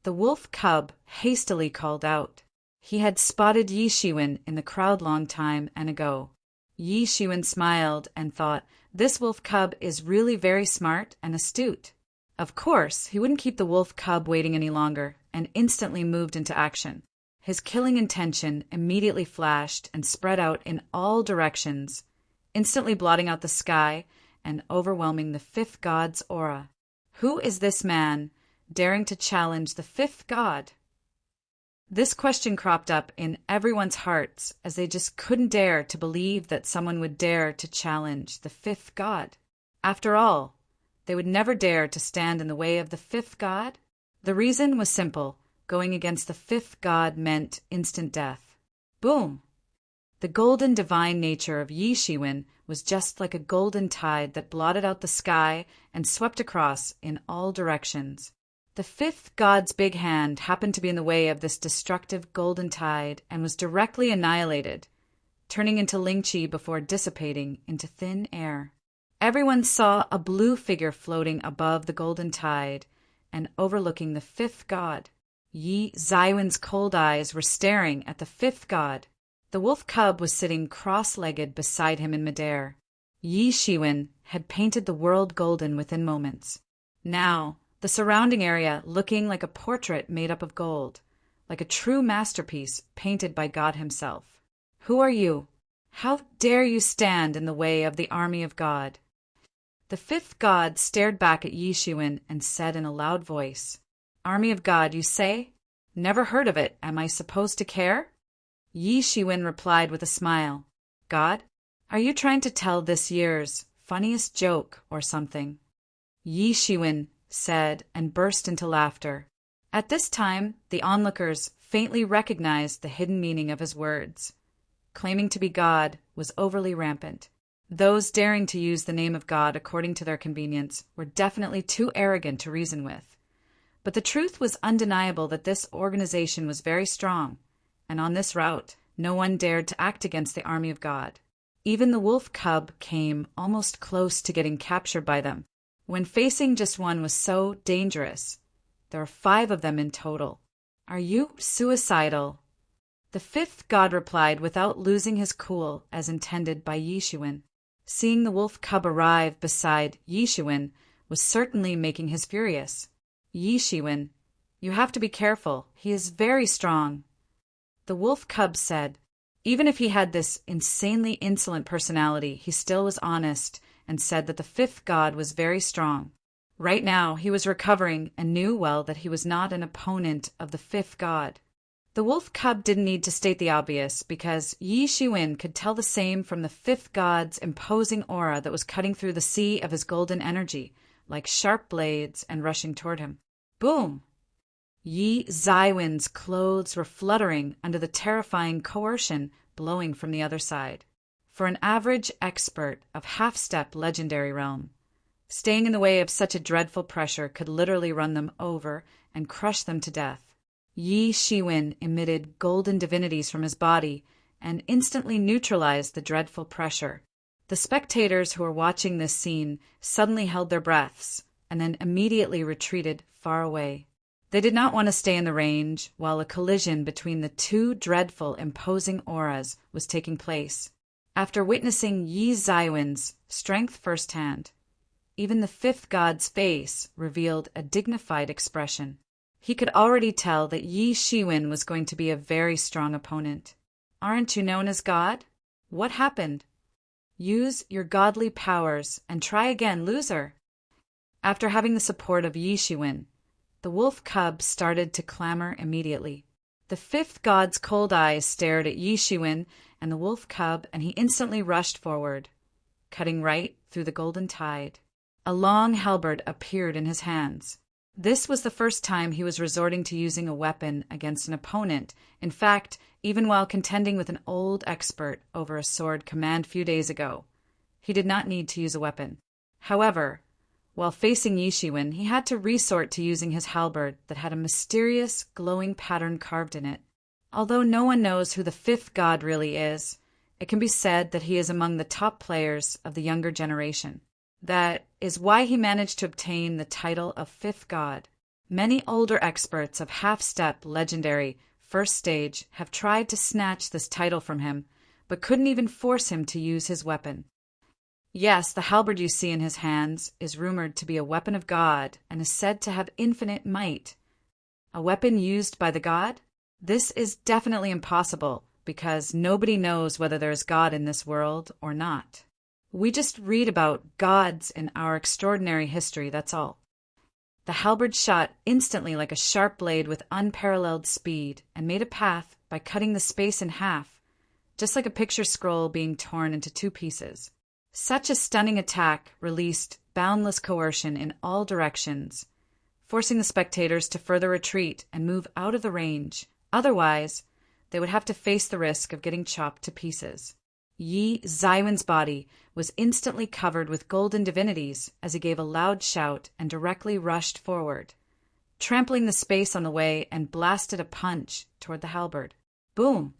The wolf cub hastily called out. He had spotted Yishiwen in the crowd long time and ago. Yishiwen smiled and thought, this wolf cub is really very smart and astute. Of course, he wouldn't keep the wolf cub waiting any longer and instantly moved into action. His killing intention immediately flashed and spread out in all directions, instantly blotting out the sky and overwhelming the fifth god's aura. Who is this man daring to challenge the fifth god? This question cropped up in everyone's hearts as they just couldn't dare to believe that someone would dare to challenge the fifth god. After all, they would never dare to stand in the way of the fifth god. The reason was simple. Going against the fifth god meant instant death. Boom! The golden divine nature of Yishiwen was just like a golden tide that blotted out the sky and swept across in all directions. The fifth god's big hand happened to be in the way of this destructive golden tide and was directly annihilated, turning into Lingqi before dissipating into thin air. Everyone saw a blue figure floating above the golden tide and overlooking the fifth god. Yi Zaiwen's cold eyes were staring at the fifth god. The wolf cub was sitting cross-legged beside him in midair. Yi Shiwen had painted the world golden within moments. Now, the surrounding area looking like a portrait made up of gold, like a true masterpiece painted by God himself. Who are you? How dare you stand in the way of the army of God? The fifth god stared back at Yishiwen and said in a loud voice, Army of God, you say? Never heard of it. Am I supposed to care? Yi Shiwen replied with a smile. God, are you trying to tell this year's funniest joke or something? Yi Shiwen said and burst into laughter. At this time, the onlookers faintly recognized the hidden meaning of his words. Claiming to be God was overly rampant. Those daring to use the name of God according to their convenience were definitely too arrogant to reason with. But the truth was undeniable that this organization was very strong, and on this route, no one dared to act against the army of God. Even the wolf cub came almost close to getting captured by them. When facing just one was so dangerous, there are 5 of them in total. Are you suicidal? The 5th god replied without losing his cool as intended by Yi Shiwen. Seeing the wolf cub arrive beside Yi Shiwen was certainly making him furious. Yi Shiwen, you have to be careful. He is very strong. The wolf cub said. Even if he had this insanely insolent personality, he still was honest and said that the 5th god was very strong. Right now, he was recovering and knew well that he was not an opponent of the 5th god. The wolf cub didn't need to state the obvious because Yi Shiwen could tell the same from the 5th god's imposing aura that was cutting through the sea of his golden energy, like sharp blades and rushing toward him. Boom! Yi Zaiwen's clothes were fluttering under the terrifying coercion blowing from the other side. For an average expert of half-step legendary realm, staying in the way of such a dreadful pressure could literally run them over and crush them to death. Yi Shiwen emitted golden divinities from his body and instantly neutralized the dreadful pressure. The spectators who were watching this scene suddenly held their breaths and then immediately retreated far away. They did not want to stay in the range while a collision between the 2 dreadful, imposing auras was taking place. After witnessing Yi Zaiwen's strength firsthand, even the 5th god's face revealed a dignified expression. He could already tell that Yi Shiwen was going to be a very strong opponent. Aren't you known as God? What happened? Use your godly powers and try again, loser. After having the support of Yi Shiwen, the wolf cub started to clamor immediately. The 5th god's cold eyes stared at Yi Shiwen and the wolf cub, and he instantly rushed forward, cutting right through the golden tide. A long halberd appeared in his hands. This was the first time he was resorting to using a weapon against an opponent. In fact, even while contending with an old expert over a sword command few days ago, he did not need to use a weapon. However, while facing Yi Shiwen, he had to resort to using his halberd that had a mysterious, glowing pattern carved in it. Although no one knows who the 5th god really is, it can be said that he is among the top players of the younger generation. That is why he managed to obtain the title of 5th god. Many older experts of half-step legendary first stage have tried to snatch this title from him, but couldn't even force him to use his weapon. Yes, the halberd you see in his hands is rumored to be a weapon of God and is said to have infinite might. A weapon used by the god? This is definitely impossible because nobody knows whether there is God in this world or not. We just read about gods in our extraordinary history, that's all. The halberd shot instantly like a sharp blade with unparalleled speed and made a path by cutting the space in half, just like a picture scroll being torn into 2 pieces. Such a stunning attack released boundless coercion in all directions, forcing the spectators to further retreat and move out of the range. Otherwise, they would have to face the risk of getting chopped to pieces. Yi Zaiwen's body was instantly covered with golden divinities as he gave a loud shout and directly rushed forward, trampling the space on the way and blasted a punch toward the halberd. Boom!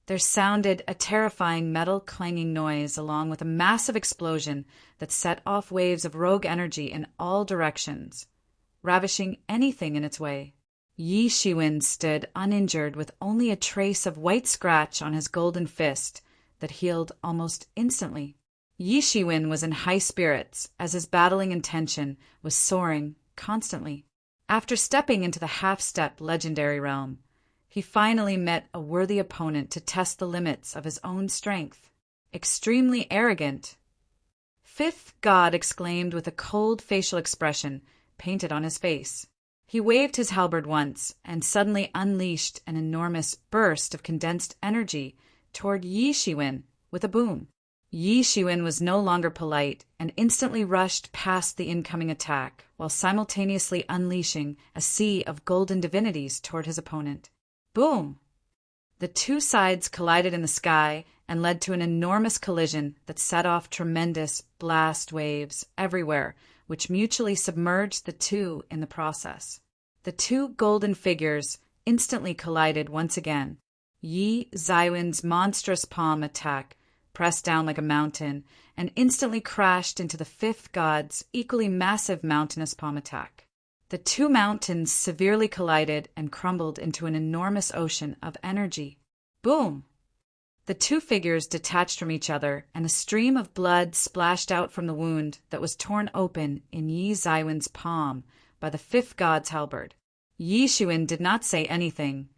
There sounded a terrifying metal clanging noise along with a massive explosion that set off waves of rogue energy in all directions, ravishing anything in its way. Yi Shiwen stood uninjured with only a trace of white scratch on his golden fist that healed almost instantly. Yi Shiwen was in high spirits as his battling intention was soaring constantly. After stepping into the half-step legendary realm, he finally met a worthy opponent to test the limits of his own strength. Extremely arrogant, 5th god exclaimed with a cold facial expression painted on his face. He waved his halberd once and suddenly unleashed an enormous burst of condensed energy toward Yi Shiwen with a boom. Yi Shiwen was no longer polite and instantly rushed past the incoming attack while simultaneously unleashing a sea of golden divinities toward his opponent. Boom! The two sides collided in the sky and led to an enormous collision that set off tremendous blast waves everywhere, which mutually submerged the two in the process. The two golden figures instantly collided once again. Yi Zaiwen's monstrous palm attack pressed down like a mountain and instantly crashed into the fifth god's equally massive mountainous palm attack. The two mountains severely collided and crumbled into an enormous ocean of energy. Boom! The two figures detached from each other, and a stream of blood splashed out from the wound that was torn open in Yi Zaiwen's palm by the fifth god's halberd. Yi Shiwen did not say anything,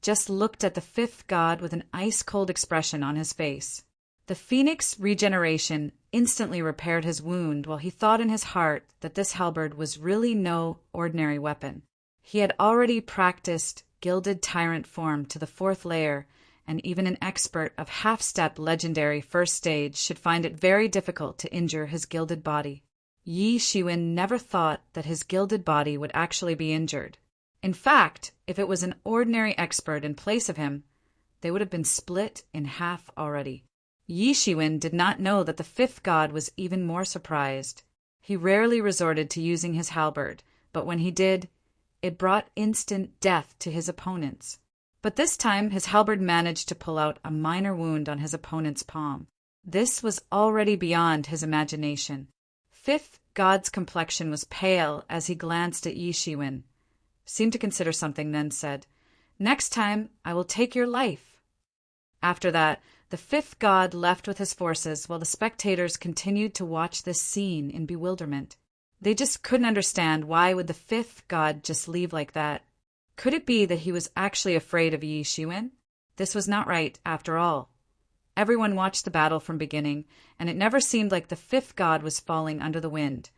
just looked at the fifth god with an ice-cold expression on his face. The phoenix regeneration instantly repaired his wound while he thought in his heart that this halberd was really no ordinary weapon. He had already practiced gilded tyrant form to the fourth layer, and even an expert of half-step legendary first stage should find it very difficult to injure his gilded body. Yi Shiwen never thought that his gilded body would actually be injured. In fact, if it was an ordinary expert in place of him, they would have been split in half already. Yi Shiwen did not know that the fifth god was even more surprised. He rarely resorted to using his halberd, but when he did, it brought instant death to his opponents. But this time his halberd managed to pull out a minor wound on his opponent's palm. This was already beyond his imagination. Fifth god's complexion was pale as he glanced at Yi Shiwen, seemed to consider something, then said, "Next time I will take your life." After that, the fifth god left with his forces while the spectators continued to watch this scene in bewilderment. They just couldn't understand why would the fifth god just leave like that. Could it be that he was actually afraid of Yi Shiwen? This was not right, after all. Everyone watched the battle from beginning, and it never seemed like the fifth god was falling under the wind.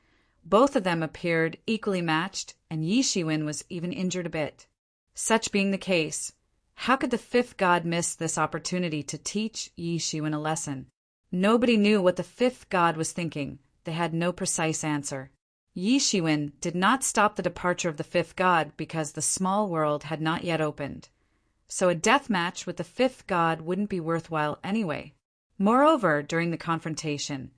Both of them appeared equally matched, and Yi Shiwen was even injured a bit. Such being the case, how could the fifth god miss this opportunity to teach Yi Shiwen a lesson? Nobody knew what the fifth god was thinking. They had no precise answer. Yi Shiwen did not stop the departure of the fifth god because the small world had not yet opened. So a death match with the fifth god wouldn't be worthwhile anyway. Moreover, during the confrontation,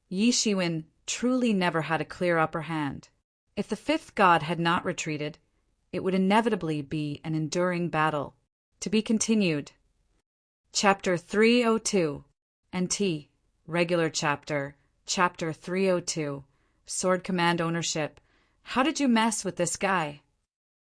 Yi Shiwen truly never had a clear upper hand. If the fifth god had not retreated, it would inevitably be an enduring battle. To be continued. Chapter 302. NT. Regular Chapter. Chapter 302. Sword Command Ownership. How did you mess with this guy?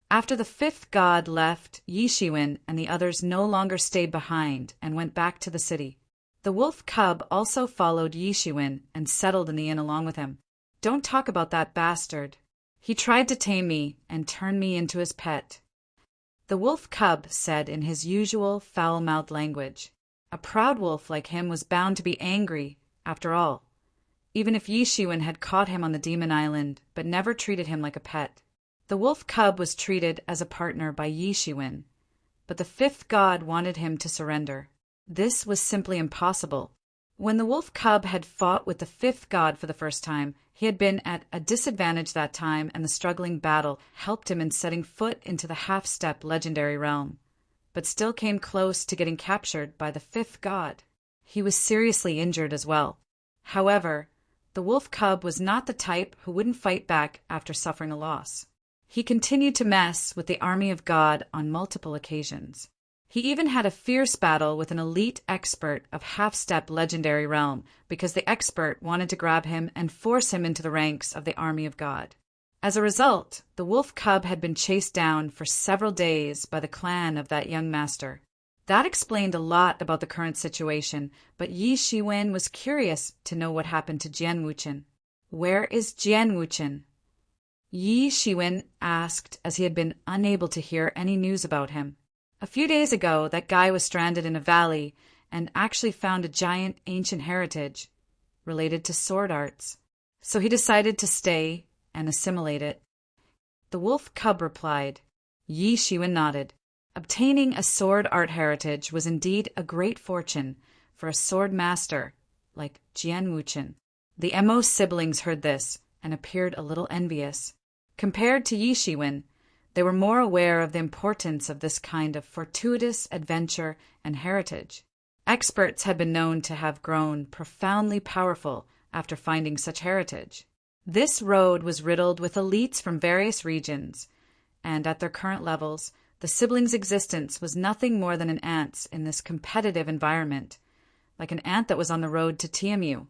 After the fifth god left, Yi Shiwen and the others no longer stayed behind and went back to the city. The wolf cub also followed Yi Shiwen and settled in the inn along with him. Don't talk about that bastard. He tried to tame me and turn me into his pet. The wolf cub said in his usual foul-mouthed language. A proud wolf like him was bound to be angry, after all, even if Yi Shiwen had caught him on the demon island but never treated him like a pet. The wolf cub was treated as a partner by Yi Shiwen, but the fifth god wanted him to surrender. This was simply impossible. When the wolf cub had fought with the fifth god for the first time, he had been at a disadvantage that time, and the struggling battle helped him in setting foot into the half-step legendary realm, but still came close to getting captured by the fifth god. He was seriously injured as well. However, the wolf cub was not the type who wouldn't fight back after suffering a loss. He continued to mess with the army of God on multiple occasions. He even had a fierce battle with an elite expert of half-step legendary realm because the expert wanted to grab him and force him into the ranks of the army of God. As a result, the wolf cub had been chased down for several days by the clan of that young master. That explained a lot about the current situation, but Yi Shiwen was curious to know what happened to Jian Wuchen. Where is Jian Wuchen? Yi Shiwen asked as he had been unable to hear any news about him. A few days ago, that guy was stranded in a valley and actually found a giant ancient heritage related to sword arts. So he decided to stay and assimilate it. The wolf cub replied. Yi Shiwen nodded. Obtaining a sword art heritage was indeed a great fortune for a sword master like Jian Wuchen. The Mo siblings heard this and appeared a little envious. Compared to Yi Shiwen, they were more aware of the importance of this kind of fortuitous adventure and heritage. Experts had been known to have grown profoundly powerful after finding such heritage. This road was riddled with elites from various regions, and at their current levels, the siblings' existence was nothing more than an ant's in this competitive environment, like an ant that was on the road to TMU,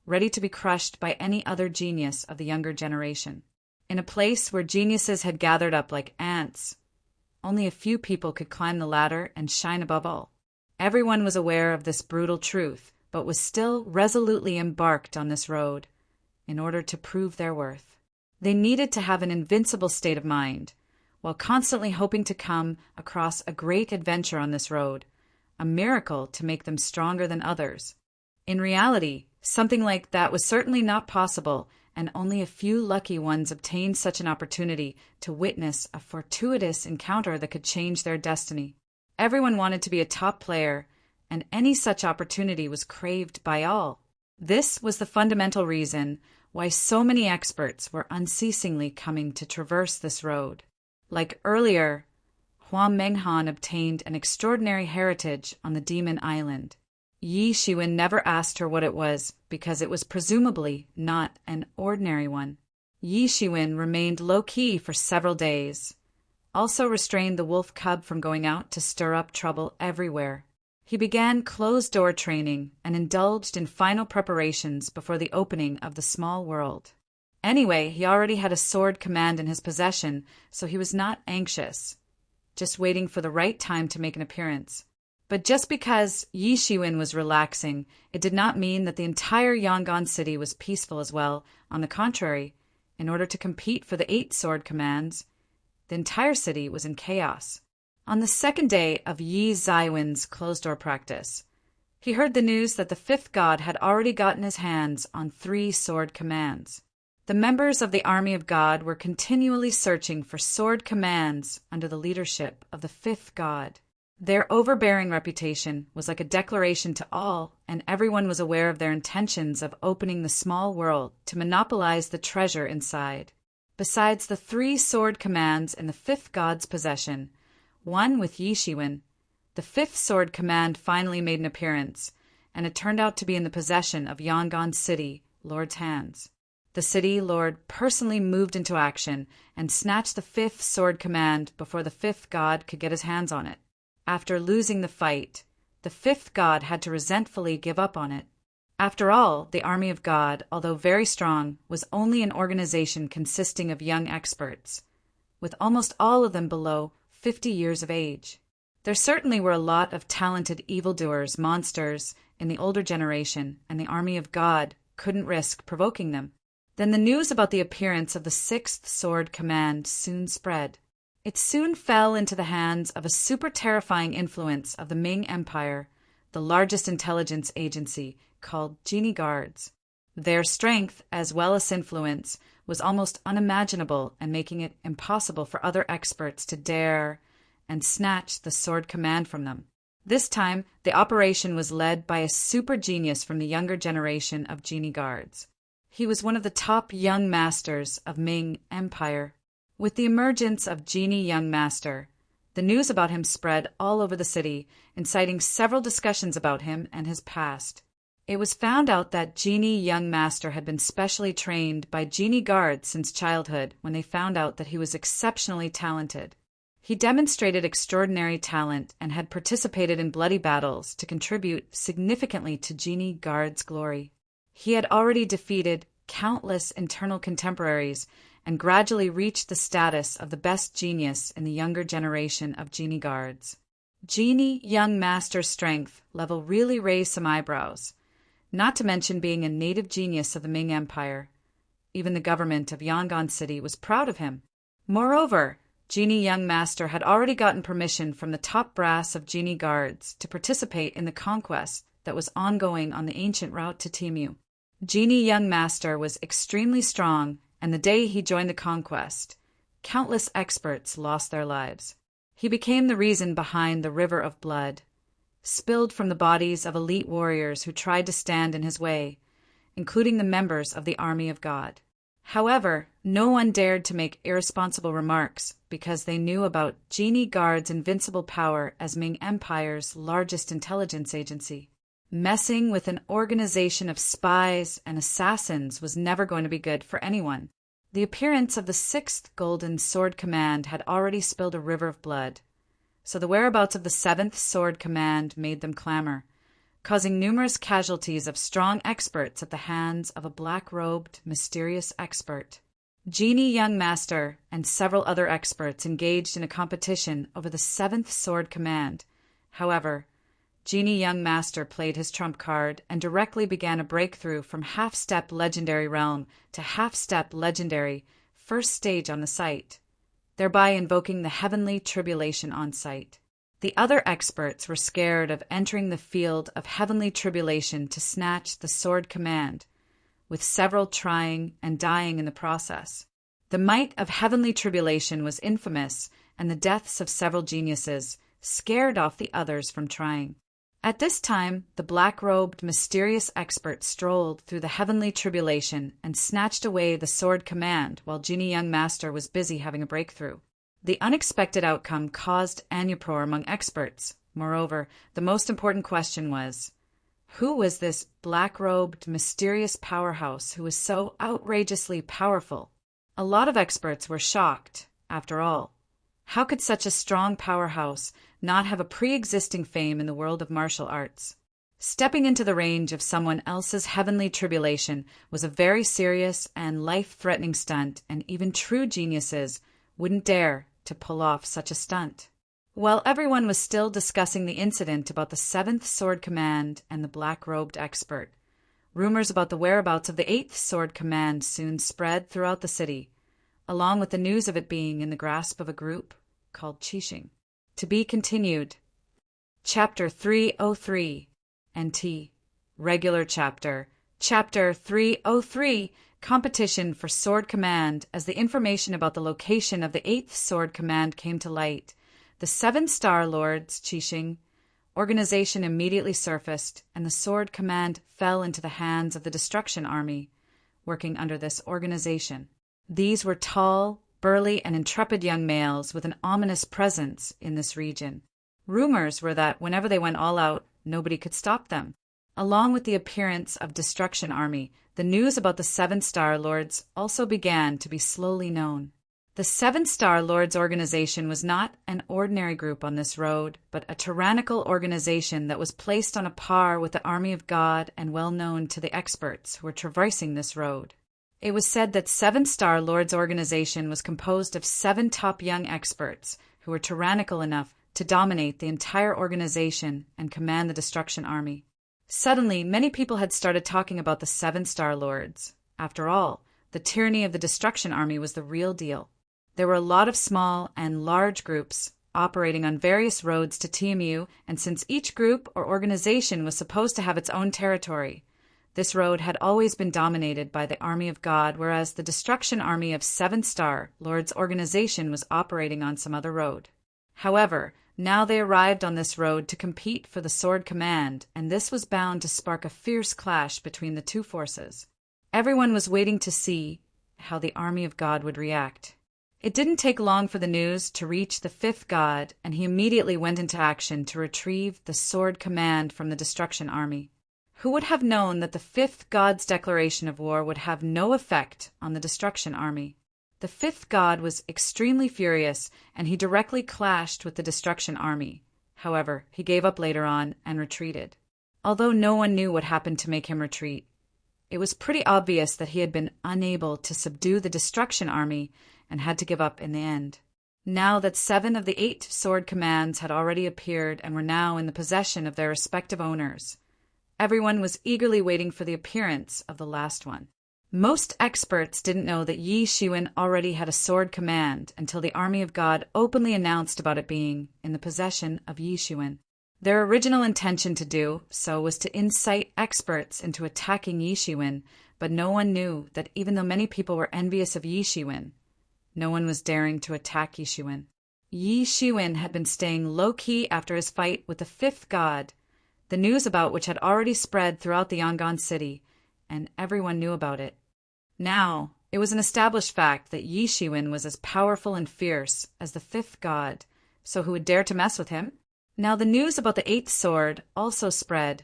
ready to be crushed by any other genius of the younger generation. In a place where geniuses had gathered up like ants, only a few people could climb the ladder and shine above all. Everyone was aware of this brutal truth, but was still resolutely embarked on this road in order to prove their worth. They needed to have an invincible state of mind, while constantly hoping to come across a great adventure on this road, a miracle to make them stronger than others. In reality, something like that was certainly not possible, and only a few lucky ones obtained such an opportunity to witness a fortuitous encounter that could change their destiny. Everyone wanted to be a top player, and any such opportunity was craved by all. This was the fundamental reason why so many experts were unceasingly coming to traverse this road. Like earlier, Hua Menghan obtained an extraordinary heritage on the Demon Island. Yi Shiwen never asked her what it was because it was presumably not an ordinary one. Yi Shiwen remained low-key for several days, also restrained the wolf cub from going out to stir up trouble everywhere. He began closed-door training and indulged in final preparations before the opening of the small world. Anyway, he already had a sword command in his possession, so he was not anxious, just waiting for the right time to make an appearance. But just because Yi Shiwen was relaxing, it did not mean that the entire Yangon city was peaceful as well. On the contrary, in order to compete for the 8 sword commands, the entire city was in chaos. On the second day of Yi Zaiwen's closed-door practice, he heard the news that the 5th god had already gotten his hands on 3 sword commands. The members of the army of God were continually searching for sword commands under the leadership of the 5th god. Their overbearing reputation was like a declaration to all, and everyone was aware of their intentions of opening the small world to monopolize the treasure inside. Besides the 3 sword commands in the 5th god's possession, one with Yi Shiwen, the 5th sword command finally made an appearance, and it turned out to be in the possession of Yangon City, Lord's hands. The city lord personally moved into action and snatched the 5th sword command before the 5th god could get his hands on it. After losing the fight, the 5th god had to resentfully give up on it. After all, the army of God, although very strong, was only an organization consisting of young experts, with almost all of them below 50 years of age. There certainly were a lot of talented evildoers, monsters, in the older generation, and the army of God couldn't risk provoking them. Then the news about the appearance of the 6th sword command soon spread. It soon fell into the hands of a super terrifying influence of the Ming Empire, the largest intelligence agency, called Genie Guards. Their strength, as well as influence, was almost unimaginable and making it impossible for other experts to dare and snatch the sword command from them. This time, the operation was led by a super genius from the younger generation of Genie Guards. He was one of the top young masters of Ming Empire. With the emergence of Genie Young Master, the news about him spread all over the city, inciting several discussions about him and his past. It was found out that Genie Young Master had been specially trained by Genie Guards since childhood when they found out that he was exceptionally talented. He demonstrated extraordinary talent and had participated in bloody battles to contribute significantly to Genie Guards' glory. He had already defeated countless internal contemporaries and gradually reached the status of the best genius in the younger generation of Genie Guards. Genie Young Master's strength level really raised some eyebrows, not to mention being a native genius of the Ming Empire. Even the government of Yangon City was proud of him. Moreover, Genie Young Master had already gotten permission from the top brass of Genie Guards to participate in the conquest that was ongoing on the ancient route to Timu. Genie Young Master was extremely strong, and the day he joined the conquest, countless experts lost their lives. He became the reason behind the river of blood, spilled from the bodies of elite warriors who tried to stand in his way, including the members of the army of God. However, no one dared to make irresponsible remarks because they knew about Genie Guard's invincible power as Ming Empire's largest intelligence agency. Messing with an organization of spies and assassins was never going to be good for anyone. The appearance of the 6th Golden Sword Command had already spilled a river of blood, so the whereabouts of the 7th Sword Command made them clamor, causing numerous casualties of strong experts at the hands of a black-robed, mysterious expert. Genie Young Master and several other experts engaged in a competition over the 7th Sword Command. However, Genie Young Master played his trump card and directly began a breakthrough from half-step legendary realm to half-step legendary first stage on the site, thereby invoking the heavenly tribulation on site. The other experts were scared of entering the field of heavenly tribulation to snatch the sword command, with several trying and dying in the process. The might of heavenly tribulation was infamous, and the deaths of several geniuses scared off the others from trying. At this time, the black-robed, mysterious expert strolled through the heavenly tribulation and snatched away the sword command while Genie Young Master was busy having a breakthrough. The unexpected outcome caused an uproar among experts. Moreover, the most important question was, who was this black-robed, mysterious powerhouse who was so outrageously powerful? A lot of experts were shocked, after all. How could such a strong powerhouse not have a pre-existing fame in the world of martial arts? Stepping into the range of someone else's heavenly tribulation was a very serious and life-threatening stunt, and even true geniuses wouldn't dare to pull off such a stunt. While everyone was still discussing the incident about the 7th Sword Command and the black-robed expert, rumors about the whereabouts of the 8th Sword Command soon spread throughout the city, along with the news of it being in the grasp of a group called Qixing. To be continued. Chapter 303, NT. Regular Chapter. Chapter 303, Competition for Sword Command. As the information about the location of the 8th Sword Command came to light, the 7-Star Lords Qixing organization immediately surfaced, and the Sword Command fell into the hands of the Destruction Army, working under this organization. These were tall, burly, and intrepid young males with an ominous presence in this region. Rumors were that whenever they went all out, nobody could stop them. Along with the appearance of Destruction Army, the news about the 7-Star Lords also began to be slowly known. The 7-Star Lords organization was not an ordinary group on this road, but a tyrannical organization that was placed on a par with the army of God and well known to the experts who were traversing this road. It was said that 7-Star Lords organization was composed of 7 top young experts who were tyrannical enough to dominate the entire organization and command the Destruction Army. Suddenly, many people had started talking about the 7-Star Lords. After all, the tyranny of the Destruction Army was the real deal. There were a lot of small and large groups operating on various roads to TMU, and since each group or organization was supposed to have its own territory, this road had always been dominated by the Army of God, whereas the Destruction Army of 7-Star Lords organization was operating on some other road. However, now they arrived on this road to compete for the Sword Command, and this was bound to spark a fierce clash between the two forces. Everyone was waiting to see how the Army of God would react. It didn't take long for the news to reach the 5th God, and he immediately went into action to retrieve the Sword Command from the Destruction Army. Who would have known that the 5th God's declaration of war would have no effect on the Destruction Army? The 5th God was extremely furious, and he directly clashed with the Destruction Army. However, he gave up later on and retreated. Although no one knew what happened to make him retreat, it was pretty obvious that he had been unable to subdue the Destruction Army and had to give up in the end. Now that 7 of the 8 sword commands had already appeared and were now in the possession of their respective owners, everyone was eagerly waiting for the appearance of the last one. Most experts didn't know that Yi Shiwen already had a sword command until the Army of God openly announced about it being in the possession of Yi Shiwen. Their original intention to do so was to incite experts into attacking Yi Shiwen, but no one knew that even though many people were envious of Yi Shiwen, No one was daring to attack Yi Shiwen. Yi Shiwen had been staying low-key after his fight with the fifth god, the news about which had already spread throughout the Yangon city, and everyone knew about it. Now, it was an established fact that Yi Shiwen was as powerful and fierce as the fifth god, so who would dare to mess with him? Now the news about the eighth sword also spread.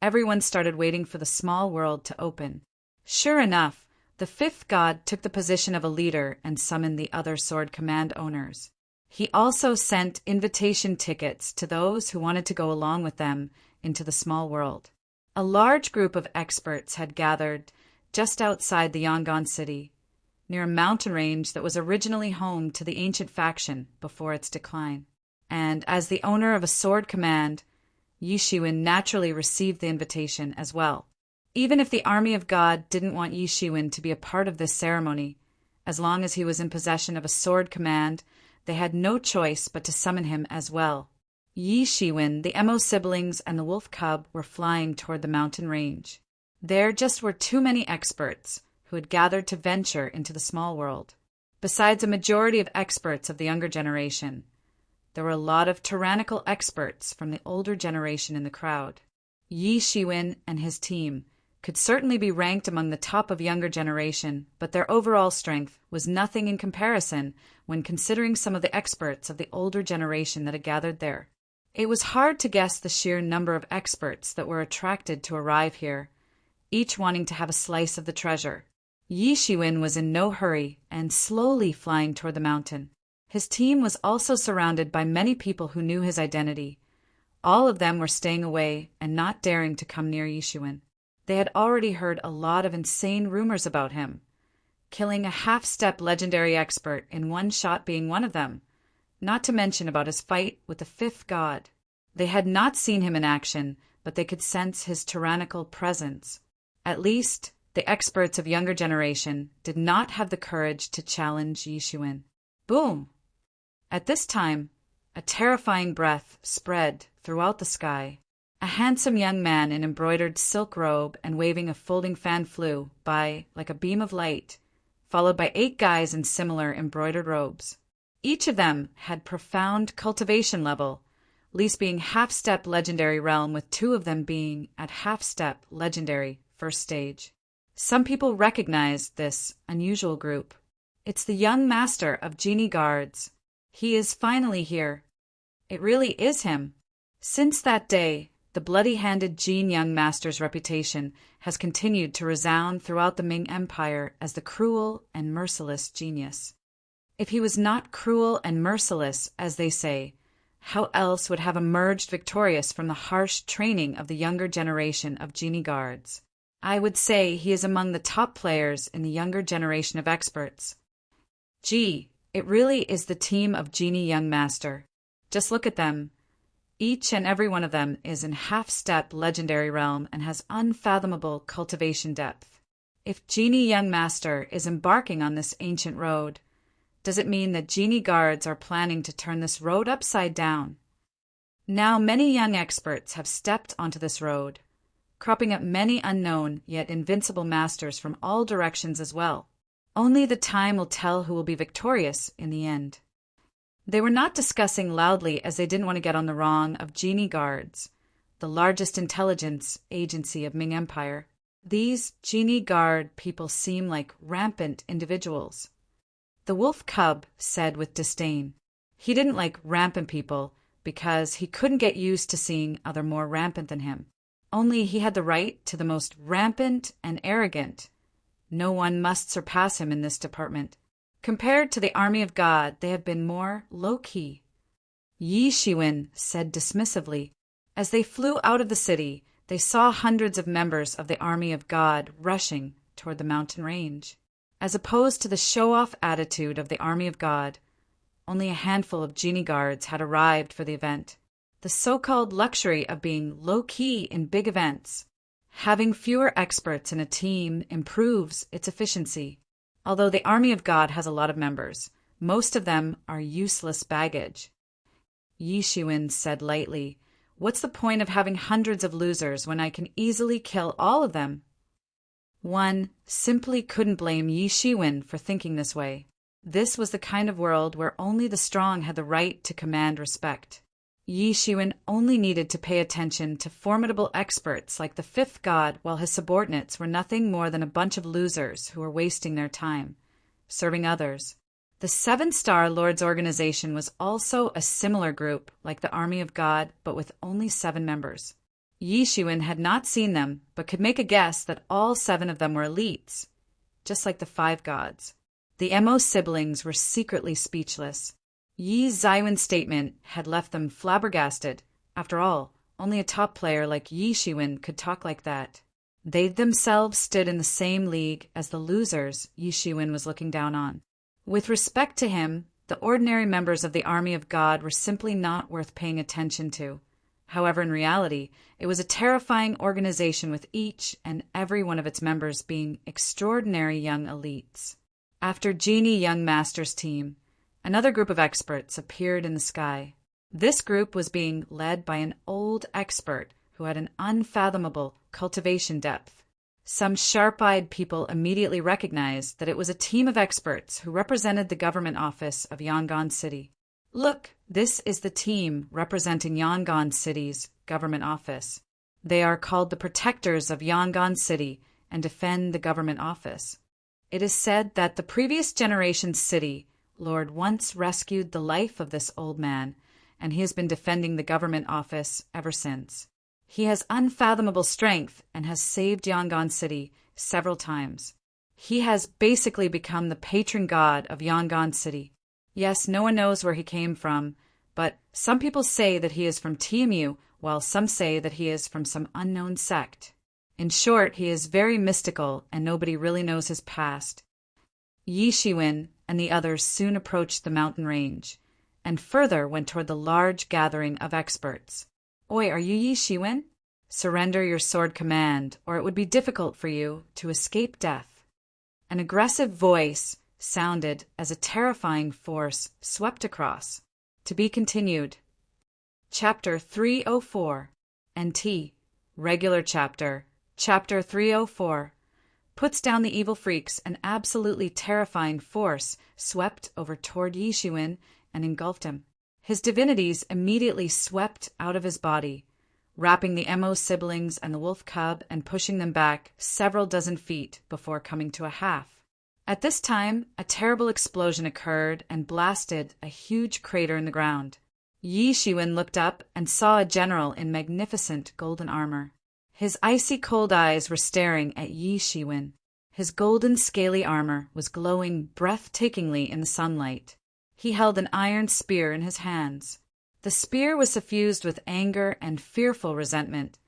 Everyone started waiting for the small world to open. Sure enough, the fifth god took the position of a leader and summoned the other sword command owners. He also sent invitation tickets to those who wanted to go along with them into the small world. A large group of experts had gathered just outside the Yangon city, near a mountain range that was originally home to the ancient faction before its decline. And as the owner of a sword command, Yi Shiwen naturally received the invitation as well. Even if the army of God didn't want Yi Shiwen to be a part of this ceremony, as long as he was in possession of a sword command, they had no choice but to summon him as well. Yi Shiwen, the Emo siblings, and the wolf cub were flying toward the mountain range. There just were too many experts who had gathered to venture into the small world. Besides a majority of experts of the younger generation, there were a lot of tyrannical experts from the older generation in the crowd. Yi Shiwen and his team could certainly be ranked among the top of younger generation, but their overall strength was nothing in comparison when considering some of the experts of the older generation that had gathered there. It was hard to guess the sheer number of experts that were attracted to arrive here, each wanting to have a slice of the treasure. Yi Shiwen was in no hurry and slowly flying toward the mountain. His team was also surrounded by many people who knew his identity. All of them were staying away and not daring to come near Yi Shiwen. They had already heard a lot of insane rumors about him, killing a half-step legendary expert in one shot being one of them, not to mention about his fight with the fifth god. They had not seen him in action, but they could sense his tyrannical presence. At least, the experts of younger generation did not have the courage to challenge Yi Shiwen. Boom! At this time, a terrifying breath spread throughout the sky. A handsome young man in embroidered silk robe and waving a folding fan flew by like a beam of light, followed by 8 guys in similar embroidered robes. Each of them had profound cultivation level, least being half-step legendary realm, with 2 of them being at half-step legendary first stage. Some people recognized this unusual group. It's the young master of genie guards. He is finally here. It really is him. Since that day, the bloody-handed Jin young master's reputation has continued to resound throughout the Ming Empire as the cruel and merciless genius. If he was not cruel and merciless, as they say, how else would have emerged victorious from the harsh training of the younger generation of genie guards? I would say he is among the top players in the younger generation of experts. Gee, it really is the team of Genie Young Master. Just look at them. Each and every one of them is in half-step legendary realm and has unfathomable cultivation depth. If Genie Young Master is embarking on this ancient road, does it mean that Genie Guards are planning to turn this road upside down? Now many young experts have stepped onto this road, cropping up many unknown yet invincible masters from all directions as well. Only the time will tell who will be victorious in the end. They were not discussing loudly as they didn't want to get on the wrong of Genie Guards, the largest intelligence agency of Ming Empire. These Genie Guard people seem like rampant individuals. The wolf cub said with disdain. He didn't like rampant people because he couldn't get used to seeing other more rampant than him. Only he had the right to the most rampant and arrogant. No one must surpass him in this department. Compared to the army of God, they have been more low-key. Yi Shiwen said dismissively. As they flew out of the city, they saw hundreds of members of the army of God rushing toward the mountain range. As opposed to the show-off attitude of the army of God, only a handful of Genie Guards had arrived for the event. The so-called luxury of being low-key in big events. Having fewer experts in a team improves its efficiency. Although the army of God has a lot of members, most of them are useless baggage. Yi Shiwen said lightly, "What's the point of having hundreds of losers when I can easily kill all of them?" One simply couldn't blame Yi Shiwen for thinking this way. This was the kind of world where only the strong had the right to command respect. Yi Shiwen only needed to pay attention to formidable experts like the fifth god, while his subordinates were nothing more than a bunch of losers who were wasting their time, serving others. The Seven-Star Lords organization was also a similar group, like the Army of God, but with only 7 members. Yi Shiwen had not seen them, but could make a guess that all 7 of them were elites, just like the 5 gods. The Mo siblings were secretly speechless. Yi Zaiwen's statement had left them flabbergasted. After all, only a top player like Yi Shiwen could talk like that. They themselves stood in the same league as the losers Yi Shiwen was looking down on. With respect to him, the ordinary members of the Army of God were simply not worth paying attention to. However, in reality, it was a terrifying organization with each and every one of its members being extraordinary young elites. After Genie Young Master's team, another group of experts appeared in the sky. This group was being led by an old expert who had an unfathomable cultivation depth. Some sharp-eyed people immediately recognized that it was a team of experts who represented the government office of Yangon City. Look, this is the team representing Yangon City's government office. They are called the Protectors of Yangon City and defend the government office. It is said that the previous generation's city lord once rescued the life of this old man, and he has been defending the government office ever since. He has unfathomable strength and has saved Yangon City several times. He has basically become the patron god of Yangon City. Yes, no one knows where he came from, but some people say that he is from TMU, while some say that he is from some unknown sect. In short, he is very mystical, and nobody really knows his past. Yi Shiwen and the others soon approached the mountain range, and further went toward the large gathering of experts. Oi, are you Yi Shiwen? Surrender your sword command, or it would be difficult for you to escape death. An aggressive voice sounded as a terrifying force swept across. To be continued. Chapter 304. NT. Regular Chapter. Chapter 304. Puts down the evil freaks. An absolutely terrifying force swept over toward Yi Shiwen and engulfed him. His divinities immediately swept out of his body, wrapping the Mo siblings and the wolf cub and pushing them back several dozen feet before coming to a half. At this time, a terrible explosion occurred and blasted a huge crater in the ground. Yi Shiwen looked up and saw a general in magnificent golden armor. His icy cold eyes were staring at Yi Shiwen. His golden scaly armor was glowing breathtakingly in the sunlight. He held an iron spear in his hands. The spear was suffused with anger and fearful resentment,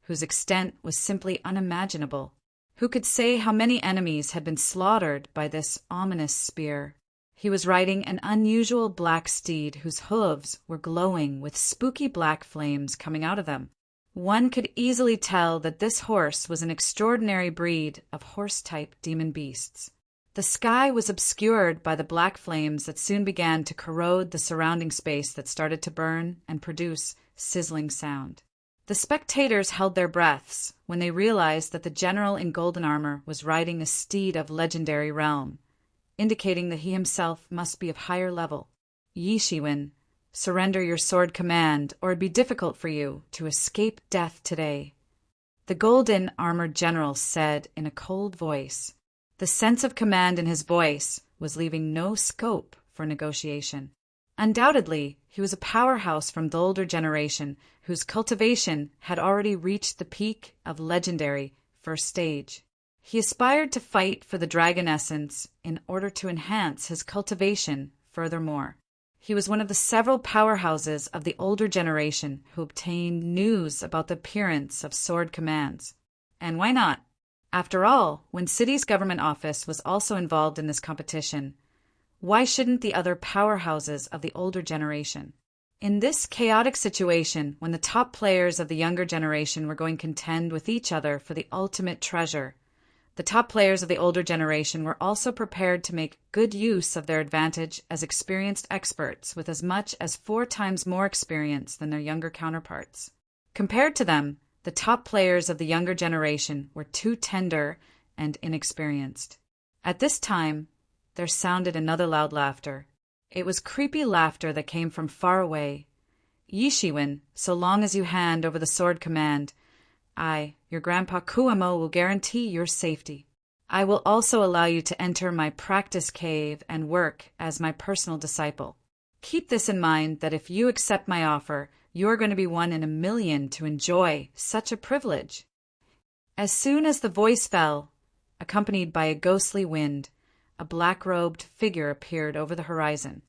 whose extent was simply unimaginable. Who could say how many enemies had been slaughtered by this ominous spear? He was riding an unusual black steed whose hooves were glowing with spooky black flames coming out of them. One could easily tell that this horse was an extraordinary breed of horse-type demon beasts. The sky was obscured by the black flames that soon began to corrode the surrounding space that started to burn and produce sizzling sound. The spectators held their breaths when they realized that the general in golden armor was riding a steed of legendary realm, indicating that he himself must be of higher level. Yi Shiwen, surrender your sword command, or it'd be difficult for you to escape death today. The golden armored general said in a cold voice. The sense of command in his voice was leaving no scope for negotiation. Undoubtedly, he was a powerhouse from the older generation whose cultivation had already reached the peak of legendary first stage. He aspired to fight for the dragon essence in order to enhance his cultivation furthermore. He was one of the several powerhouses of the older generation who obtained news about the appearance of sword commands. And why not? After all, when City's government office was also involved in this competition, why shouldn't the other powerhouses of the older generation? In this chaotic situation, when the top players of the younger generation were going to contend with each other for the ultimate treasure, the top players of the older generation were also prepared to make good use of their advantage as experienced experts with as much as 4 times more experience than their younger counterparts. Compared to them, the top players of the younger generation were too tender and inexperienced. At this time, there sounded another loud laughter. It was creepy laughter that came from far away. Yi Shiwen, so long as you hand over the sword command, I, your grandpa Kuemo, will guarantee your safety. I will also allow you to enter my practice cave and work as my personal disciple. Keep this in mind that if you accept my offer, you are going to be one in a million to enjoy such a privilege. As soon as the voice fell, accompanied by a ghostly wind, a black-robed figure appeared over the horizon.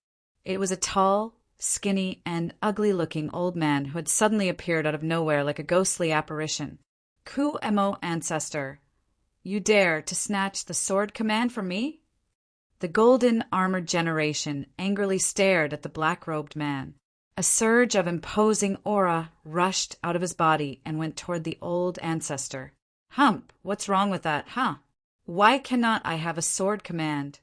It was a tall, skinny, and ugly-looking old man who had suddenly appeared out of nowhere like a ghostly apparition. Ku-Emo ancestor, you dare to snatch the sword command from me? The golden armored generation angrily stared at the black-robed man. A surge of imposing aura rushed out of his body and went toward the old ancestor. Hump, what's wrong with that, huh? Why cannot I have a sword command?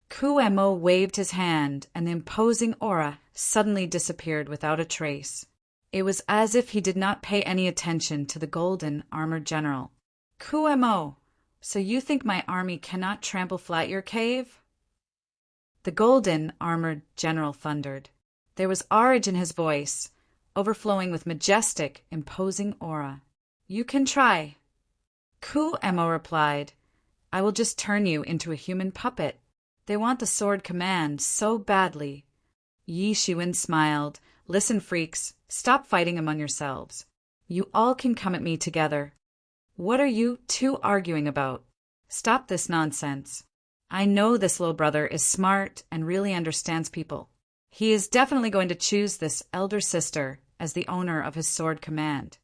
Ku-Emo waved his hand, and the imposing aura suddenly disappeared without a trace. It was as if he did not pay any attention to the golden armored general. Ku-Emo, so you think my army cannot trample flat your cave? The golden armored general thundered. There was arge in his voice, overflowing with majestic, imposing aura. You can try. Ku-Emo replied, I will just turn you into a human puppet. They want the sword command so badly. Yi Shiwen smiled. Listen, freaks, stop fighting among yourselves. You all can come at me together. What are you two arguing about? Stop this nonsense. I know this little brother is smart and really understands people. He is definitely going to choose this elder sister as the owner of his sword command.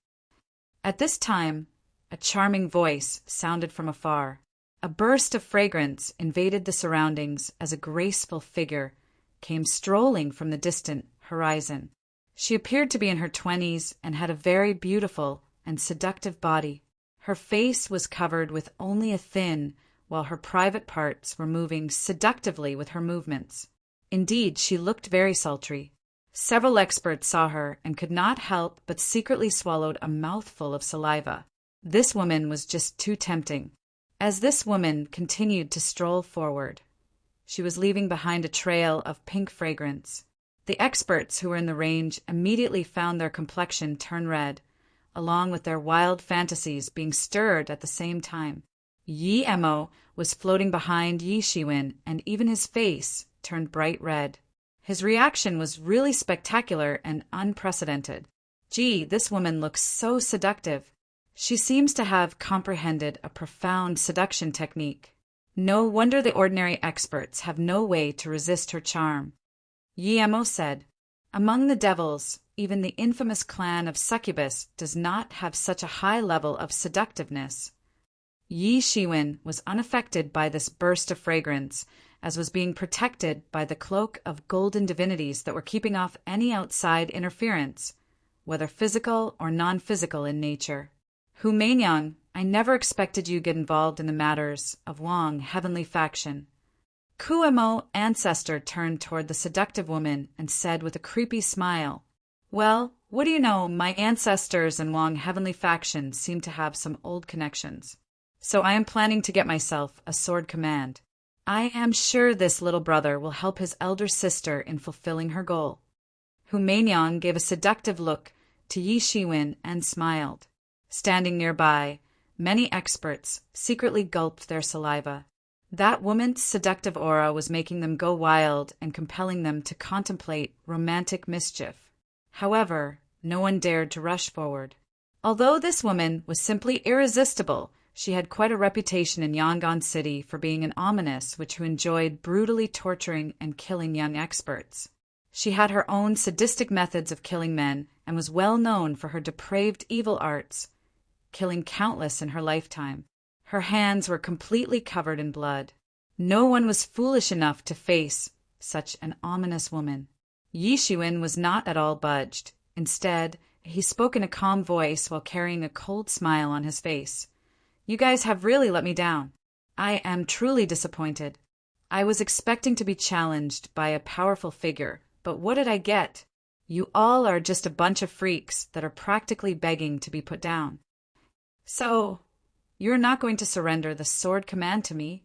At this time, a charming voice sounded from afar. A burst of fragrance invaded the surroundings as a graceful figure came strolling from the distant horizon. She appeared to be in her 20s and had a very beautiful and seductive body. Her face was covered with only a thin, while her private parts were moving seductively with her movements. Indeed, she looked very sultry. Several experts saw her and could not help but secretly swallowed a mouthful of saliva. This woman was just too tempting. As this woman continued to stroll forward, she was leaving behind a trail of pink fragrance. The experts who were in the range immediately found their complexion turn red, along with their wild fantasies being stirred at the same time. Yi-Emo was floating behind Yi Shiwen, and even his face turned bright red. His reaction was really spectacular and unprecedented. Gee, this woman looks so seductive. She seems to have comprehended a profound seduction technique. No wonder the ordinary experts have no way to resist her charm. Yi-Emo said, Among the devils, even the infamous clan of Succubus does not have such a high level of seductiveness. Yi Shiwen was unaffected by this burst of fragrance, as was being protected by the cloak of golden divinities that were keeping off any outside interference, whether physical or non-physical in nature. Hu Meinyang, I never expected you to get involved in the matters of Wang heavenly faction. Ku-Emo ancestor turned toward the seductive woman and said with a creepy smile, Well, what do you know, my ancestors and Wang heavenly faction seem to have some old connections. So I am planning to get myself a sword command. I am sure this little brother will help his elder sister in fulfilling her goal. Hu Meinyang gave a seductive look to Yi Shiwen and smiled. Standing nearby, many experts secretly gulped their saliva. That woman's seductive aura was making them go wild and compelling them to contemplate romantic mischief. However, no one dared to rush forward. Although this woman was simply irresistible, she had quite a reputation in Yangon City for being an ominous witch who enjoyed brutally torturing and killing young experts. She had her own sadistic methods of killing men and was well known for her depraved evil arts, killing countless in her lifetime. Her hands were completely covered in blood. No one was foolish enough to face such an ominous woman. Yi Shiwen was not at all budged. Instead, he spoke in a calm voice while carrying a cold smile on his face. You guys have really let me down. I am truly disappointed. I was expecting to be challenged by a powerful figure, but what did I get? You all are just a bunch of freaks that are practically begging to be put down. So, you're not going to surrender the sword command to me?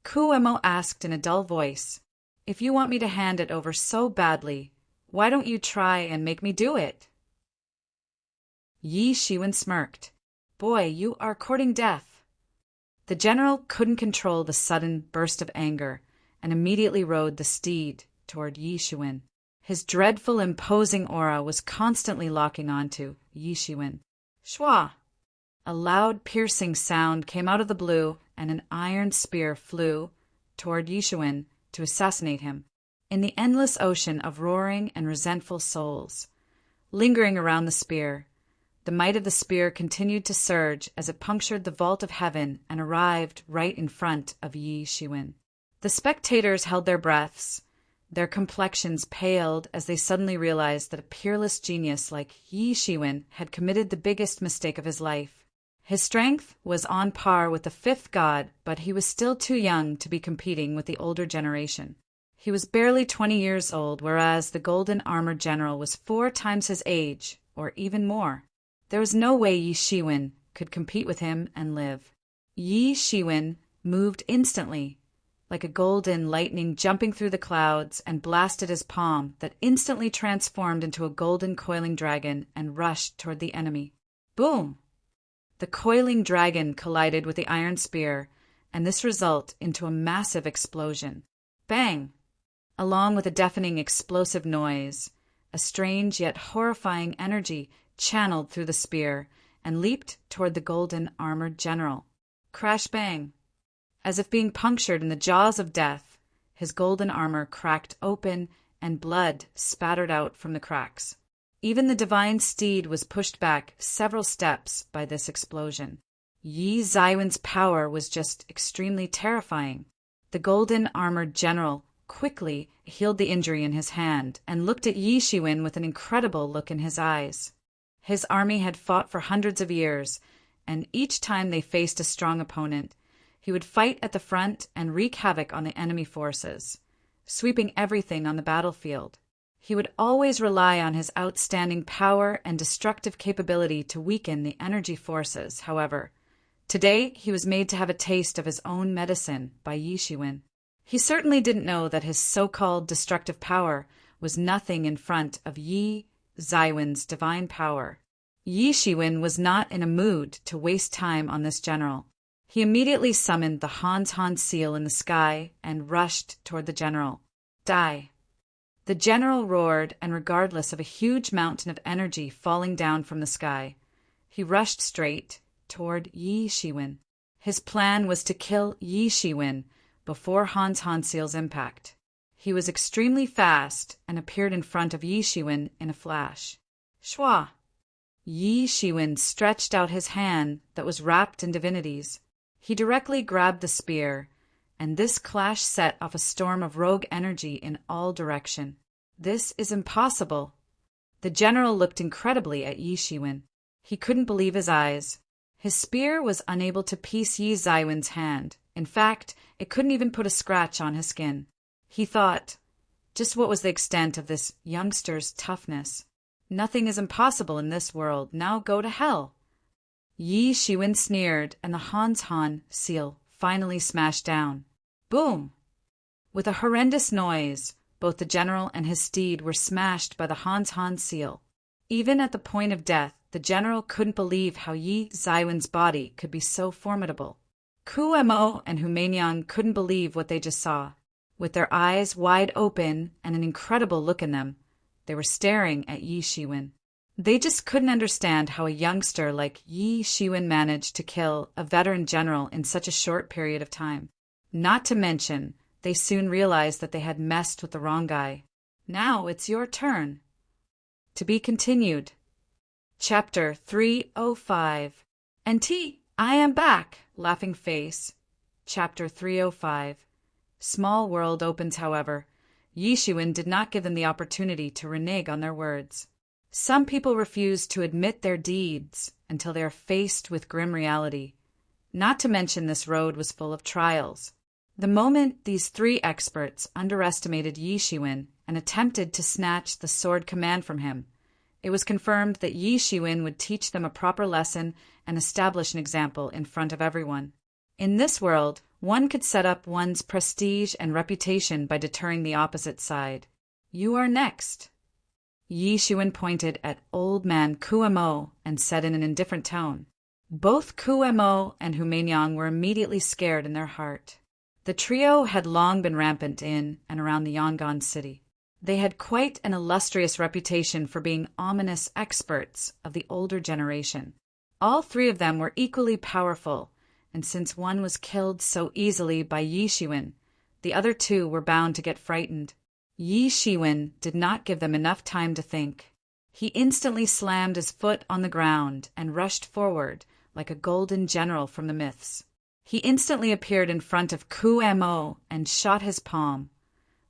Kuemo asked in a dull voice, "If you want me to hand it over so badly, why don't you try and make me do it?" Yi Shiwen smirked. "Boy, you are courting death." The general couldn't control the sudden burst of anger and immediately rode the steed toward Yi Shiwen. His dreadful, imposing aura was constantly locking onto Yi Shiwen. Shwa! A loud, piercing sound came out of the blue, and an iron spear flew toward Yi Shiwen to assassinate him. In the endless ocean of roaring and resentful souls, lingering around the spear, the might of the spear continued to surge as it punctured the vault of heaven and arrived right in front of Yi Shiwen. The spectators held their breaths. Their complexions paled as they suddenly realized that a peerless genius like Yi Shiwen had committed the biggest mistake of his life. His strength was on par with the fifth god, but he was still too young to be competing with the older generation. He was barely 20 years old, whereas the golden armored general was 4 times his age, or even more. There was no way Yi Shiwen could compete with him and live. Yi Shiwen moved instantly, like a golden lightning jumping through the clouds, and blasted his palm that instantly transformed into a golden coiling dragon and rushed toward the enemy. Boom! The coiling dragon collided with the iron spear, and this resulted into a massive explosion. Bang! Along with a deafening explosive noise, a strange yet horrifying energy channeled through the spear and leaped toward the golden armored general. Crash bang! As if being punctured in the jaws of death, his golden armor cracked open and blood spattered out from the cracks. Even the divine steed was pushed back several steps by this explosion. Yi Zaiwen's power was just extremely terrifying. The golden armored general quickly healed the injury in his hand and looked at Yi Shiwen with an incredible look in his eyes. His army had fought for hundreds of years, and each time they faced a strong opponent, he would fight at the front and wreak havoc on the enemy forces, sweeping everything on the battlefield. He would always rely on his outstanding power and destructive capability to weaken the energy forces. However, today he was made to have a taste of his own medicine by Yi Shiwen. He certainly didn't know that his so-called destructive power was nothing in front of Yi Zaiwen's divine power. Yi Shiwen was not in a mood to waste time on this general. He immediately summoned the Han seal in the sky and rushed toward the general. Die! The general roared, and regardless of a huge mountain of energy falling down from the sky, he rushed straight toward Yi Shiwen. His plan was to kill Yi Shiwen before Han seal's impact. He was extremely fast and appeared in front of Yi Shiwen in a flash. Shwa! Yi Shiwen stretched out his hand that was wrapped in divinities. He directly grabbed the spear, and this clash set off a storm of rogue energy in all direction. This is impossible. The general looked incredibly at Yi Shiwen. He couldn't believe his eyes. His spear was unable to pierce Yi Zaiwen's hand. In fact, it couldn't even put a scratch on his skin. He thought, just what was the extent of this youngster's toughness? Nothing is impossible in this world. Now go to hell. Yi Shiwen sneered, and the Han seal finally smashed down. Boom! With a horrendous noise, both the general and his steed were smashed by the Han seal. Even at the point of death, the general couldn't believe how Yi Zaiwen's body could be so formidable. Kuemo and Humanian couldn't believe what they just saw. With their eyes wide open and an incredible look in them, they were staring at Yi Shiwen. They just couldn't understand how a youngster like Yi Shiwen managed to kill a veteran general in such a short period of time. Not to mention, they soon realized that they had messed with the wrong guy. Now it's your turn. To be continued. Chapter 305. "NT, I am back!" Laughing face. Chapter 305. Small world opens, however. Yi Shiwen did not give them the opportunity to renege on their words. Some people refuse to admit their deeds until they are faced with grim reality. Not to mention this road was full of trials. The moment these 3 experts underestimated Yi Shiwen and attempted to snatch the sword command from him, it was confirmed that Yi Shiwen would teach them a proper lesson and establish an example in front of everyone. In this world, One could set up one's prestige and reputation by deterring the opposite side. You are next. Yi Shiwen pointed at old man Kuo and said in an indifferent tone. Both Kuo and Hu Meinyang were immediately scared in their heart. The trio had long been rampant in and around the Yangon city. They had quite an illustrious reputation for being ominous experts of the older generation. All three of them were equally powerful, and since one was killed so easily by Yi Shiwen, the other two were bound to get frightened. Yi Shiwen did not give them enough time to think. He instantly slammed his foot on the ground and rushed forward like a golden general from the myths. He instantly appeared in front of Kuo and shot his palm,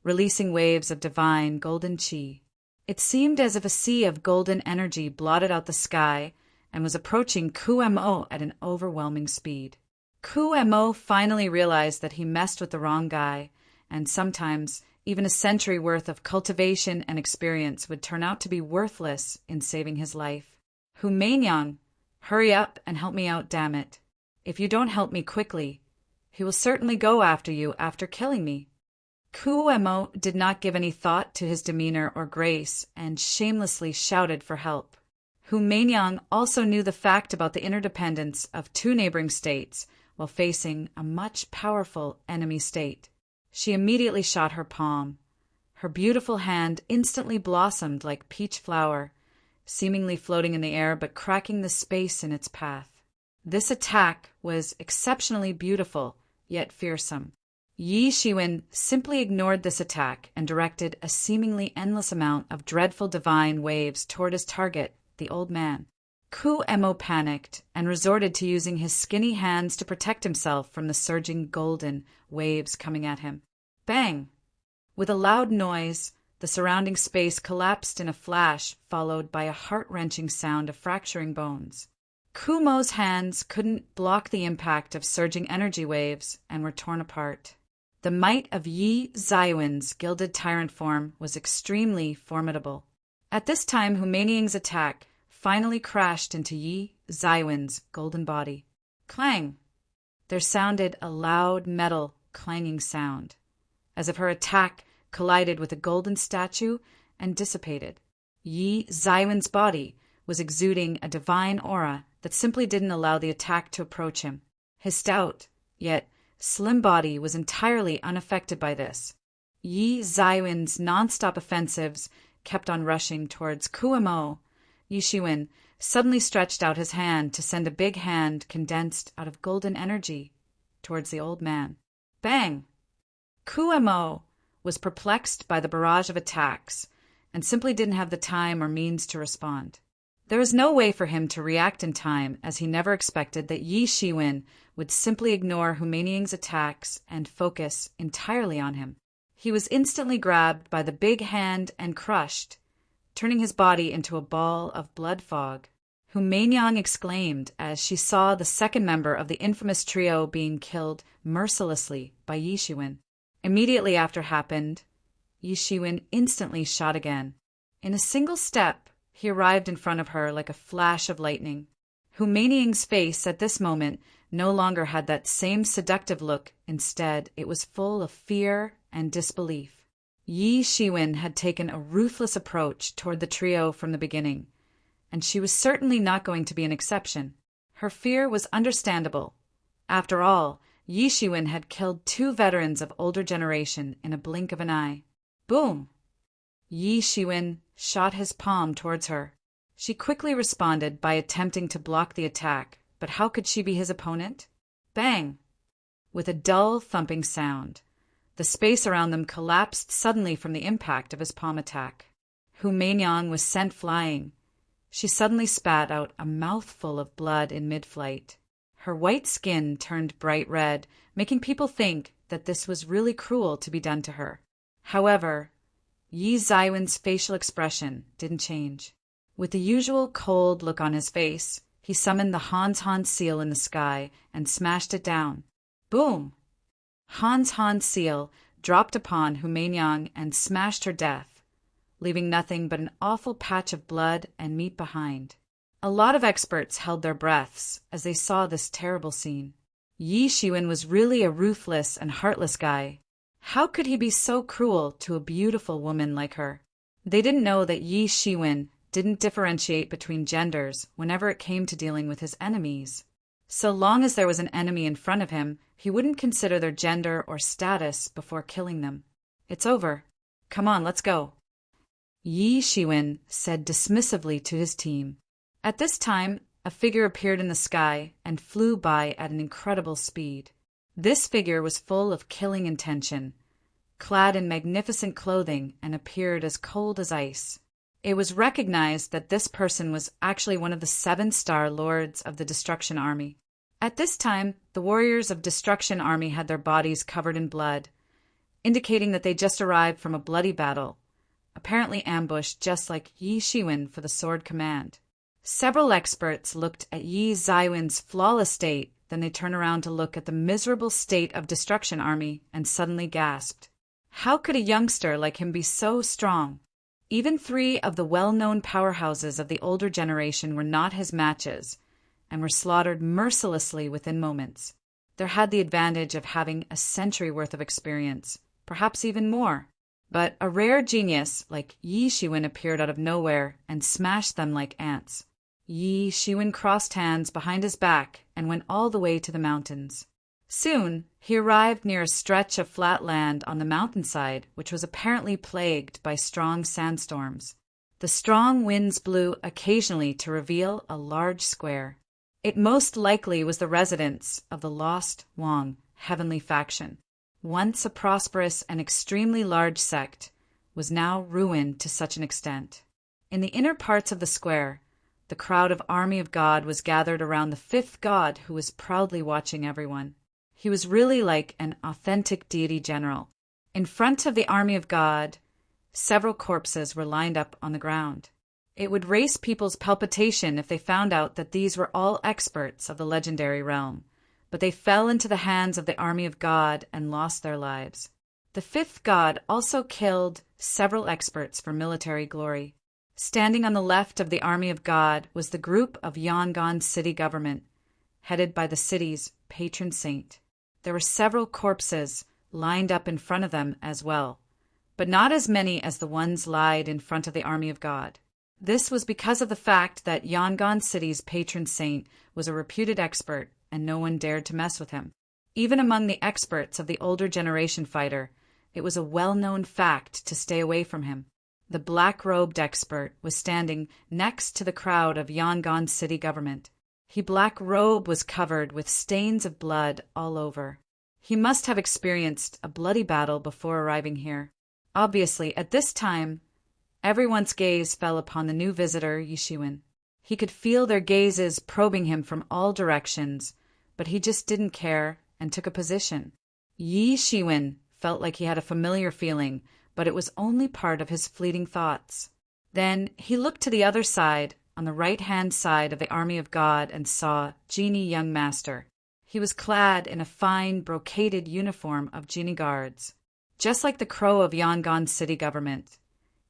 releasing waves of divine golden chi. It seemed as if a sea of golden energy blotted out the sky and was approaching Kuo at an overwhelming speed. Kuo finally realized that he messed with the wrong guy, and sometimes even a century worth of cultivation and experience would turn out to be worthless in saving his life. Hu Meinyang, hurry up and help me out, damn it. If you don't help me quickly, he will certainly go after you after killing me. Kuo did not give any thought to his demeanor or grace and shamelessly shouted for help. Hu Meinyang also knew the fact about the interdependence of two neighboring states while facing a much powerful enemy state. She immediately shot her palm. Her beautiful hand instantly blossomed like peach flower, seemingly floating in the air but cracking the space in its path. This attack was exceptionally beautiful, yet fearsome. Yi Shiwen simply ignored this attack and directed a seemingly endless amount of dreadful divine waves toward his target, the old man. Kuo panicked and resorted to using his skinny hands to protect himself from the surging golden waves coming at him. Bang! With a loud noise, the surrounding space collapsed in a flash, followed by a heart-wrenching sound of fracturing bones. Kumo's hands couldn't block the impact of surging energy waves and were torn apart. The might of Yi Zaiwen's gilded tyrant form was extremely formidable. At this time, Hu Meinyang's attack finally crashed into Yi Zaiwen's golden body. Clang! There sounded a loud metal clanging sound, as if her attack collided with a golden statue and dissipated. Yi Zaiwen's body was exuding a divine aura that simply didn't allow the attack to approach him. His stout, yet slim body was entirely unaffected by this. Yi Zaiwen's non-stop offensives kept on rushing towards Kuo. Yi Shiwen suddenly stretched out his hand to send a big hand condensed out of golden energy towards the old man. Bang! Kuo was perplexed by the barrage of attacks and simply didn't have the time or means to respond. There was no way for him to react in time, as he never expected that Yi Shiwen would simply ignore Hu Meinyang's attacks and focus entirely on him. He was instantly grabbed by the big hand and crushed, turning his body into a ball of blood fog. Hu Meinyang exclaimed as she saw the second member of the infamous trio being killed mercilessly by Yi Shiwen. Immediately after happened, Yi Shiwen instantly shot again. In a single step, he arrived in front of her like a flash of lightning. Hu Meinyang's face at this moment no longer had that same seductive look. Instead, it was full of fear and disbelief. Yi Shiwen had taken a ruthless approach toward the trio from the beginning, and she was certainly not going to be an exception. Her fear was understandable. After all, Yi Shiwen had killed two veterans of older generation in a blink of an eye. Boom! Yi Shiwen shot his palm towards her. She quickly responded by attempting to block the attack, but how could she be his opponent? Bang! With a dull thumping sound, the space around them collapsed suddenly from the impact of his palm attack. Hu Meinyang was sent flying. She suddenly spat out a mouthful of blood in mid-flight. Her white skin turned bright red, making people think that this was really cruel to be done to her. However, Yi Zaiwen's facial expression didn't change. With the usual cold look on his face, he summoned the Hans seal in the sky and smashed it down. Boom! Hans seal dropped upon Hu Meinyang and smashed her death, leaving nothing but an awful patch of blood and meat behind. A lot of experts held their breaths as they saw this terrible scene. Yi Shiwen was really a ruthless and heartless guy. How could he be so cruel to a beautiful woman like her? They didn't know that Yi Shiwen didn't differentiate between genders whenever it came to dealing with his enemies. So long as there was an enemy in front of him, he wouldn't consider their gender or status before killing them. It's over. Come on, let's go. Yi Shiwen said dismissively to his team. At this time, a figure appeared in the sky and flew by at an incredible speed. This figure was full of killing intention, clad in magnificent clothing, and appeared as cold as ice. It was recognized that this person was actually one of the 7-star lords of the Destruction Army. At this time, the warriors of Destruction Army had their bodies covered in blood, indicating that they just arrived from a bloody battle, apparently ambushed just like Yi Shiwen for the sword command. Several experts looked at Yi Zaiwen's flawless state, then they turned around to look at the miserable state of Destruction Army and suddenly gasped. How could a youngster like him be so strong? Even 3 of the well-known powerhouses of the older generation were not his matches and were slaughtered mercilessly within moments. They had the advantage of having a century worth of experience, perhaps even more. But a rare genius like Yi Shiwen appeared out of nowhere and smashed them like ants. Yi Shiwen crossed hands behind his back and went all the way to the mountains. Soon, he arrived near a stretch of flat land on the mountainside, which was apparently plagued by strong sandstorms. The strong winds blew occasionally to reveal a large square. It most likely was the residence of the Lost Wong heavenly faction. Once a prosperous and extremely large sect, was now ruined to such an extent. In the inner parts of the square, the crowd of Army of God was gathered around the 5th god who was proudly watching everyone. He was really like an authentic deity general. In front of the Army of God, several corpses were lined up on the ground. It would raise people's palpitation if they found out that these were all experts of the legendary realm, but they fell into the hands of the Army of God and lost their lives. The 5th god also killed several experts for military glory. Standing on the left of the Army of God was the group of Yangon city government, headed by the city's patron saint. There were several corpses lined up in front of them as well, but not as many as the ones lied in front of the Army of God. This was because of the fact that Yangon City's patron saint was a reputed expert and no one dared to mess with him. Even among the experts of the older generation fighter, it was a well-known fact to stay away from him. The black-robed expert was standing next to the crowd of Yangon City government. His black robe was covered with stains of blood all over. He must have experienced a bloody battle before arriving here. Obviously, at this time, everyone's gaze fell upon the new visitor, Yi Shiwen. He could feel their gazes probing him from all directions, but he just didn't care and took a position. Yi Shiwen felt like he had a familiar feeling, but it was only part of his fleeting thoughts. Then he looked to the other side, on the right-hand side of the Army of God, and saw Genie Young Master. He was clad in a fine brocaded uniform of Genie Guards, just like the crow of Yangon City government.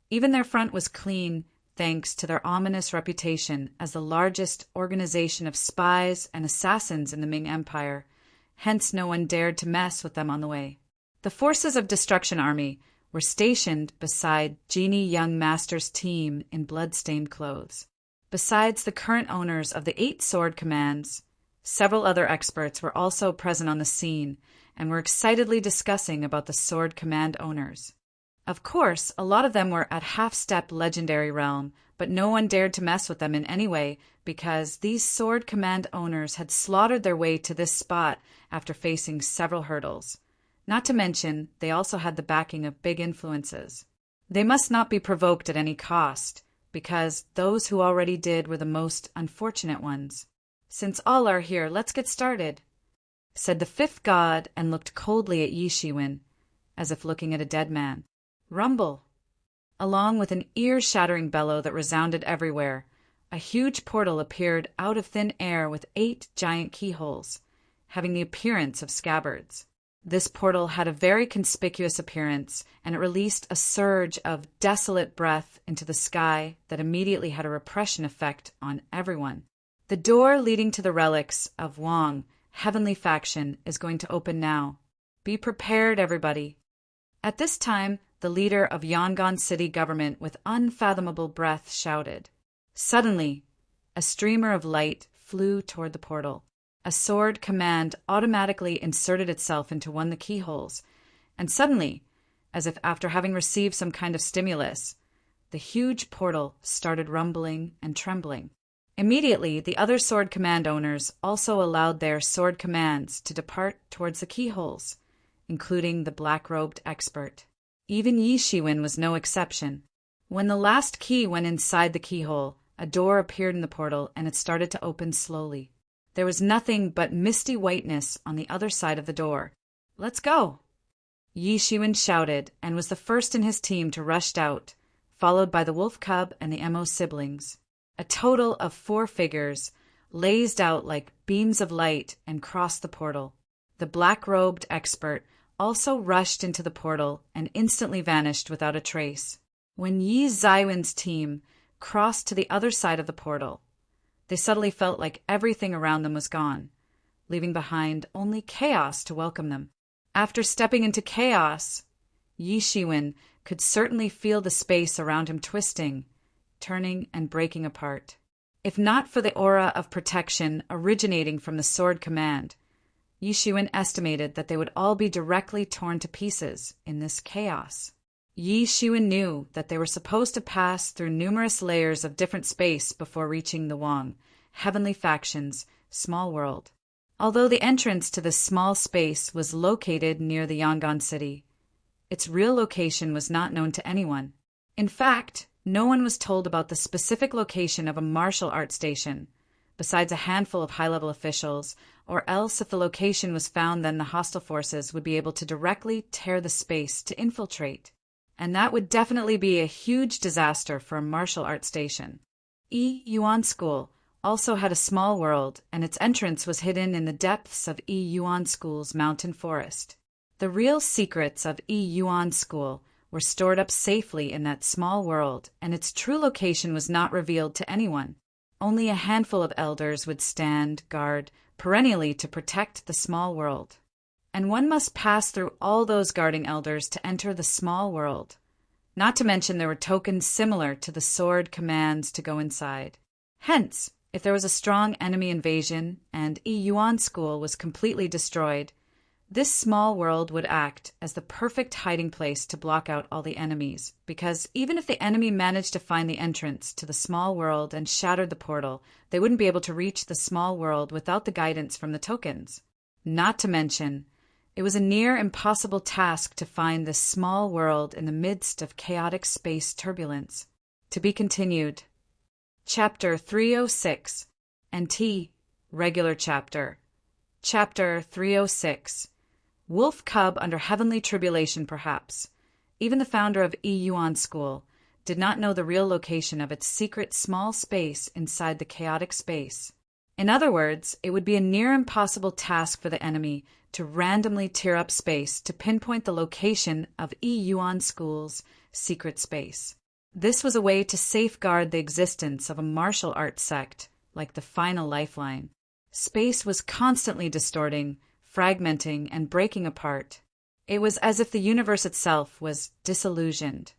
Even their front was clean, thanks to their ominous reputation as the largest organization of spies and assassins in the Ming Empire, hence no one dared to mess with them on the way. The forces of Destruction Army were stationed beside Genie Young Master's team in blood-stained clothes. Besides the current owners of the 8 sword commands, several other experts were also present on the scene and were excitedly discussing about the sword command owners. Of course, a lot of them were at half-step legendary realm, but no one dared to mess with them in any way because these sword command owners had slaughtered their way to this spot after facing several hurdles. Not to mention, they also had the backing of big influences. They must not be provoked at any cost, because those who already did were the most unfortunate ones. Since all are here, let's get started, said the 5th god and looked coldly at Yi Shiwen, as if looking at a dead man. Rumble! Along with an ear-shattering bellow that resounded everywhere, a huge portal appeared out of thin air with 8 giant keyholes, having the appearance of scabbards. This portal had a very conspicuous appearance, and it released a surge of desolate breath into the sky that immediately had a repression effect on everyone. The door leading to the relics of Wong heavenly faction is going to open now. Be prepared, everybody. At this time, the leader of Yangon city government with unfathomable breath shouted. Suddenly, a streamer of light flew toward the portal. A sword command automatically inserted itself into one of the keyholes, and suddenly, as if after having received some kind of stimulus, the huge portal started rumbling and trembling. Immediately, the other sword command owners also allowed their sword commands to depart towards the keyholes, including the black-robed expert. Even Yi Shiwen was no exception. When the last key went inside the keyhole, a door appeared in the portal and it started to open slowly. There was nothing but misty whiteness on the other side of the door. "Let's go!" Yi Shiwen shouted and was the first in his team to rush out, followed by the wolf cub and the Mo siblings. A total of 4 figures blazed out like beams of light and crossed the portal. The black-robed expert also rushed into the portal and instantly vanished without a trace. When Yi Zaiwen's team crossed to the other side of the portal, they suddenly felt like everything around them was gone, leaving behind only chaos to welcome them. After stepping into chaos, Yi Shiwen could certainly feel the space around him twisting, turning, and breaking apart. If not for the aura of protection originating from the sword command, Yi Shiwen estimated that they would all be directly torn to pieces in this chaos. Yi Shiwen knew that they were supposed to pass through numerous layers of different space before reaching the Wang, heavenly faction's small world. Although the entrance to this small space was located near the Yangon city, its real location was not known to anyone. In fact, no one was told about the specific location of a martial arts station, besides a handful of high-level officials, or else if the location was found, then the hostile forces would be able to directly tear the space to infiltrate. And that would definitely be a huge disaster for a martial arts station. Yi Yuan School also had a small world, and its entrance was hidden in the depths of Yi Yuan School's mountain forest. The real secrets of Yi Yuan School were stored up safely in that small world, and its true location was not revealed to anyone. Only a handful of elders would stand guard perennially to protect the small world. And one must pass through all those guarding elders to enter the small world. Not to mention there were tokens similar to the sword commands to go inside. Hence, if there was a strong enemy invasion and Yi Yuan School was completely destroyed, this small world would act as the perfect hiding place to block out all the enemies, because even if the enemy managed to find the entrance to the small world and shattered the portal, they wouldn't be able to reach the small world without the guidance from the tokens. Not to mention, it was a near impossible task to find this small world in the midst of chaotic space turbulence. To be continued. Chapter 306, NT, Regular Chapter. Chapter 306. Wolf Cub under heavenly tribulation, perhaps. Even the founder of Yi Yuan School did not know the real location of its secret small space inside the chaotic space. In other words, it would be a near impossible task for the enemy to randomly tear up space to pinpoint the location of Yi Yuan School's secret space. This was a way to safeguard the existence of a martial arts sect like the Final Lifeline. Space was constantly distorting, fragmenting, and breaking apart. It was as if the universe itself was disillusioned,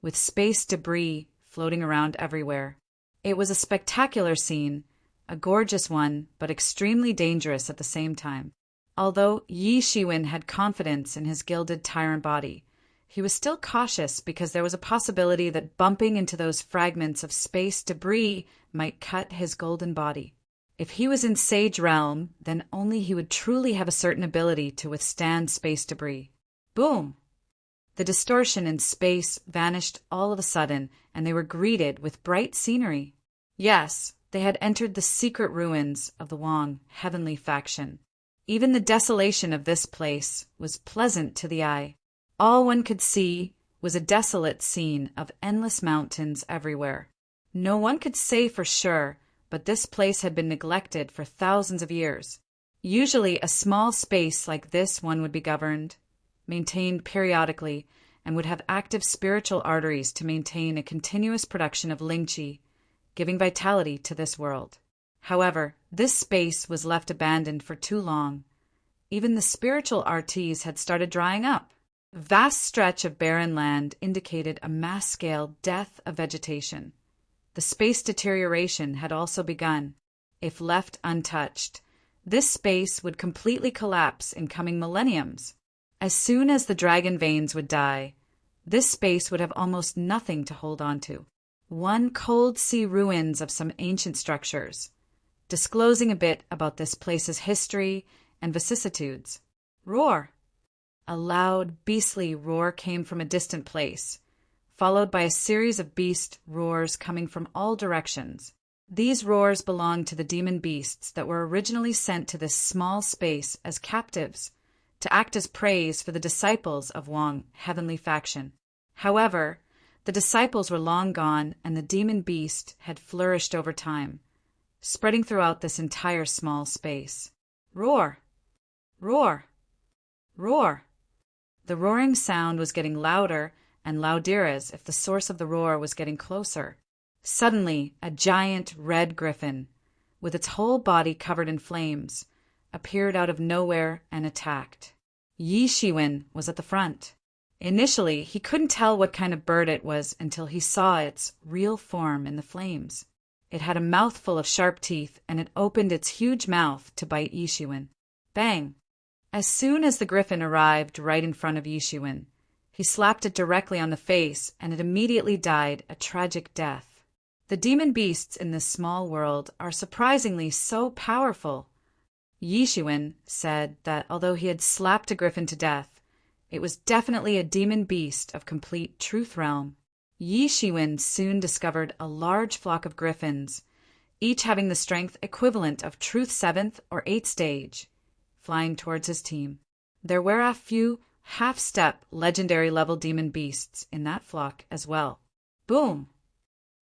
with space debris floating around everywhere. It was a spectacular scene, a gorgeous one, but extremely dangerous at the same time. Although Yi Shiwen had confidence in his gilded tyrant body, he was still cautious because there was a possibility that bumping into those fragments of space debris might cut his golden body. If he was in Sage Realm, then only he would truly have a certain ability to withstand space debris. Boom! The distortion in space vanished all of a sudden, and they were greeted with bright scenery. Yes, they had entered the secret ruins of the Wang heavenly faction. Even the desolation of this place was pleasant to the eye. All one could see was a desolate scene of endless mountains everywhere. No one could say for sure, but this place had been neglected for thousands of years. Usually a small space like this one would be governed, maintained periodically, and would have active spiritual arteries to maintain a continuous production of Ling Qi, giving vitality to this world. However, this space was left abandoned for too long. Even the spiritual artes had started drying up. A vast stretch of barren land indicated a mass-scale death of vegetation. The space deterioration had also begun. If left untouched, this space would completely collapse in coming millenniums. As soon as the dragon veins would die, this space would have almost nothing to hold on to. One cold sea ruins of some ancient structures, disclosing a bit about this place's history and vicissitudes. Roar! A loud, beastly roar came from a distant place, followed by a series of beast roars coming from all directions. These roars belonged to the demon beasts that were originally sent to this small space as captives, to act as prey for the disciples of Wang's heavenly faction. However, the disciples were long gone and the demon beast had flourished over time, spreading throughout this entire small space. Roar! Roar! Roar! The roaring sound was getting louder and louder as if the source of the roar was getting closer. Suddenly, a giant red griffin, with its whole body covered in flames, appeared out of nowhere and attacked. Yi Shiwen was at the front. Initially, he couldn't tell what kind of bird it was until he saw its real form in the flames. It had a mouthful of sharp teeth, and it opened its huge mouth to bite Yi Shiwen. Bang! As soon as the griffin arrived right in front of Yi Shiwen, he slapped it directly on the face, and it immediately died a tragic death. The demon beasts in this small world are surprisingly so powerful. Yi Shiwen said that although he had slapped a griffin to death, it was definitely a demon beast of complete truth realm. Yi Shiwen soon discovered a large flock of griffins, each having the strength equivalent of Truth 7th or 8th stage, flying towards his team. There were a few half-step legendary level demon beasts in that flock as well. Boom!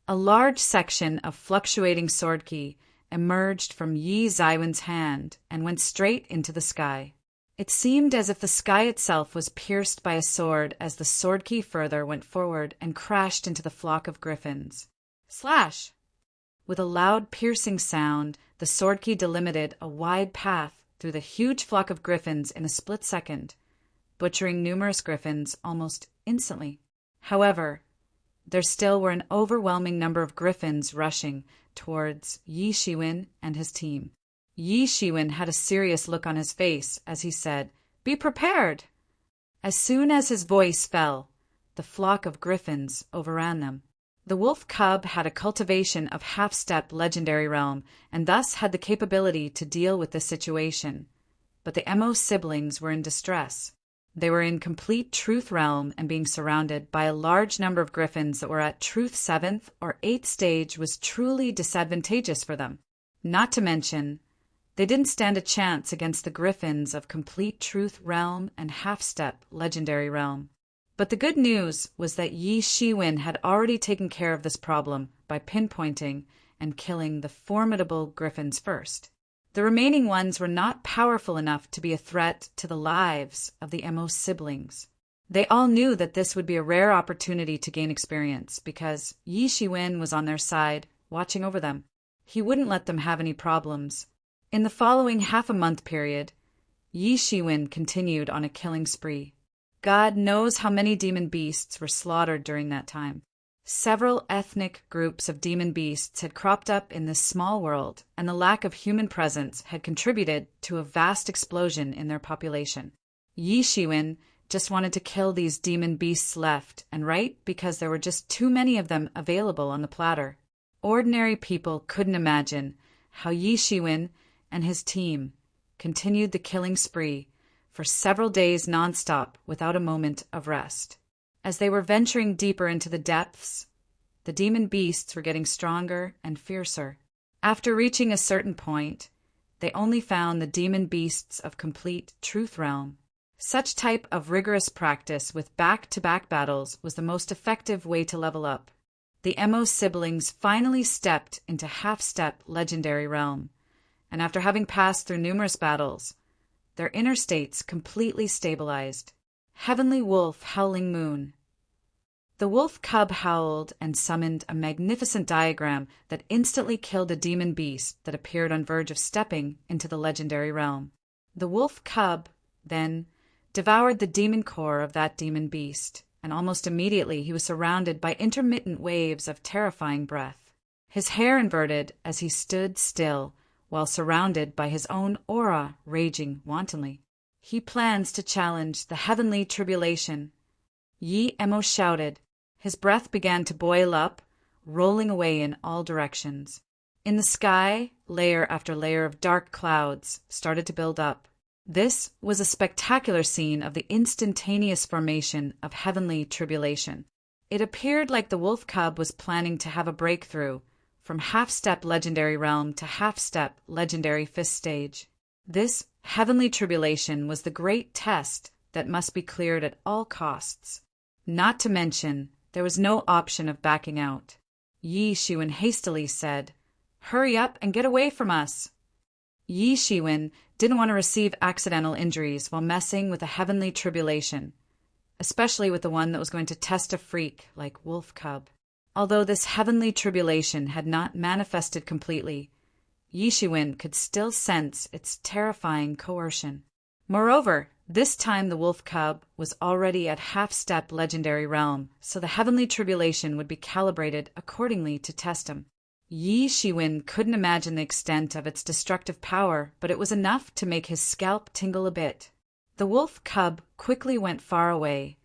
A large section of fluctuating sword ki emerged from Yi Zaiwen's hand and went straight into the sky. It seemed as if the sky itself was pierced by a sword as the sword ki further went forward and crashed into the flock of griffins. Slash! With a loud piercing sound, the sword ki delimited a wide path through the huge flock of griffins in a split second, butchering numerous griffins almost instantly. However, there still were an overwhelming number of griffins rushing towards Yi Shiwen and his team. Yi Shiwen had a serious look on his face as he said, "Be prepared!" As soon as his voice fell, the flock of griffins overran them. The wolf cub had a cultivation of half-step legendary realm and thus had the capability to deal with this situation. But the Mo siblings were in distress. They were in complete truth realm and being surrounded by a large number of griffins that were at truth 7th or 8th stage was truly disadvantageous for them. Not to mention, they didn't stand a chance against the griffins of complete truth realm and half-step legendary realm. But the good news was that Yi Shiwen had already taken care of this problem by pinpointing and killing the formidable griffins first. The remaining ones were not powerful enough to be a threat to the lives of the Mo siblings. They all knew that this would be a rare opportunity to gain experience because Yi Shiwen was on their side, watching over them. He wouldn't let them have any problems. In the following half-a-month period, Yi Shiwen continued on a killing spree. God knows how many demon beasts were slaughtered during that time. Several ethnic groups of demon beasts had cropped up in this small world, and the lack of human presence had contributed to a vast explosion in their population. Yi Shiwen just wanted to kill these demon beasts left and right because there were just too many of them available on the platter. Ordinary people couldn't imagine how Yi Shiwen and his team continued the killing spree for several days nonstop without a moment of rest. As they were venturing deeper into the depths, the demon beasts were getting stronger and fiercer. After reaching a certain point, they only found the demon beasts of complete truth realm. Such type of rigorous practice with back-to-back battles was the most effective way to level up. The Mo siblings finally stepped into half-step legendary realm, and after having passed through numerous battles, their inner states completely stabilized. Heavenly Wolf Howling Moon. The wolf cub howled and summoned a magnificent diagram that instantly killed a demon beast that appeared on verge of stepping into the legendary realm. The wolf cub, then, devoured the demon core of that demon beast, and almost immediately he was surrounded by intermittent waves of terrifying breath. His hair inverted as he stood still, while surrounded by his own aura raging wantonly. He plans to challenge the heavenly tribulation. Yi Emo shouted. His breath began to boil up, rolling away in all directions. In the sky, layer after layer of dark clouds started to build up. This was a spectacular scene of the instantaneous formation of heavenly tribulation. It appeared like the wolf cub was planning to have a breakthrough from half-step legendary realm to half-step legendary fifth stage. This heavenly tribulation was the great test that must be cleared at all costs. Not to mention, there was no option of backing out. Yi Shiwen hastily said, "Hurry up and get away from us." Yi Shiwen didn't want to receive accidental injuries while messing with a heavenly tribulation, especially with the one that was going to test a freak like Wolf Cub. Although this heavenly tribulation had not manifested completely, Yi Shiwen could still sense its terrifying coercion. Moreover, this time the wolf cub was already at half-step legendary realm, so the heavenly tribulation would be calibrated accordingly to test him. Yi Shiwen couldn't imagine the extent of its destructive power, but it was enough to make his scalp tingle a bit. The wolf cub quickly went far away,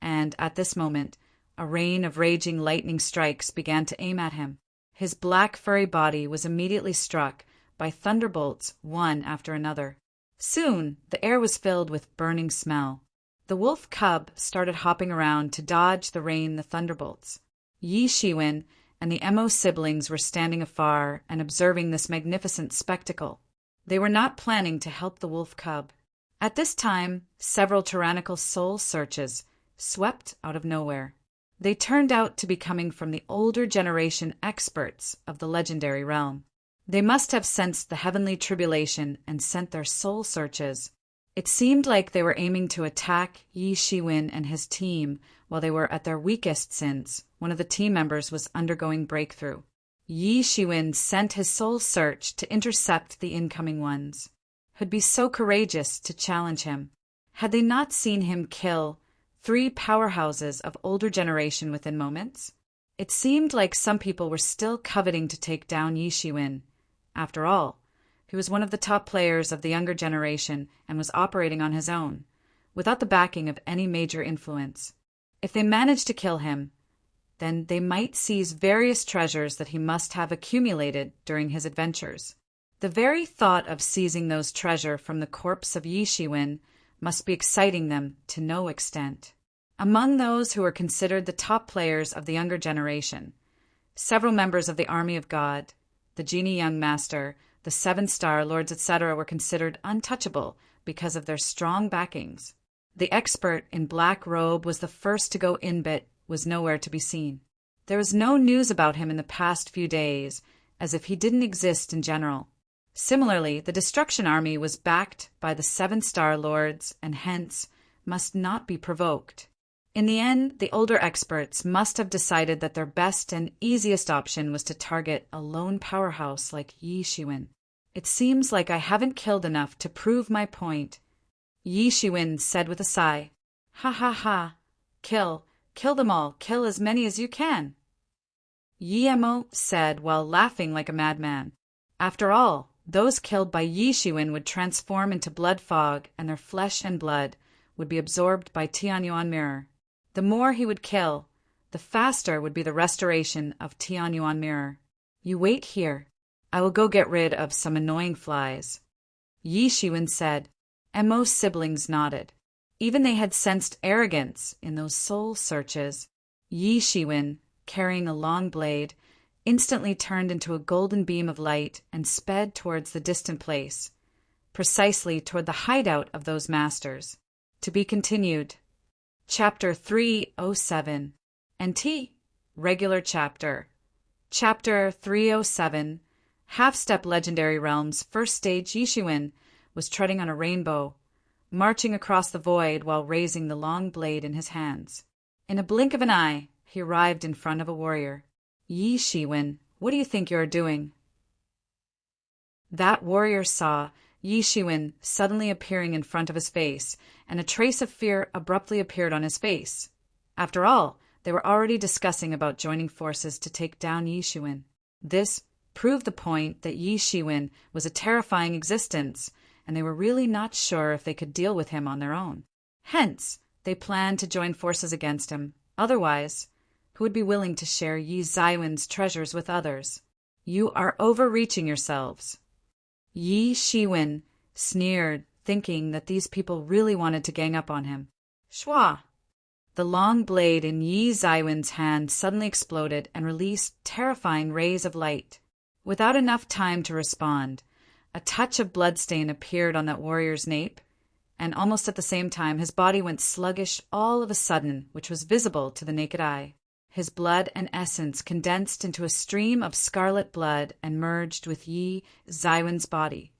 and at this moment, a rain of raging lightning strikes began to aim at him. His black furry body was immediately struck by thunderbolts one after another. Soon, the air was filled with burning smell. The wolf cub started hopping around to dodge the rain, the thunderbolts. Yi Shiwen and the Emo siblings were standing afar and observing this magnificent spectacle. They were not planning to help the wolf cub. At this time, several tyrannical soul searches swept out of nowhere. They turned out to be coming from the older generation experts of the legendary realm. They must have sensed the heavenly tribulation and sent their soul searches. It seemed like they were aiming to attack Yi Shiwen and his team while they were at their weakest since one of the team members was undergoing breakthrough. Yi Shiwen sent his soul search to intercept the incoming ones, who'd be so courageous to challenge him. Had they not seen him kill 3 powerhouses of older generation within moments? It seemed like some people were still coveting to take down Yi Shiwen. After all, he was one of the top players of the younger generation and was operating on his own, without the backing of any major influence. If they managed to kill him, then they might seize various treasures that he must have accumulated during his adventures. The very thought of seizing those treasure from the corpse of Yi Shiwen must be exciting them to no extent. Among those who were considered the top players of the younger generation, several members of the Army of God, the Genie Young Master, the 7-star lords, etc. were considered untouchable because of their strong backings. The expert in black robe was the first to go in, but was nowhere to be seen. There was no news about him in the past few days, as if he didn't exist in general. Similarly, the Destruction Army was backed by the 7-star lords and hence must not be provoked. In the end, the older experts must have decided that their best and easiest option was to target a lone powerhouse like Yi Shiwen. It seems like I haven't killed enough to prove my point, Yi Shiwen said with a sigh. Ha ha ha. Kill them all, kill as many as you can. Yi Emo said while laughing like a madman. After all, those killed by Yi Shiwen would transform into blood fog and their flesh and blood would be absorbed by Tianyuan Mirror. The more he would kill, the faster would be the restoration of Tianyuan Mirror. You wait here. I will go get rid of some annoying flies. Yi Shiwen said. Emo's siblings nodded. Even they had sensed arrogance in those soul searches. Yi Shiwen, carrying a long blade, instantly turned into a golden beam of light and sped towards the distant place, precisely toward the hideout of those masters. To be continued. Chapter 307. NT. Regular Chapter. Chapter 307. Half-Step Legendary Realms First Stage. Yi Shiwen was treading on a rainbow, marching across the void while raising the long blade in his hands. In a blink of an eye, he arrived in front of a warrior. "Yi Shiwen, what do you think you are doing?" That warrior saw Yi Shiwen suddenly appearing in front of his face, and a trace of fear abruptly appeared on his face. After all, they were already discussing about joining forces to take down Yi Shiwen. This proved the point that Yi Shiwen was a terrifying existence, and they were really not sure if they could deal with him on their own. Hence, they planned to join forces against him. Otherwise, who would be willing to share Yi Zaiwen's treasures with others? "You are overreaching yourselves." Yi Shiwen sneered, thinking that these people really wanted to gang up on him. Shwa! The long blade in Yi Zaiwen's hand suddenly exploded and released terrifying rays of light. Without enough time to respond, a touch of bloodstain appeared on that warrior's nape, and almost at the same time his body went sluggish all of a sudden, which was visible to the naked eye. His blood and essence condensed into a stream of scarlet blood and merged with Yi Zaiwen's body,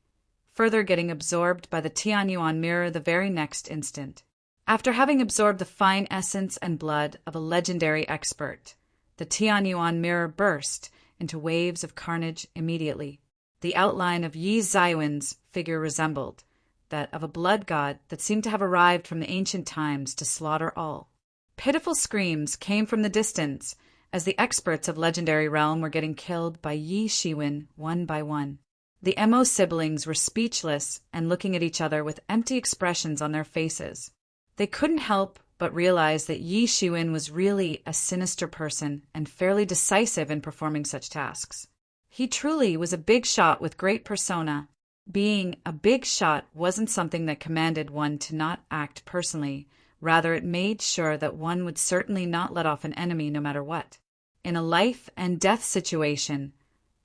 further getting absorbed by the Tianyuan mirror the very next instant. After having absorbed the fine essence and blood of a legendary expert, the Tianyuan mirror burst into waves of carnage immediately. The outline of Yi Zaiwen's figure resembled that of a blood god that seemed to have arrived from the ancient times to slaughter all. Pitiful screams came from the distance as the experts of Legendary Realm were getting killed by Yi Shiwen one by one. The Mo siblings were speechless and looking at each other with empty expressions on their faces. They couldn't help but realize that Yi Shiwen was really a sinister person and fairly decisive in performing such tasks. He truly was a big shot with great persona. Being a big shot wasn't something that commanded one to not act personally. Rather, it made sure that one would certainly not let off an enemy no matter what. In a life and death situation,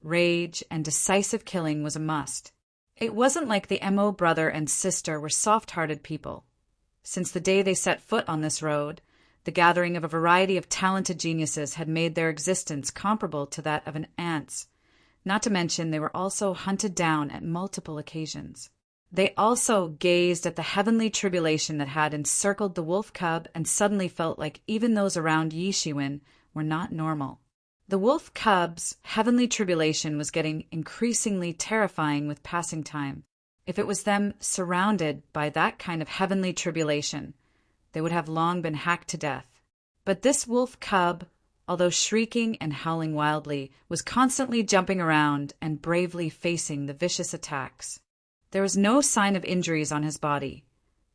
rage and decisive killing was a must. It wasn't like the Mo brother and sister were soft-hearted people. Since the day they set foot on this road, the gathering of a variety of talented geniuses had made their existence comparable to that of an ant's. Not to mention they were also hunted down at multiple occasions. They also gazed at the heavenly tribulation that had encircled the wolf cub and suddenly felt like even those around Yi Shiwen were not normal. The wolf cub's heavenly tribulation was getting increasingly terrifying with passing time. If it was them surrounded by that kind of heavenly tribulation, they would have long been hacked to death. But this wolf cub, although shrieking and howling wildly, was constantly jumping around and bravely facing the vicious attacks. There was no sign of injuries on his body,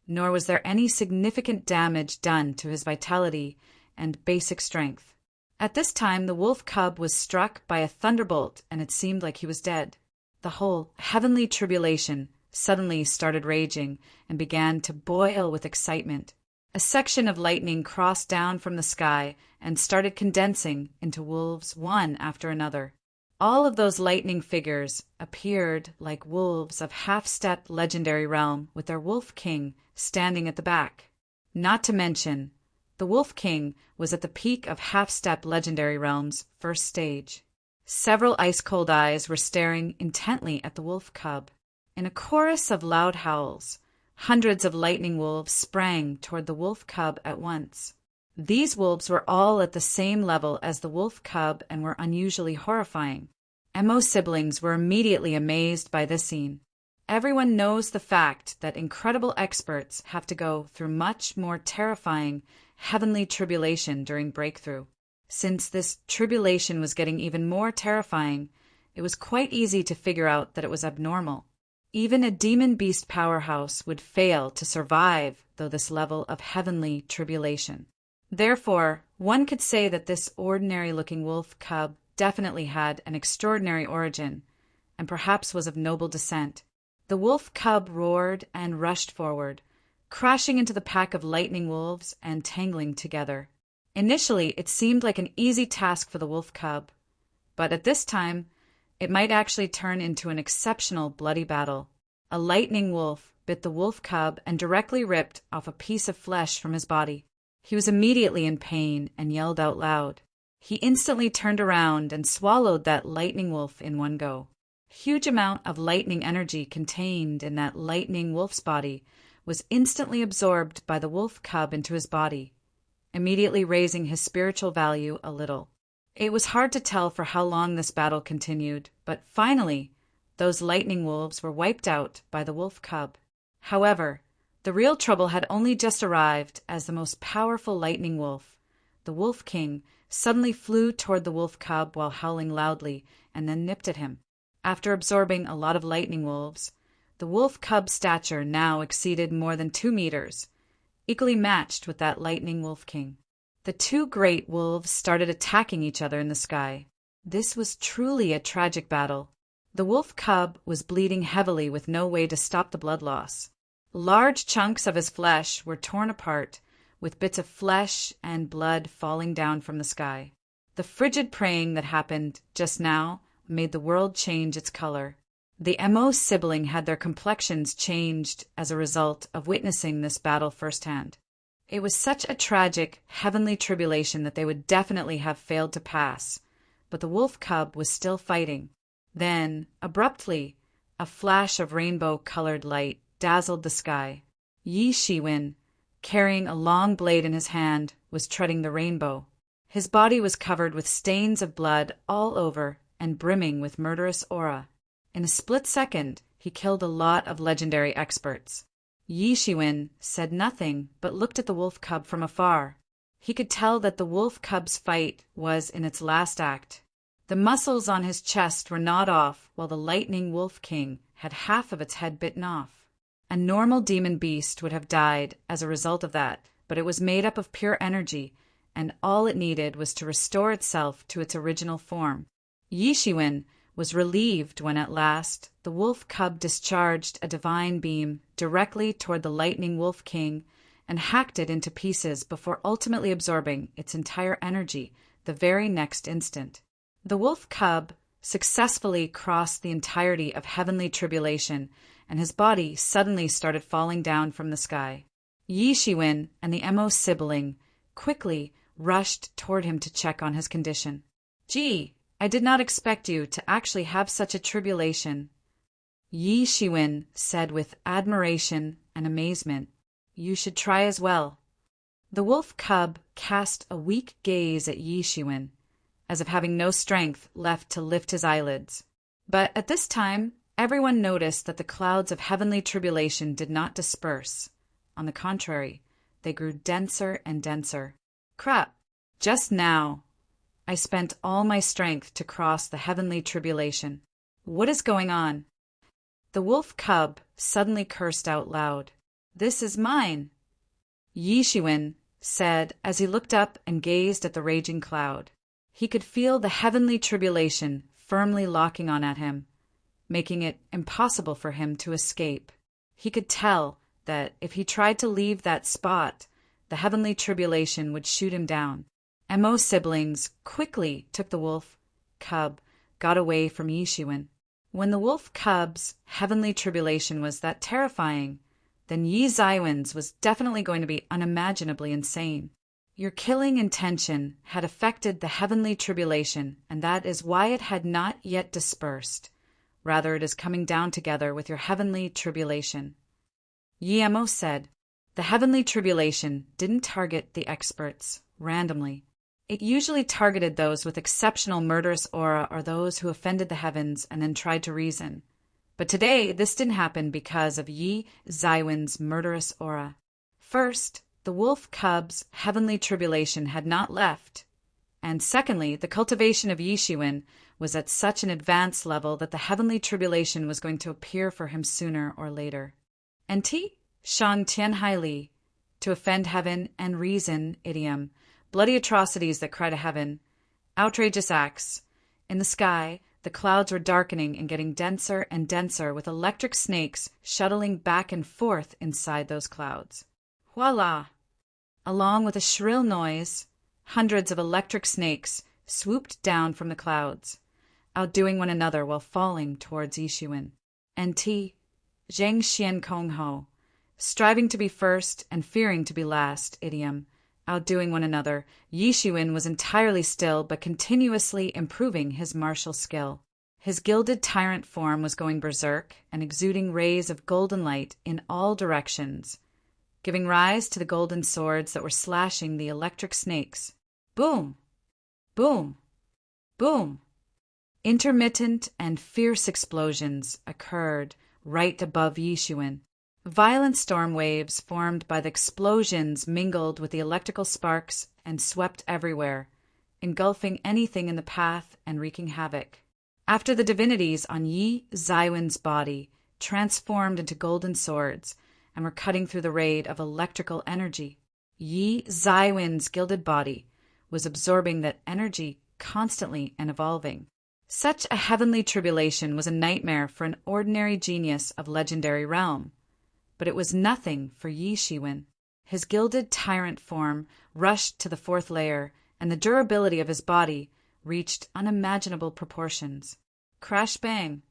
nor was there any significant damage done to his vitality and basic strength. At this time, the wolf cub was struck by a thunderbolt, and it seemed like he was dead. The whole heavenly tribulation suddenly started raging and began to boil with excitement. A section of lightning crossed down from the sky and started condensing into wolves one after another. All of those lightning figures appeared like wolves of half-stepped Legendary Realm with their Wolf King standing at the back. Not to mention, the Wolf King was at the peak of half-step Legendary Realm's first stage. Several ice-cold eyes were staring intently at the wolf cub. In a chorus of loud howls, hundreds of lightning wolves sprang toward the wolf cub at once. These wolves were all at the same level as the wolf cub and were unusually horrifying. Mo siblings were immediately amazed by this scene. Everyone knows the fact that incredible experts have to go through much more terrifying heavenly tribulation during breakthrough. Since this tribulation was getting even more terrifying, it was quite easy to figure out that it was abnormal. Even a demon beast powerhouse would fail to survive though this level of heavenly tribulation. Therefore, one could say that this ordinary-looking wolf cub definitely had an extraordinary origin, and perhaps was of noble descent. The wolf cub roared and rushed forward, crashing into the pack of lightning wolves and tangling together. Initially, it seemed like an easy task for the wolf cub, but at this time, it might actually turn into an exceptional bloody battle. A lightning wolf bit the wolf cub and directly ripped off a piece of flesh from his body. He was immediately in pain and yelled out loud. He instantly turned around and swallowed that lightning wolf in one go. Huge amount of lightning energy contained in that lightning wolf's body was instantly absorbed by the wolf cub into his body. immediately raising his spiritual value a little. It was hard to tell for how long this battle continued, but finally, those lightning wolves were wiped out by the wolf cub. However, the real trouble had only just arrived as the most powerful lightning wolf, the Wolf King, suddenly flew toward the wolf cub while howling loudly and then nipped at him. After absorbing a lot of lightning wolves, the wolf cub's stature now exceeded more than 2 meters, equally matched with that lightning wolf king. The two great wolves started attacking each other in the sky. This was truly a tragic battle. The wolf cub was bleeding heavily with no way to stop the blood loss. Large chunks of his flesh were torn apart, with bits of flesh and blood falling down from the sky. The frigid praying that happened just now made the world change its color. The Mo sibling had their complexions changed as a result of witnessing this battle firsthand. It was such a tragic, heavenly tribulation that they would definitely have failed to pass, but the wolf cub was still fighting. Then, abruptly, a flash of rainbow-colored light dazzled the sky. Yi Shiwen, carrying a long blade in his hand, was treading the rainbow. His body was covered with stains of blood all over and brimming with murderous aura. In a split second, he killed a lot of legendary experts. Yi Shiwen said nothing but looked at the wolf cub from afar. He could tell that the wolf cub's fight was in its last act. The muscles on his chest were gnawed off, while the lightning wolf king had half of its head bitten off. A normal demon beast would have died as a result of that, but it was made up of pure energy, and all it needed was to restore itself to its original form. Yi Shiwen was relieved when at last the wolf cub discharged a divine beam directly toward the lightning wolf king and hacked it into pieces before ultimately absorbing its entire energy the very next instant. The wolf cub successfully crossed the entirety of heavenly tribulation, and his body suddenly started falling down from the sky. Yi Shiwen and the Mo sibling quickly rushed toward him to check on his condition. "Gee, I did not expect you to actually have such a tribulation," Yi Shiwen said with admiration and amazement. "You should try as well." The wolf cub cast a weak gaze at Yi Shiwen, as if having no strength left to lift his eyelids. But at this time, everyone noticed that the clouds of heavenly tribulation did not disperse. On the contrary, they grew denser and denser. Crap! Just now, I spent all my strength to cross the heavenly tribulation. What is going on? The wolf cub suddenly cursed out loud. "This is mine," Yi Shiwen said as he looked up and gazed at the raging cloud. He could feel the heavenly tribulation firmly locking on at him, making it impossible for him to escape. He could tell that if he tried to leave that spot, the heavenly tribulation would shoot him down. Mo siblings quickly took the wolf cub, got away from Yi Shiwen. When the wolf cub's heavenly tribulation was that terrifying, then Yi Zaiwen's was definitely going to be unimaginably insane. Your killing intention had affected the heavenly tribulation, and that is why it had not yet dispersed. Rather, it is coming down together with your heavenly tribulation. Yi Mo said, "The heavenly tribulation didn't target the experts randomly. It usually targeted those with exceptional murderous aura or those who offended the heavens and then tried to reason. But today, this didn't happen because of Yi Zaiwen's murderous aura. First, the wolf cub's heavenly tribulation had not left. And secondly, the cultivation of Yi Shiwen was at such an advanced level that the heavenly tribulation was going to appear for him sooner or later. NT Shang Tianhai Li, to offend heaven and reason idiom, bloody atrocities that cry to heaven, outrageous acts. In the sky, the clouds were darkening and getting denser and denser, with electric snakes shuttling back and forth inside those clouds. Voila! Along with a shrill noise, hundreds of electric snakes swooped down from the clouds, outdoing one another while falling towards Yi Shiwen. NT Zheng Xian Kong Ho, striving to be first and fearing to be last idiom, outdoing one another, Yi Shiwen was entirely still but continuously improving his martial skill. His gilded tyrant form was going berserk and exuding rays of golden light in all directions, giving rise to the golden swords that were slashing the electric snakes. Boom! Boom! Boom! Intermittent and fierce explosions occurred right above Yishuin. Violent storm waves formed by the explosions mingled with the electrical sparks and swept everywhere, engulfing anything in the path and wreaking havoc. After the divinities on Yi Zaiwen's body transformed into golden swords and were cutting through the raid of electrical energy, Yi Zaiwen's gilded body was absorbing that energy constantly and evolving. Such a heavenly tribulation was a nightmare for an ordinary genius of legendary realm, but it was nothing for Yi Shiwen. His gilded tyrant form rushed to the fourth layer, and the durability of his body reached unimaginable proportions. Crash bang!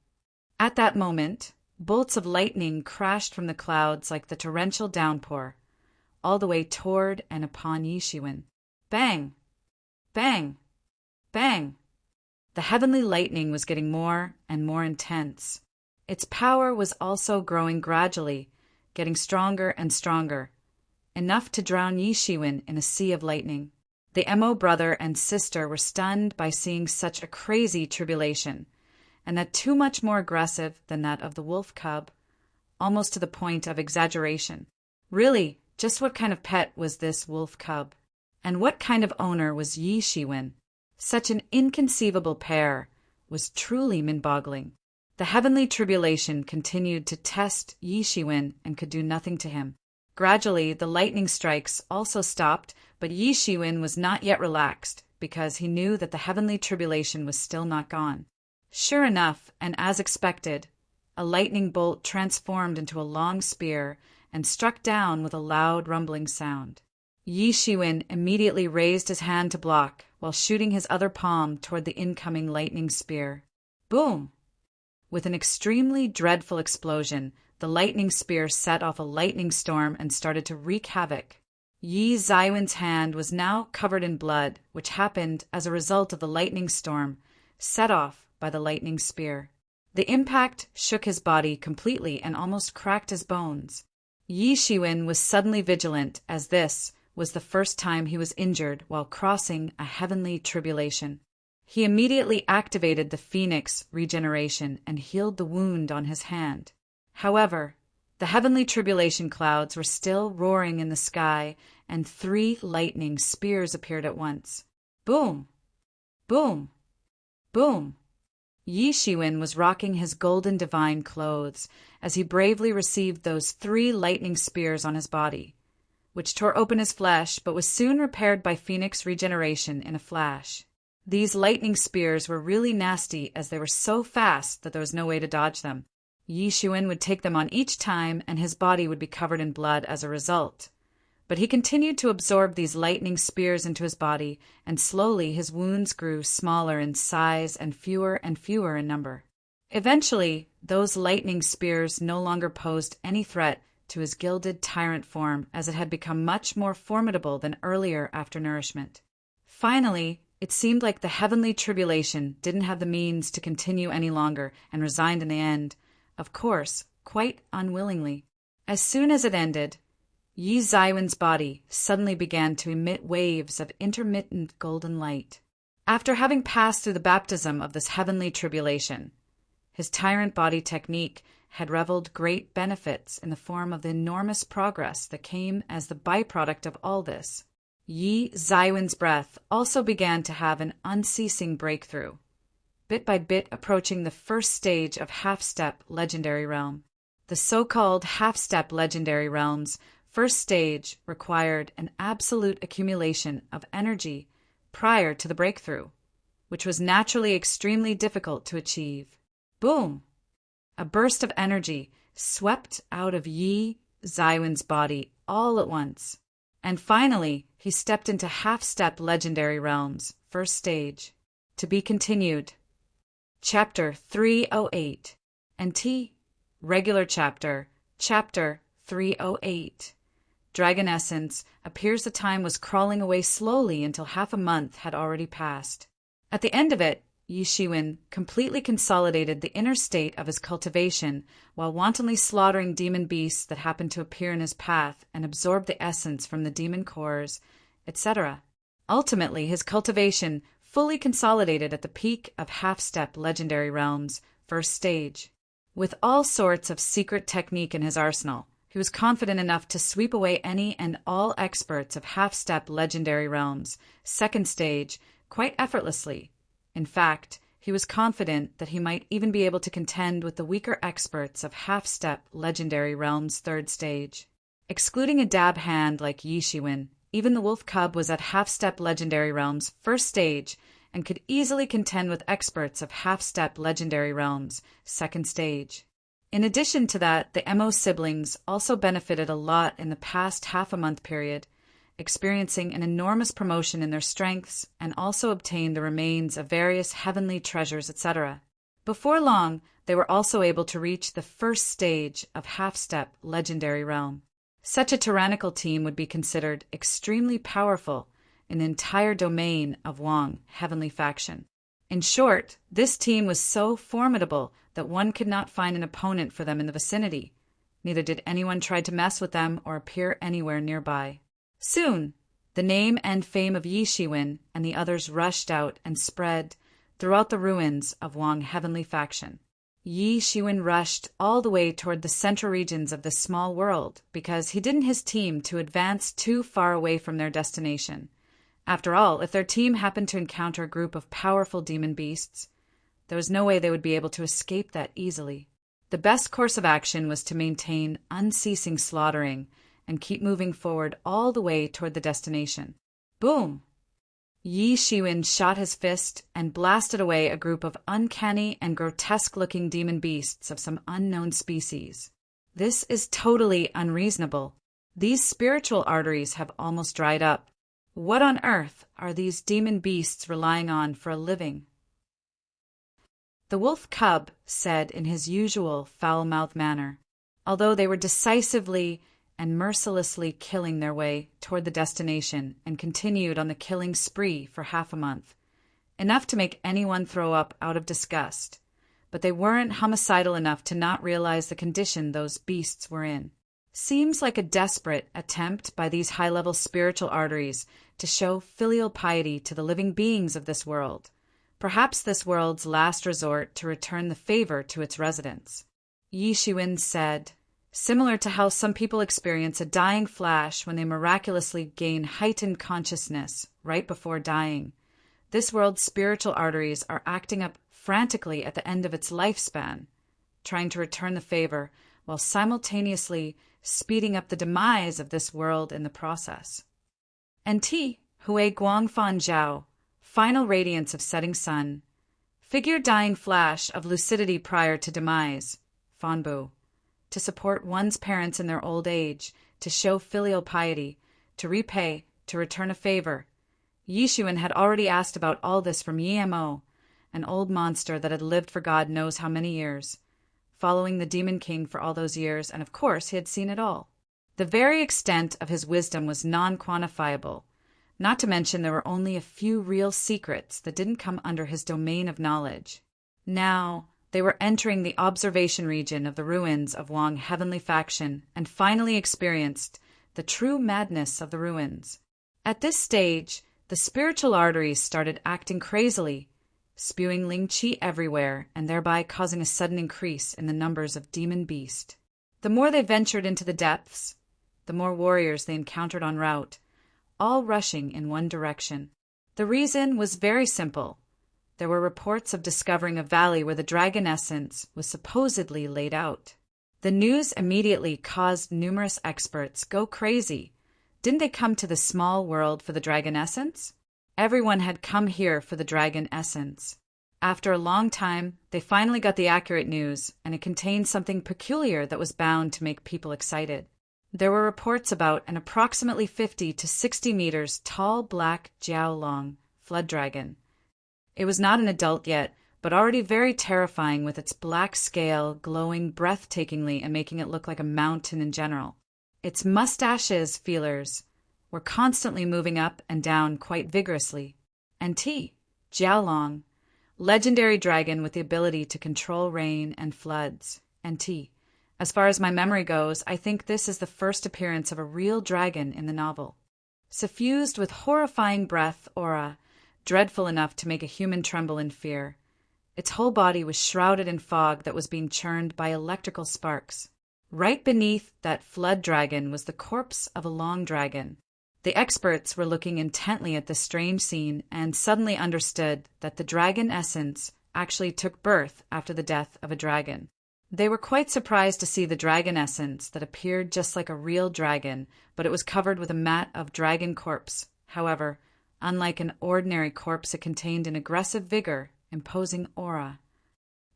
At that moment, bolts of lightning crashed from the clouds like the torrential downpour, all the way toward and upon Yi Shiwen. Bang! Bang! Bang! The heavenly lightning was getting more and more intense. Its power was also growing gradually, getting stronger and stronger, enough to drown Yi Shiwen in a sea of lightning. The Mo brother and sister were stunned by seeing such a crazy tribulation, and that too much more aggressive than that of the wolf cub, almost to the point of exaggeration. Really, just what kind of pet was this wolf cub? And what kind of owner was Yi Shiwen? Such an inconceivable pair was truly mind-boggling. The heavenly tribulation continued to test Yi Shiwen and could do nothing to him. Gradually, the lightning strikes also stopped, but Yi Shiwen was not yet relaxed because he knew that the heavenly tribulation was still not gone. Sure enough, and as expected, a lightning bolt transformed into a long spear and struck down with a loud rumbling sound. Yi Shiwen immediately raised his hand to block while shooting his other palm toward the incoming lightning spear. Boom! With an extremely dreadful explosion, the lightning spear set off a lightning storm and started to wreak havoc. Yi Zaiwen's hand was now covered in blood, which happened as a result of the lightning storm set off by the lightning spear. The impact shook his body completely and almost cracked his bones. Yi Shiwen was suddenly vigilant, as this was the first time he was injured while crossing a heavenly tribulation. He immediately activated the Phoenix regeneration and healed the wound on his hand. However, the heavenly tribulation clouds were still roaring in the sky, and 3 lightning spears appeared at once. Boom! Boom! Boom! Yi Shiwen was rocking his golden divine clothes as he bravely received those 3 lightning spears on his body, which tore open his flesh but was soon repaired by Phoenix regeneration in a flash. These lightning spears were really nasty as they were so fast that there was no way to dodge them. Yi Shiwen would take them on each time and his body would be covered in blood as a result. But he continued to absorb these lightning spears into his body, and slowly his wounds grew smaller in size and fewer in number. Eventually, those lightning spears no longer posed any threat to his gilded tyrant form, as it had become much more formidable than earlier after nourishment. Finally, it seemed like the heavenly tribulation didn't have the means to continue any longer and resigned in the end, of course, quite unwillingly. As soon as it ended, Yi Zaiwen's body suddenly began to emit waves of intermittent golden light. After having passed through the baptism of this heavenly tribulation, his tyrant body technique had reveled great benefits in the form of the enormous progress that came as the byproduct of all this. Yi Zaiwen's breath also began to have an unceasing breakthrough, bit by bit approaching the first stage of half-step legendary realm. The so-called half-step legendary realm's first stage required an absolute accumulation of energy prior to the breakthrough, which was naturally extremely difficult to achieve. Boom! A burst of energy swept out of Yi Zaiwen's body all at once, and finally he stepped into half-step legendary realm's first stage. To be continued. Chapter 308. NT. Regular Chapter. Chapter 308. Dragon Essence. Appears the time was crawling away slowly until half a month had already passed. At the end of it, Yi Shiwen completely consolidated the inner state of his cultivation while wantonly slaughtering demon beasts that happened to appear in his path and absorb the essence from the demon cores, etc. Ultimately, his cultivation fully consolidated at the peak of half-step legendary realms, first stage. With all sorts of secret technique in his arsenal, he was confident enough to sweep away any and all experts of half-step legendary realms, second stage, quite effortlessly. In fact, he was confident that he might even be able to contend with the weaker experts of half-step legendary realms, third stage. Excluding a dab hand like Yi Shiwen, even the wolf cub was at half-step legendary realms, first stage, and could easily contend with experts of half-step legendary realms, second stage. In addition to that, the MO siblings also benefited a lot in the past half-a-month period, experiencing an enormous promotion in their strengths and also obtained the remains of various heavenly treasures, etc. Before long, they were also able to reach the first stage of half-step legendary realm. Such a tyrannical team would be considered extremely powerful in the entire domain of Wang, heavenly faction. In short, this team was so formidable that one could not find an opponent for them in the vicinity. Neither did anyone try to mess with them or appear anywhere nearby. Soon, the name and fame of Yi Shiwen and the others rushed out and spread throughout the ruins of Wang heavenly faction. Yi Shiwen rushed all the way toward the central regions of this small world because he didn't his team to advance too far away from their destination. After all, if their team happened to encounter a group of powerful demon beasts, there was no way they would be able to escape that easily. The best course of action was to maintain unceasing slaughtering and keep moving forward all the way toward the destination. Boom! Yi Shiwen shot his fist and blasted away a group of uncanny and grotesque-looking demon beasts of some unknown species. This is totally unreasonable. These spiritual arteries have almost dried up. What on earth are these demon beasts relying on for a living? The wolf cub said in his usual foul-mouthed manner, although they were decisively and mercilessly killing their way toward the destination and continued on the killing spree for half a month, enough to make anyone throw up out of disgust, but they weren't homicidal enough to not realize the condition those beasts were in. Seems like a desperate attempt by these high-level spiritual arteries to show filial piety to the living beings of this world, perhaps this world's last resort to return the favor to its residents. Yi Shiwen said, similar to how some people experience a dying flash when they miraculously gain heightened consciousness right before dying, this world's spiritual arteries are acting up frantically at the end of its lifespan, trying to return the favor while simultaneously speeding up the demise of this world in the process. NT, Hui Guangfan Zhao, final radiance of setting sun, figure dying flash of lucidity prior to demise, Fanbu, to support one's parents in their old age, to show filial piety, to repay, to return a favor. Yi Shiwen had already asked about all this from Yimo, an old monster that had lived for God knows how many years, following the Demon King for all those years, and of course he had seen it all. The very extent of his wisdom was non-quantifiable, not to mention there were only a few real secrets that didn't come under his domain of knowledge. Now, they were entering the observation region of the ruins of Wang heavenly faction and finally experienced the true madness of the ruins. At this stage, the spiritual arteries started acting crazily, spewing Ling Qi everywhere and thereby causing a sudden increase in the numbers of demon beast. The more they ventured into the depths, the more warriors they encountered en route, all rushing in one direction. The reason was very simple. There were reports of discovering a valley where the dragon essence was supposedly laid out. The news immediately caused numerous experts go crazy. Didn't they come to the small world for the dragon essence? Everyone had come here for the dragon essence. After a long time, they finally got the accurate news, and it contained something peculiar that was bound to make people excited. There were reports about an approximately 50 to 60 meters tall black Jiaolong flood dragon. It was not an adult yet, but already very terrifying with its black scale glowing breathtakingly and making it look like a mountain in general. Its mustaches, feelers, were constantly moving up and down quite vigorously. And Jiaolong, legendary dragon with the ability to control rain and floods. And T. As far as my memory goes, I think this is the first appearance of a real dragon in the novel. Suffused with horrifying breath aura, dreadful enough to make a human tremble in fear. Its whole body was shrouded in fog that was being churned by electrical sparks. Right beneath that flood dragon was the corpse of a long dragon. The experts were looking intently at this strange scene and suddenly understood that the dragon essence actually took birth after the death of a dragon. They were quite surprised to see the dragon essence that appeared just like a real dragon, but it was covered with a mat of dragon corpse. However, unlike an ordinary corpse, it contained an aggressive vigor, imposing aura.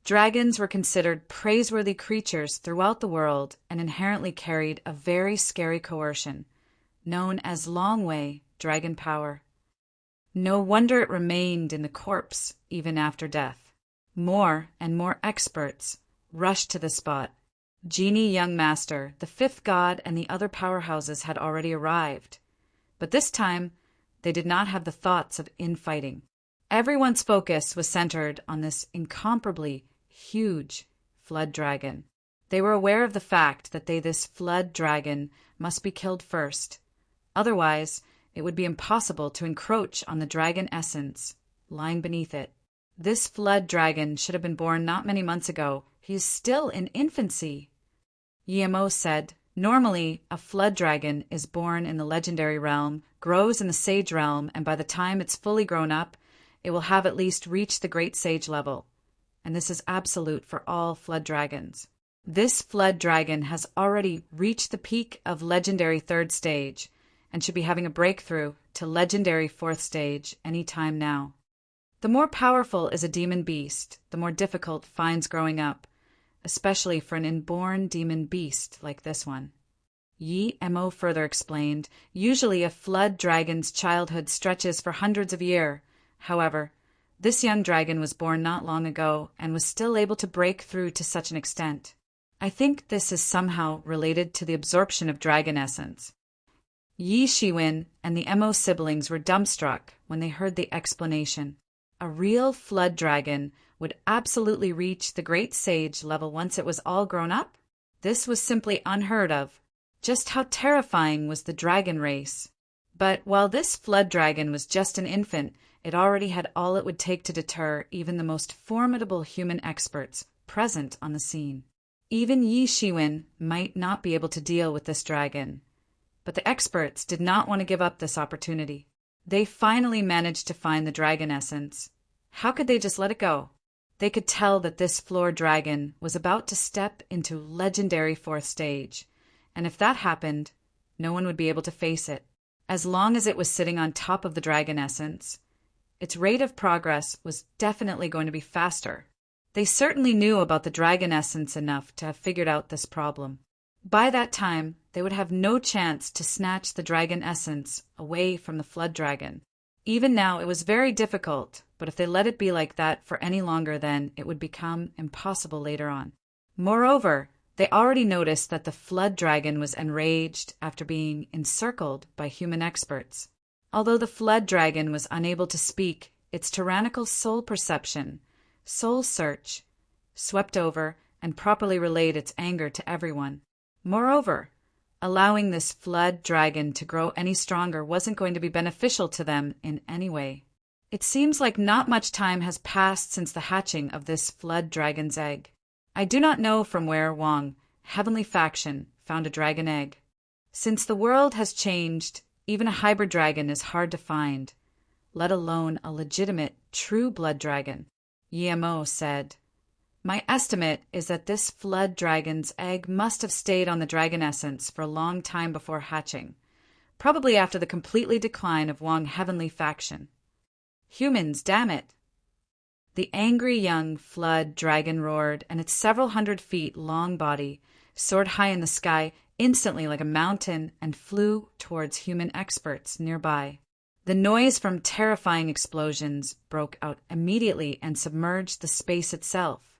Dragons were considered praiseworthy creatures throughout the world and inherently carried a very scary coercion, known as long-way dragon power. No wonder it remained in the corpse even after death. More and more experts rushed to the spot. Genie Young Master, the fifth god, and the other powerhouses had already arrived. But this time, they did not have the thoughts of infighting. Everyone's focus was centered on this incomparably huge flood dragon. They were aware of the fact that this flood dragon must be killed first. Otherwise, it would be impossible to encroach on the dragon essence lying beneath it. This flood dragon should have been born not many months ago. He is still in infancy. Yemo said, normally, a flood dragon is born in the legendary realm, grows in the sage realm, and by the time it's fully grown up, it will have at least reached the great sage level. And this is absolute for all flood dragons. This flood dragon has already reached the peak of legendary third stage and should be having a breakthrough to legendary fourth stage any time now. The more powerful is a demon beast, the more difficult finds growing up, especially for an inborn demon beast like this one. Yi Mo further explained, usually a flood dragon's childhood stretches for hundreds of years. However, this young dragon was born not long ago and was still able to break through to such an extent. I think this is somehow related to the absorption of dragon essence. Yi Shiwen and the Mo siblings were dumbstruck when they heard the explanation. A real flood dragon would absolutely reach the great sage level once it was all grown up? This was simply unheard of. Just how terrifying was the dragon race? But while this flood dragon was just an infant, it already had all it would take to deter even the most formidable human experts present on the scene. Even Yi Shiwen might not be able to deal with this dragon. But the experts did not want to give up this opportunity. They finally managed to find the dragon essence. How could they just let it go? They could tell that this floor dragon was about to step into legendary fourth stage, and if that happened, no one would be able to face it. As long as it was sitting on top of the dragon essence, its rate of progress was definitely going to be faster. They certainly knew about the dragon essence enough to have figured out this problem. By that time, they would have no chance to snatch the dragon essence away from the flood dragon. Even now, it was very difficult, but if they let it be like that for any longer, then it would become impossible later on. Moreover, they already noticed that the flood dragon was enraged after being encircled by human experts. Although the flood dragon was unable to speak, its tyrannical soul perception, soul search, swept over and properly relayed its anger to everyone. Moreover, allowing this flood dragon to grow any stronger wasn't going to be beneficial to them in any way. It seems like not much time has passed since the hatching of this flood dragon's egg. I do not know from where Wang, heavenly faction, found a dragon egg. Since the world has changed, even a hybrid dragon is hard to find, let alone a legitimate, true blood dragon. Yemo said, my estimate is that this flood dragon's egg must have stayed on the dragon essence for a long time before hatching, probably after the completely decline of Wang heavenly faction. Humans, damn it! The angry young flood dragon roared, and its several hundred feet long body soared high in the sky instantly like a mountain and flew towards human experts nearby. The noise from terrifying explosions broke out immediately and submerged the space itself.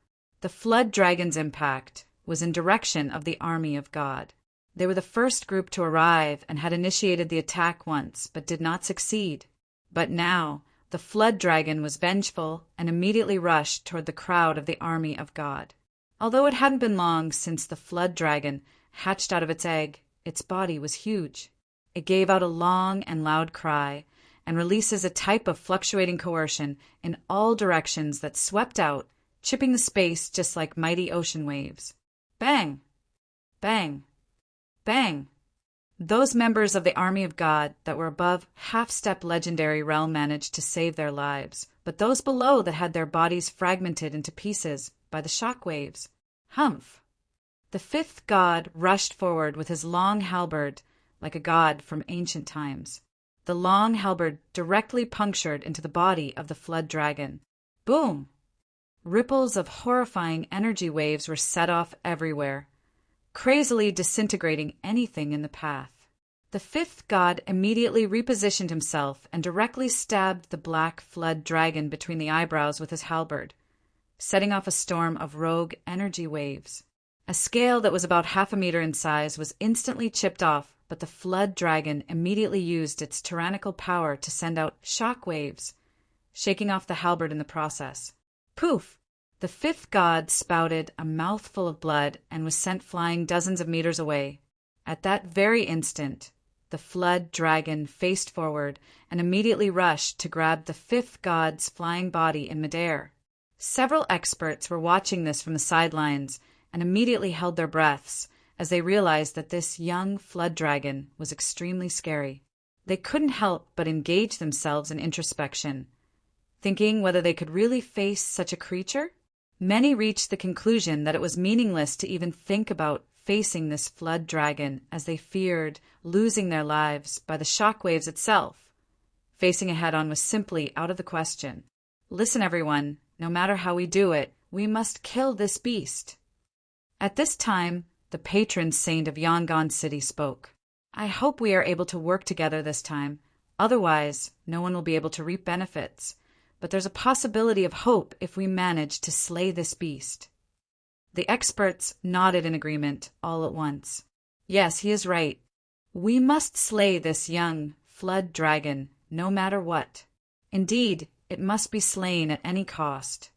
The flood dragon's impact was in direction of the army of God. They were the first group to arrive and had initiated the attack once, but did not succeed. But now, The flood dragon was vengeful and immediately rushed toward the crowd of the army of God. Although it hadn't been long since the flood dragon hatched out of its egg, its body was huge. It gave out a long and loud cry and releases a type of fluctuating coercion in all directions that swept out, chipping the space just like mighty ocean waves. Bang! Bang! Bang! Those members of the army of God that were above half-step legendary realm managed to save their lives, but those below that had their bodies fragmented into pieces by the shock waves. Humph! The fifth god rushed forward with his long halberd like a god from ancient times. The long halberd directly punctured into the body of the flood dragon. Boom! Ripples of horrifying energy waves were set off everywhere, crazily disintegrating anything in the path. The fifth god immediately repositioned himself and directly stabbed the black flood dragon between the eyebrows with his halberd, setting off a storm of rogue energy waves. A scale that was about 1/2 meter in size was instantly chipped off, but the flood dragon immediately used its tyrannical power to send out shock waves, shaking off the halberd in the process. Poof! The fifth god spouted a mouthful of blood and was sent flying dozens of meters away. At that very instant, the flood dragon faced forward and immediately rushed to grab the fifth god's flying body in midair. Several experts were watching this from the sidelines and immediately held their breaths as they realized that this young flood dragon was extremely scary. They couldn't help but engage themselves in introspection, thinking whether they could really face such a creature. Many reached the conclusion that it was meaningless to even think about facing this flood dragon, as they feared losing their lives by the shockwaves itself. Facing it head-on was simply out of the question. Listen, everyone, no matter how we do it, we must kill this beast. At this time, the patron saint of Yangon City spoke. I hope we are able to work together this time. Otherwise, no one will be able to reap benefits. But there's a possibility of hope if we manage to slay this beast. The experts nodded in agreement all at once. Yes, he is right. We must slay this young flood dragon, no matter what. Indeed, it must be slain at any cost.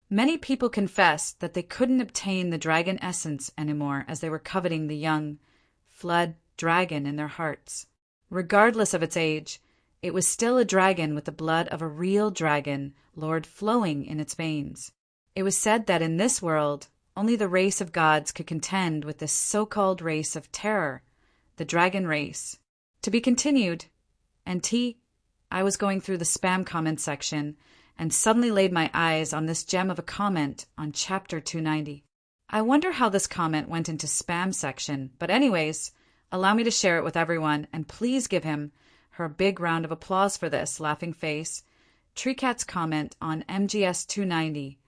Many people confessed that they couldn't obtain the dragon essence anymore, as they were coveting the young flood dragon in their hearts. Regardless of its age, it was still a dragon with the blood of a real dragon lord flowing in its veins. It was said that in this world, only the race of gods could contend with this so-called race of terror, the dragon race. To be continued. NT, I was going through the spam comment section and suddenly laid my eyes on this gem of a comment on chapter 290. I wonder how this comment went into spam section, but anyways, allow me to share it with everyone, and please give him her big round of applause for this, laughing face. Treecat's comment on MGS 290,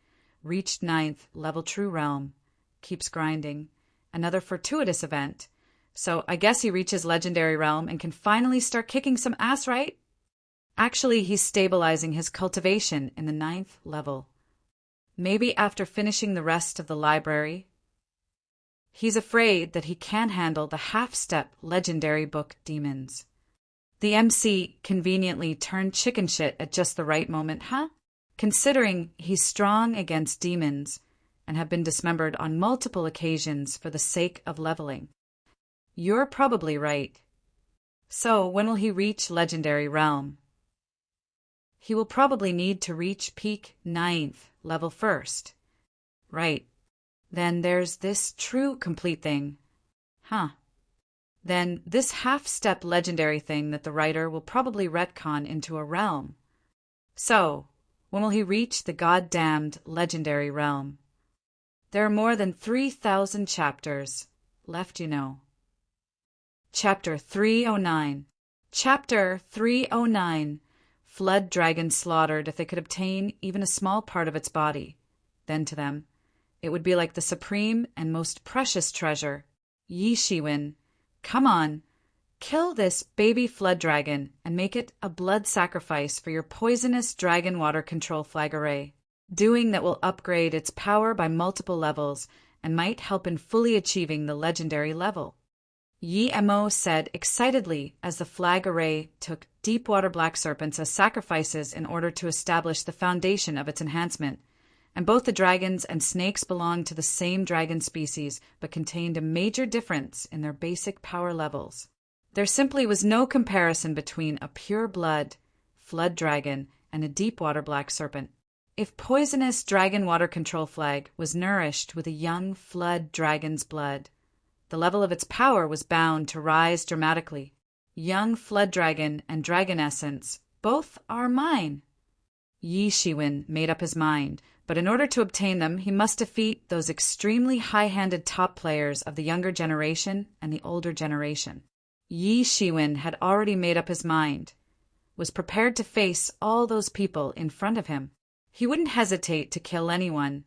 reached 9th level true realm, keeps grinding, another fortuitous event. So I guess he reaches legendary realm and can finally start kicking some ass, right? Actually, he's stabilizing his cultivation in the 9th level. Maybe after finishing the rest of the library. He's afraid that he can't handle the half-step legendary book demons. The MC conveniently turned chicken shit at just the right moment, huh? Considering he's strong against demons and have been dismembered on multiple occasions for the sake of leveling. You're probably right. So when will he reach legendary realm? He will probably need to reach peak 9th level first. Right. Then there's this true complete thing. Huh. Then this half-step legendary thing that the writer will probably retcon into a realm. So, when will he reach the goddamned legendary realm? There are more than 3,000 chapters left, you know. Chapter 309. Chapter 309. Flood dragon slaughtered if they could obtain even a small part of its body. Then to them, it would be like the supreme and most precious treasure. Yi Shiwen, come on, kill this baby flood dragon and make it a blood sacrifice for your poisonous dragon water control flag array. Doing that will upgrade its power by multiple levels and might help in fully achieving the legendary level. Yi Mo said excitedly as the flag array took deep-water black serpents as sacrifices in order to establish the foundation of its enhancement, and both the dragons and snakes belonged to the same dragon species but contained a major difference in their basic power levels. There simply was no comparison between a pure-blood flood dragon and a deep-water black serpent. If poisonous dragon water control flag was nourished with a young flood dragon's blood, the level of its power was bound to rise dramatically. Young flood dragon and dragon essence, both are mine. Yi Shiwen made up his mind, but in order to obtain them, he must defeat those extremely high-handed top players of the younger generation and the older generation. Yi Shiwen had already made up his mind, was prepared to face all those people in front of him. He wouldn't hesitate to kill anyone.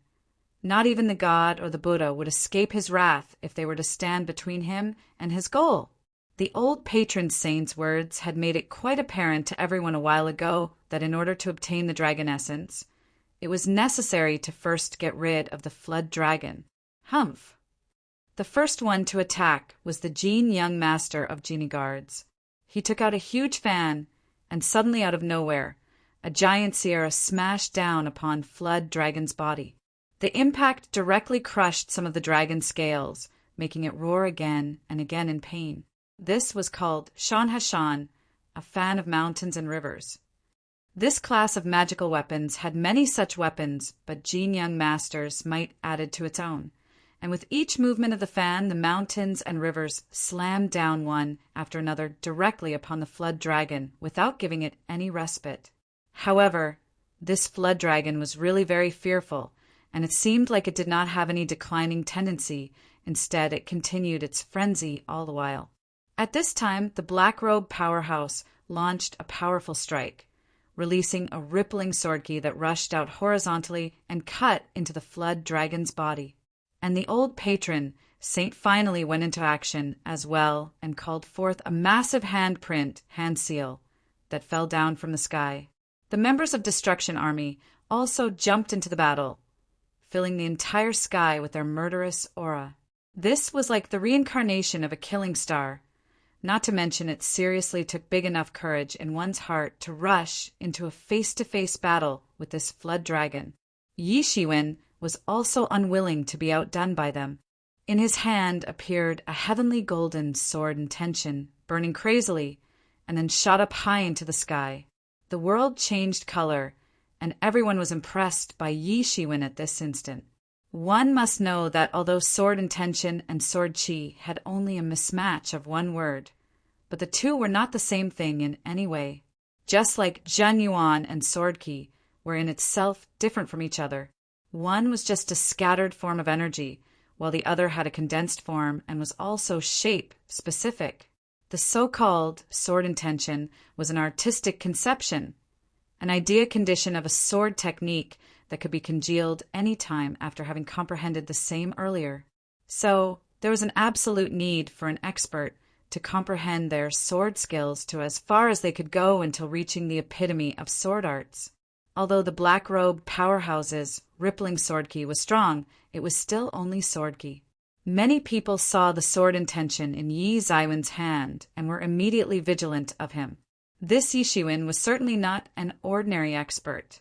Not even the god or the Buddha would escape his wrath if they were to stand between him and his goal. The old patron saint's words had made it quite apparent to everyone a while ago that in order to obtain the dragon essence, it was necessary to first get rid of the flood dragon. Humph! The first one to attack was the Jin young master of genie guards. He took out a huge fan, and suddenly out of nowhere, a giant sierra smashed down upon flood dragon's body. The impact directly crushed some of the dragon's scales, making it roar again and again in pain. This was called Shan Hashan, a fan of mountains and rivers. This class of magical weapons had many such weapons, but Jin Young Master's might added to its own, and with each movement of the fan, the mountains and rivers slammed down one after another directly upon the flood dragon without giving it any respite. However, this flood dragon was really very fearful, and it seemed like it did not have any declining tendency. Instead, it continued its frenzy all the while. At this time, the Black Robe powerhouse launched a powerful strike, releasing a rippling sword key that rushed out horizontally and cut into the flood dragon's body. And the old patron, Saint, finally went into action as well and called forth a massive hand seal, that fell down from the sky. The members of Destruction Army also jumped into the battle, filling the entire sky with their murderous aura. This was like the reincarnation of a killing star, not to mention it seriously took big enough courage in one's heart to rush into a face-to-face battle with this flood dragon. Yi Shiwen was also unwilling to be outdone by them. In his hand appeared a heavenly golden sword intention, burning crazily, and then shot up high into the sky. The world changed color, and everyone was impressed by Yi Shiwen at this instant. One must know that although sword intention and sword chi had only a mismatch of one word, but the two were not the same thing in any way. Just like Zhen Yuan and sword ki were in itself different from each other. One was just a scattered form of energy, while the other had a condensed form and was also shape-specific. The so-called sword intention was an artistic conception, an idea condition of a sword technique that could be congealed any time after having comprehended the same earlier. So there was an absolute need for an expert to comprehend their sword skills to as far as they could go until reaching the epitome of sword arts. Although the Black Robe powerhouse's rippling sword ki was strong, it was still only sword ki. Many people saw the sword intention in Yi Zaiwen's hand and were immediately vigilant of him. This Yi Shiwen was certainly not an ordinary expert,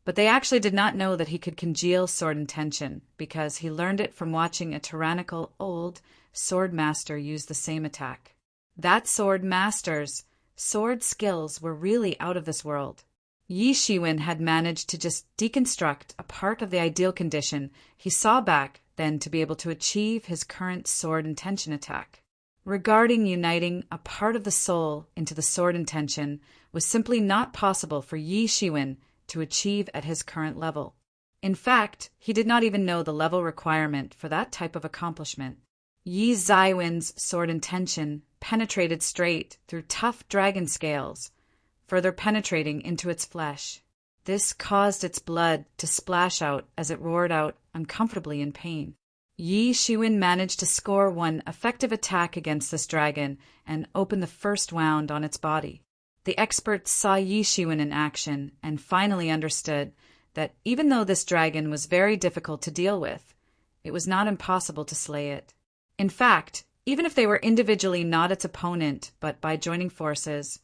but they actually did not know that he could congeal sword intention because he learned it from watching a tyrannical old sword master use the same attack. That sword master's sword skills were really out of this world. Yi Shiwen had managed to just deconstruct a part of the ideal condition he saw back then to be able to achieve his current sword intention attack. Regarding uniting a part of the soul into the sword intention was simply not possible for Yi Shiwen to achieve at his current level. In fact, he did not even know the level requirement for that type of accomplishment. Yi Zaiwen's sword intention penetrated straight through tough dragon scales, further penetrating into its flesh. This caused its blood to splash out as it roared out uncomfortably in pain. Yi Shiwen managed to score one effective attack against this dragon and open the first wound on its body. The experts saw Yi Shiwen in action and finally understood that even though this dragon was very difficult to deal with, it was not impossible to slay it. In fact, even if they were individually not its opponent, but by joining forces,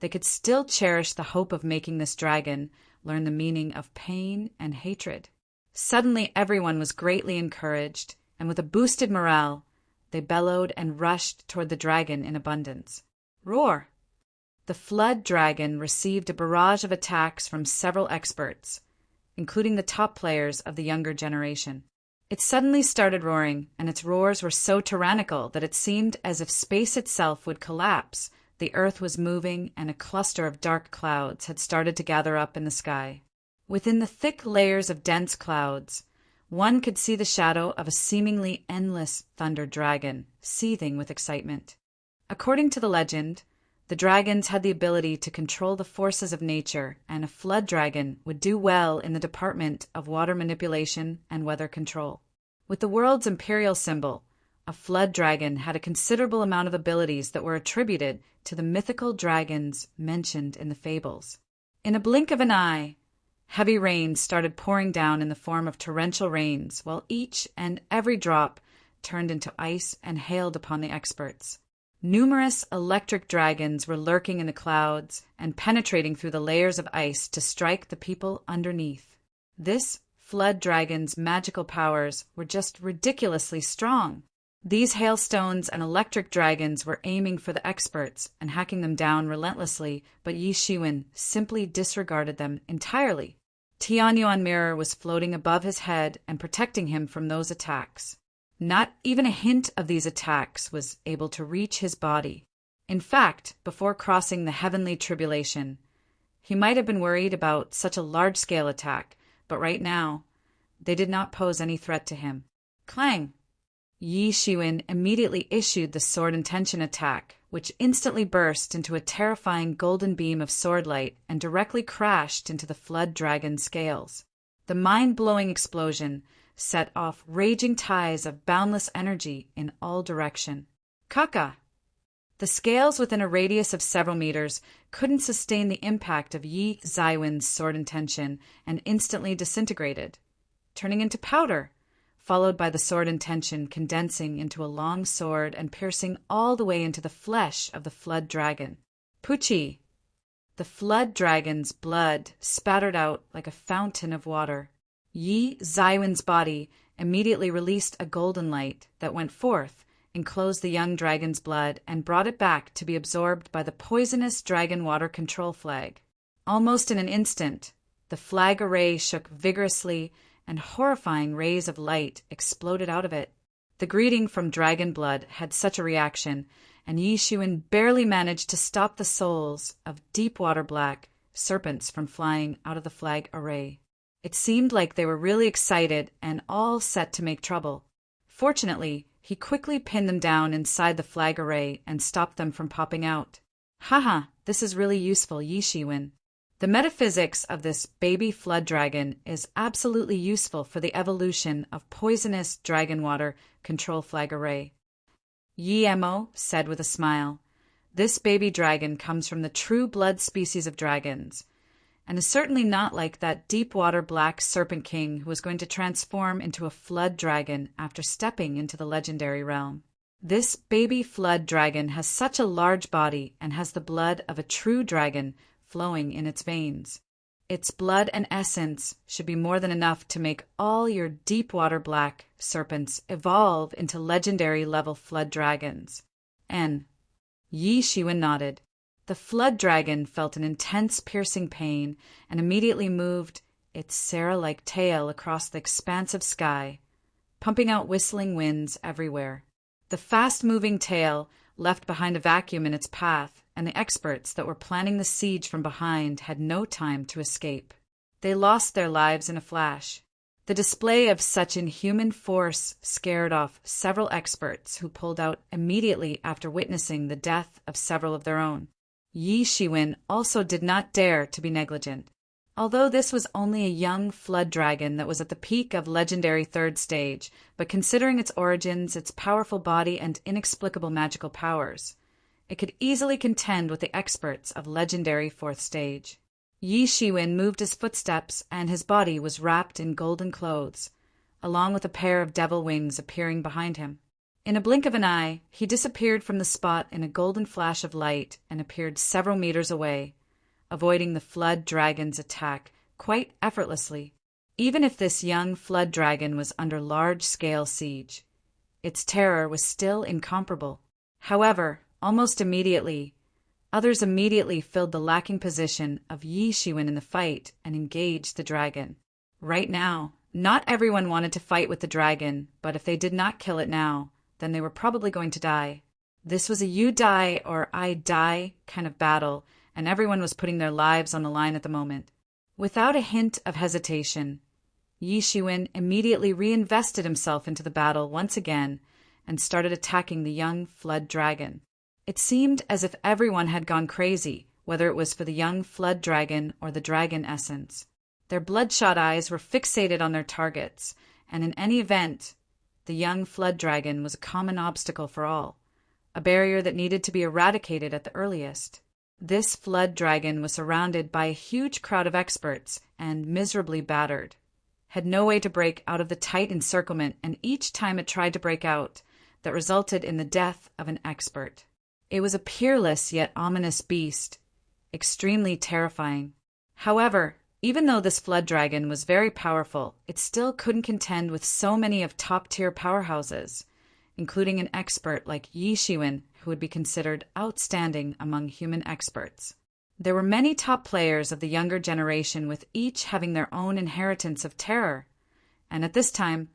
they could still cherish the hope of making this dragon learn the meaning of pain and hatred. Suddenly, everyone was greatly encouraged, and with a boosted morale, they bellowed and rushed toward the dragon in abundance. Roar! The flood dragon received a barrage of attacks from several experts, including the top players of the younger generation. It suddenly started roaring, and its roars were so tyrannical that it seemed as if space itself would collapse. The earth was moving, and a cluster of dark clouds had started to gather up in the sky. Within the thick layers of dense clouds, one could see the shadow of a seemingly endless thunder dragon, seething with excitement. According to the legend, the dragons had the ability to control the forces of nature, and a flood dragon would do well in the department of water manipulation and weather control. With the world's imperial symbol, a flood dragon had a considerable amount of abilities that were attributed to the mythical dragons mentioned in the fables. In a blink of an eye, heavy rains started pouring down in the form of torrential rains, while each and every drop turned into ice and hailed upon the experts. Numerous electric dragons were lurking in the clouds and penetrating through the layers of ice to strike the people underneath. This flood dragon's magical powers were just ridiculously strong. These hailstones and electric dragons were aiming for the experts and hacking them down relentlessly, but Yi Shiwen simply disregarded them entirely. Tianyuan Mirror was floating above his head and protecting him from those attacks. Not even a hint of these attacks was able to reach his body. In fact, before crossing the heavenly tribulation, he might have been worried about such a large-scale attack, but right now, they did not pose any threat to him. Clang! Yi Shiwen immediately issued the Sword Intention attack, which instantly burst into a terrifying golden beam of sword light and directly crashed into the flood dragon's scales. The mind-blowing explosion set off raging tides of boundless energy in all direction. Kaka! The scales within a radius of several meters couldn't sustain the impact of Yi Shiwen's Sword Intention and instantly disintegrated, turning into powder, followed by the Sword Intention condensing into a long sword and piercing all the way into the flesh of the flood dragon. Puchi! The flood dragon's blood spattered out like a fountain of water. Yi Shiwen's body immediately released a golden light that went forth, enclosed the young dragon's blood, and brought it back to be absorbed by the poisonous dragon water control flag. Almost in an instant, the flag array shook vigorously, and horrifying rays of light exploded out of it. The greeting from dragon blood had such a reaction, and Yi Shiwen barely managed to stop the souls of deep-water black serpents from flying out of the flag array. It seemed like they were really excited and all set to make trouble. Fortunately, he quickly pinned them down inside the flag array and stopped them from popping out. Haha, this is really useful, Yi Shiwen. The metaphysics of this baby flood dragon is absolutely useful for the evolution of poisonous dragon water control flag array. Yi Mo said with a smile, "This baby dragon comes from the true blood species of dragons, and is certainly not like that deep-water black serpent king who was going to transform into a flood dragon after stepping into the legendary realm. This baby flood dragon has such a large body and has the blood of a true dragon flowing in its veins. Its blood and essence should be more than enough to make all your deep-water black serpents evolve into legendary-level flood dragons." And Yi Shiwen nodded. The flood dragon felt an intense piercing pain and immediately moved its Sarah-like tail across the expansive sky, pumping out whistling winds everywhere. The fast-moving tail left behind a vacuum in its path, and the experts that were planning the siege from behind had no time to escape. They lost their lives in a flash. The display of such inhuman force scared off several experts who pulled out immediately after witnessing the death of several of their own. Yi Shiwen also did not dare to be negligent. Although this was only a young flood dragon that was at the peak of legendary third stage, but considering its origins, its powerful body, and inexplicable magical powers, it could easily contend with the experts of legendary fourth stage. Yi Shiwen moved his footsteps, and his body was wrapped in golden clothes, along with a pair of devil wings appearing behind him. In a blink of an eye, he disappeared from the spot in a golden flash of light and appeared several meters away, avoiding the flood dragon's attack quite effortlessly. Even if this young flood dragon was under large-scale siege, its terror was still incomparable. However, almost immediately, others immediately filled the lacking position of Yi Shiwen in the fight and engaged the dragon. Right now, not everyone wanted to fight with the dragon, but if they did not kill it now, then they were probably going to die. This was a you die or I die kind of battle, and everyone was putting their lives on the line at the moment. Without a hint of hesitation, Yi Shiwen immediately reinvested himself into the battle once again and started attacking the young flood dragon. It seemed as if everyone had gone crazy, whether it was for the young flood dragon or the dragon essence. Their bloodshot eyes were fixated on their targets, and in any event, the young flood dragon was a common obstacle for all, a barrier that needed to be eradicated at the earliest. This flood dragon was surrounded by a huge crowd of experts and miserably battered, had no way to break out of the tight encirclement, and each time it tried to break out, that resulted in the death of an expert. It was a peerless yet ominous beast, extremely terrifying. However, even though this flood dragon was very powerful, it still couldn't contend with so many of top-tier powerhouses, including an expert like Yi Shiwen, who would be considered outstanding among human experts. There were many top players of the younger generation, with each having their own inheritance of terror, and at this time,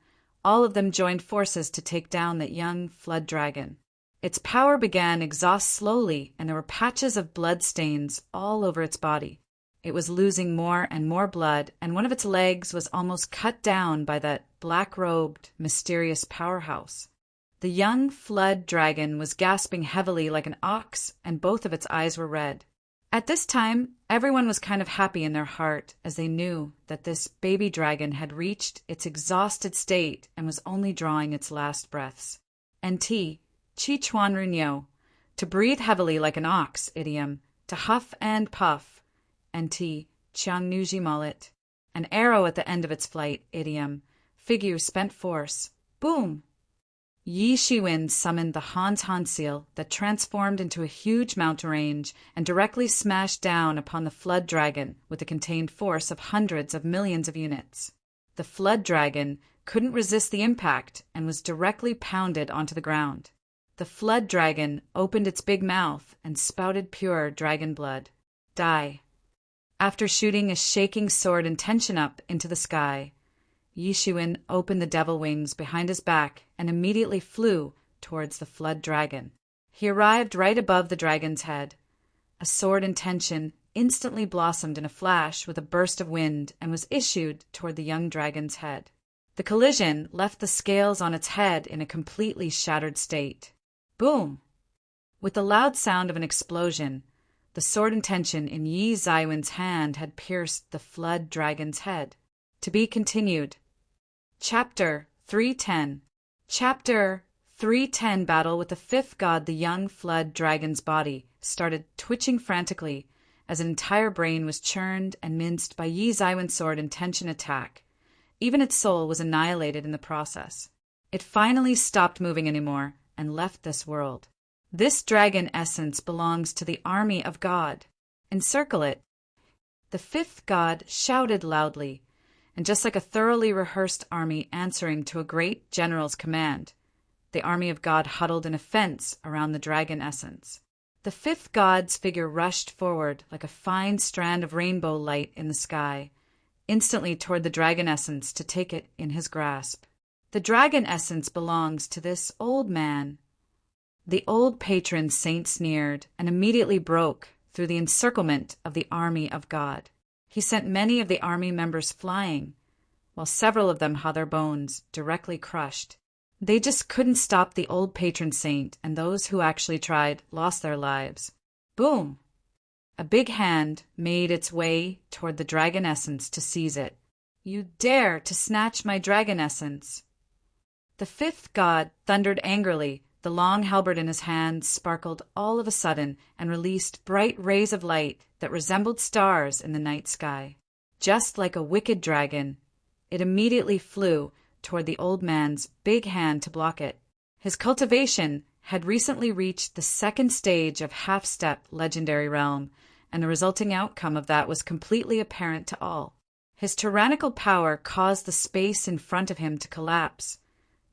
all of them joined forces to take down that young flood dragon. Its power began exhaust slowly, and there were patches of blood stains all over its body. It was losing more and more blood, and one of its legs was almost cut down by that black-robed, mysterious powerhouse. The young flood dragon was gasping heavily like an ox, and both of its eyes were red. At this time, everyone was kind of happy in their heart, as they knew that this baby dragon had reached its exhausted state and was only drawing its last breaths. NT, Chi Chuan Runyo, to breathe heavily like an ox, idiom, to huff and puff, NT, Chiang Nuji Mullet, an arrow at the end of its flight, idiom, figure spent force, boom! Yi Shiwen summoned the Hans Hanseal that transformed into a huge mountain range and directly smashed down upon the flood dragon with a contained force of hundreds of millions of units. The flood dragon couldn't resist the impact and was directly pounded onto the ground. The flood dragon opened its big mouth and spouted pure dragon blood. Die. After shooting a shaking sword intention up into the sky, Yi Shiwen opened the devil wings behind his back and immediately flew towards the flood dragon. He arrived right above the dragon's head. A sword intention instantly blossomed in a flash with a burst of wind and was issued toward the young dragon's head. The collision left the scales on its head in a completely shattered state. Boom! With the loud sound of an explosion, the sword intention in Yi Zaiwen's hand had pierced the flood dragon's head. To be continued. Chapter 310. Chapter 310. Battle with the fifth god. The young flood dragon's body started twitching frantically as an entire brain was churned and minced by Yi Zaiwen's sword intention attack. Even its soul was annihilated in the process. It finally stopped moving anymore and left this world. This dragon essence belongs to the army of God. Encircle it. The fifth god shouted loudly, and just like a thoroughly rehearsed army answering to a great general's command, the army of God huddled in a fence around the dragon essence. The fifth god's figure rushed forward like a fine strand of rainbow light in the sky, instantly toward the dragon essence to take it in his grasp. The dragon essence belongs to this old man. The old patron saint sneered and immediately broke through the encirclement of the army of God. He sent many of the army members flying, while several of them had their bones directly crushed. They just couldn't stop the old patron saint, and those who actually tried lost their lives. Boom! A big hand made its way toward the dragon essence to seize it. You dare to snatch my dragon essence! The fifth god thundered angrily. The long halberd in his hand sparkled all of a sudden and released bright rays of light that resembled stars in the night sky. Just like a wicked dragon, it immediately flew toward the old man's big hand to block it. His cultivation had recently reached the second stage of half-step legendary realm, and the resulting outcome of that was completely apparent to all. His tyrannical power caused the space in front of him to collapse,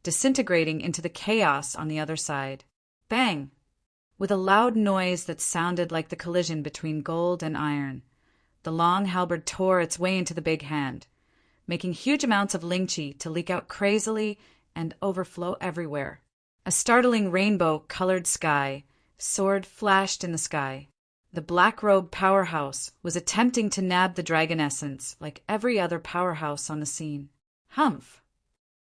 disintegrating into the chaos on the other side. Bang! With a loud noise that sounded like the collision between gold and iron, the long halberd tore its way into the big hand, making huge amounts of lingqi to leak out crazily and overflow everywhere. A startling rainbow-colored sword flashed in the sky. The black-robed powerhouse was attempting to nab the dragon essence like every other powerhouse on the scene. Humph!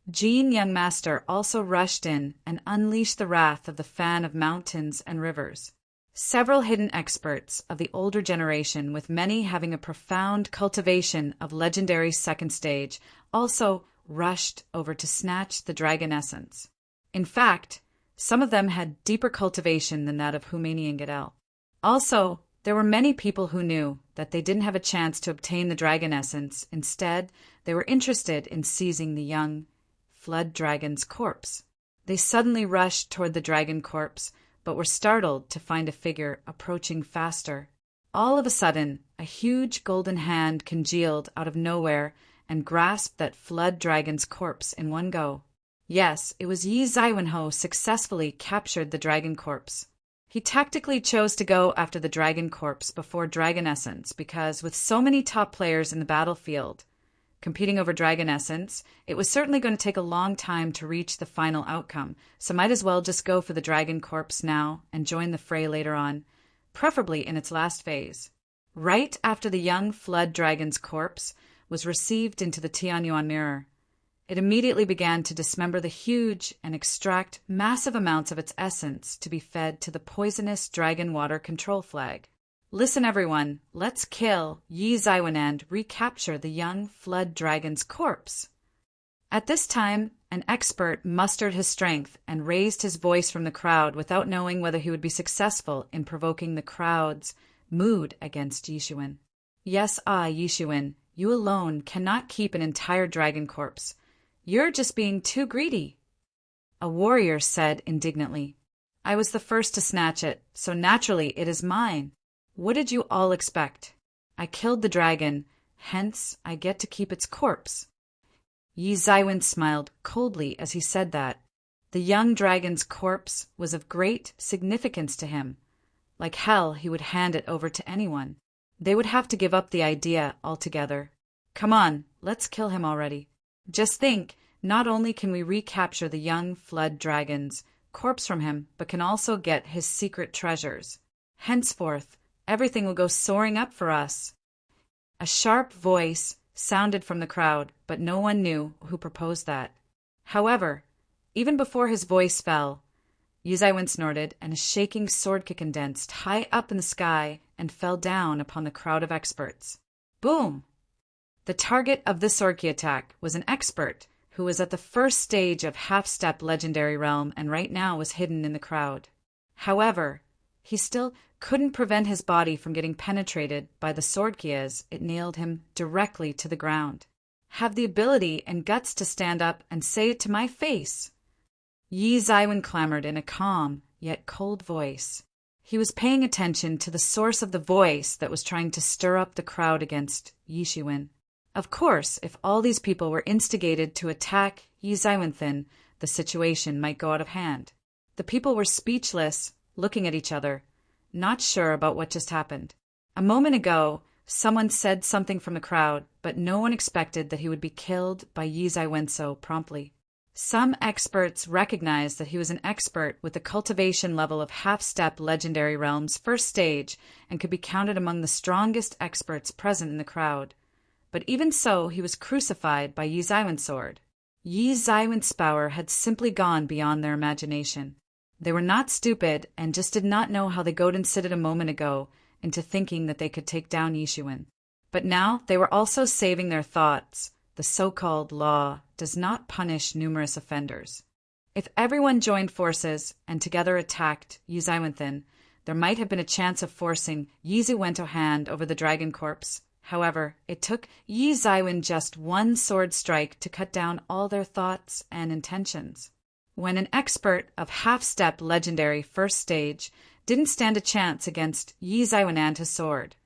Jean Young Master also rushed in and unleashed the wrath of the fan of mountains and rivers. Several hidden experts of the older generation, with many having a profound cultivation of legendary second stage, also rushed over to snatch the dragon essence. In fact, some of them had deeper cultivation than that of Humani and Gadel. Also, there were many people who knew that they didn't have a chance to obtain the dragon essence. Instead, they were interested in seizing the young flood dragon's corpse. They suddenly rushed toward the dragon corpse, but were startled to find a figure approaching faster. All of a sudden, a huge golden hand congealed out of nowhere and grasped that flood dragon's corpse in one go. Yes, it was Yi Zaiwenho successfully captured the dragon corpse. He tactically chose to go after the dragon corpse before dragon essence because, with so many top players in the battlefield competing over dragon essence, it was certainly going to take a long time to reach the final outcome, so might as well just go for the dragon corpse now and join the fray later on, preferably in its last phase. Right after the young flood dragon's corpse was received into the Tianyuan mirror, it immediately began to dismember the huge and extract massive amounts of its essence to be fed to the poisonous dragon water control flag. Listen, everyone, let's kill Yi Zaiwen and recapture the young flood dragon's corpse. At this time, an expert mustered his strength and raised his voice from the crowd without knowing whether he would be successful in provoking the crowd's mood against Yishuin. Yes, Yishuin, you alone cannot keep an entire dragon corpse. You're just being too greedy. A warrior said indignantly. I was the first to snatch it, so naturally it is mine. What did you all expect? I killed the dragon, hence I get to keep its corpse. Yi Zaiwen smiled coldly as he said that. The young dragon's corpse was of great significance to him. Like hell, he would hand it over to anyone. They would have to give up the idea altogether. Come on, let's kill him already. Just think, not only can we recapture the young flood dragon's corpse from him, but can also get his secret treasures. Henceforth, everything will go soaring up for us. A sharp voice sounded from the crowd, but no one knew who proposed that. However, even before his voice fell, Yi Zaiwen snorted, and a shaking sword kick condensed high up in the sky and fell down upon the crowd of experts. Boom! The target of this sword ki attack was an expert who was at the first stage of half-step legendary realm and right now was hidden in the crowd. However, he still couldn't prevent his body from getting penetrated by the sword ki as it nailed him directly to the ground. Have the ability and guts to stand up and say it to my face. Yi Zaiwen clamored in a calm yet cold voice. He was paying attention to the source of the voice that was trying to stir up the crowd against Yishuin. Of course, if all these people were instigated to attack Yi Zaiwen, the situation might go out of hand. The people were speechless, looking at each other, not sure about what just happened. A moment ago, someone said something from the crowd, but no one expected that he would be killed by Yi Zaiwen so promptly. Some experts recognized that he was an expert with the cultivation level of half-step legendary realm's first stage and could be counted among the strongest experts present in the crowd. But even so, he was crucified by Yi Zaiwen's sword. Yi Zaiwen's power had simply gone beyond their imagination. They were not stupid and just did not know how they goaded and sitted a moment ago into thinking that they could take down Yishuin. But now they were also saving their thoughts. The so-called law does not punish numerous offenders. If everyone joined forces and together attacked Yi Zaiwen, there might have been a chance of forcing Yi Zaiwen hand over the dragon corpse. However, it took Yi Zaiwen just one sword strike to cut down all their thoughts and intentions. when an expert of half-step legendary first stage didn't stand a chance against Yi Zaiwen and his sword.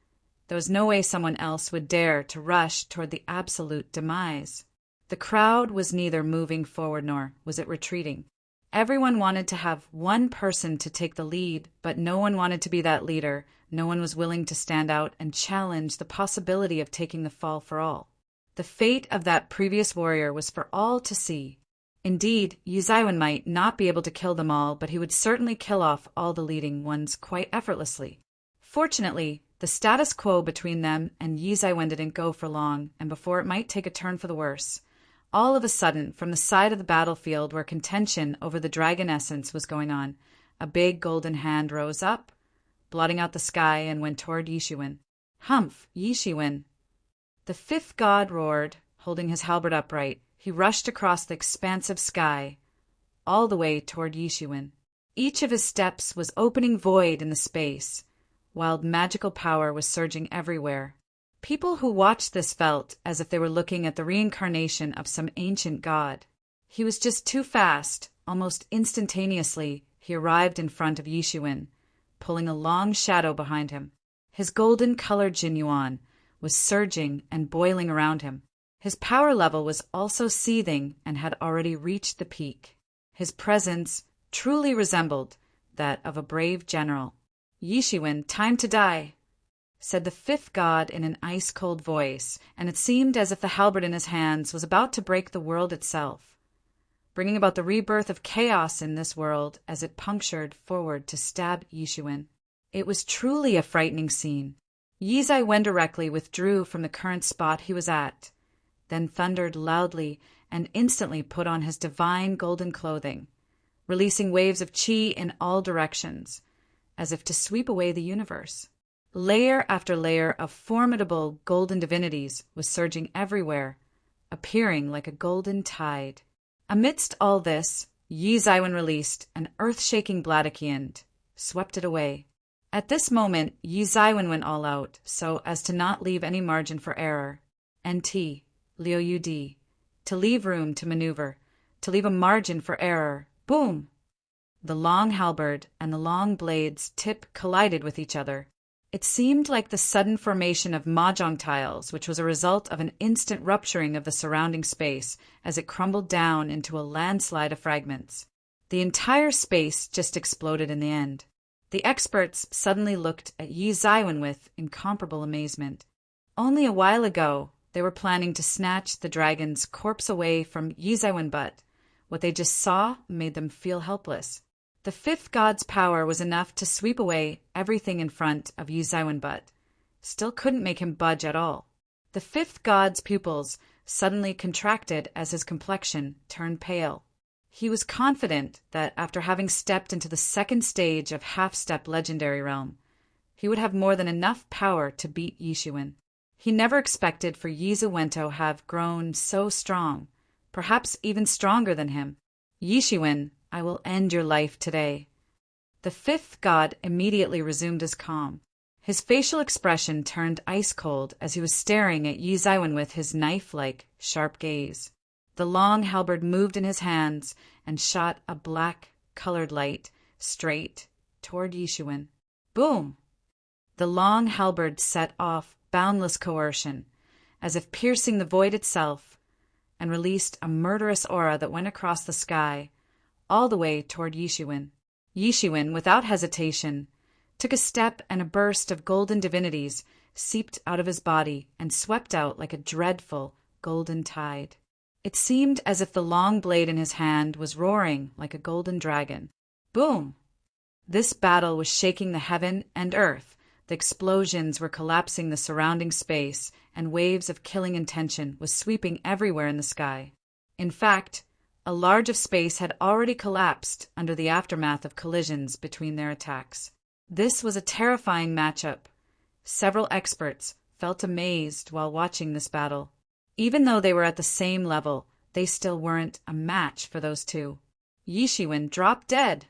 There was no way someone else would dare to rush toward the absolute demise. The crowd was neither moving forward nor was it retreating. Everyone wanted to have one person to take the lead, but no one wanted to be that leader. No one was willing to stand out and challenge the possibility of taking the fall for all. The fate of that previous warrior was for all to see. Indeed, Yi Zaiwen might not be able to kill them all, but he would certainly kill off all the leading ones quite effortlessly. Fortunately, the status quo between them and Yi Zaiwen didn't go for long, and before it might take a turn for the worse, all of a sudden, from the side of the battlefield where contention over the dragon essence was going on, a big golden hand rose up, blotting out the sky, and went toward Yixuan. "Humph, Yixuan!" The fifth god roared, holding his halberd upright. He rushed across the expansive sky, all the way toward Yixuan. Each of his steps was opening void in the space. Wild magical power was surging everywhere. People who watched this felt as if they were looking at the reincarnation of some ancient god. He was just too fast. Almost instantaneously, he arrived in front of Yixuan, pulling a long shadow behind him. His golden-colored jinyuan was surging and boiling around him. His power level was also seething and had already reached the peak. His presence truly resembled that of a brave general. "Yixuan, time to die," said the fifth god in an ice-cold voice, and it seemed as if the halberd in his hands was about to break the world itself, bringing about the rebirth of chaos in this world as it punctured forward to stab Yixuan. It was truly a frightening scene. Yi Zaiwen directly withdrew from the current spot he was at, then thundered loudly and instantly put on his divine golden clothing, releasing waves of qi in all directions, as if to sweep away the universe. Layer after layer of formidable golden divinities was surging everywhere, appearing like a golden tide. Amidst all this, Yi Zaiwen released an earth-shaking Bladekind, swept it away. At this moment, Yi Zaiwen went all out, so as to not leave any margin for error. NT, Liu Yud, to leave room to maneuver, to leave a margin for error. Boom! The long halberd and the long blade's tip collided with each other. It seemed like the sudden formation of mahjong tiles, which was a result of an instant rupturing of the surrounding space as it crumbled down into a landslide of fragments. The entire space just exploded in the end. The experts suddenly looked at Yi Zaiwen with incomparable amazement. Only a while ago, they were planning to snatch the dragon's corpse away from Yi Zaiwen, but what they just saw made them feel helpless. The fifth god's power was enough to sweep away everything in front of Yi Zaiwen, but still couldn't make him budge at all. The fifth god's pupils suddenly contracted as his complexion turned pale. He was confident that after having stepped into the second stage of half-step legendary realm, he would have more than enough power to beat Yixuan. He never expected for Yi Zaiwen to have grown so strong, perhaps even stronger than him. "Yixuan, I will end your life today." The fifth god immediately resumed his calm. His facial expression turned ice-cold as he was staring at Yi Zaiwen with his knife-like, sharp gaze. The long halberd moved in his hands and shot a black-colored light straight toward Yixuan. Boom! The long halberd set off boundless coercion, as if piercing the void itself, and released a murderous aura that went across the sky, all the way toward Yixuan. Yixuan, without hesitation, took a step, and a burst of golden divinities seeped out of his body and swept out like a dreadful golden tide. It seemed as if the long blade in his hand was roaring like a golden dragon. Boom! This battle was shaking the heaven and earth. The explosions were collapsing the surrounding space, and waves of killing intention was sweeping everywhere in the sky. In fact, a large of space had already collapsed under the aftermath of collisions between their attacks. This was a terrifying matchup. Several experts felt amazed while watching this battle. Even though they were at the same level, they still weren't a match for those two. Yixuan dropped dead.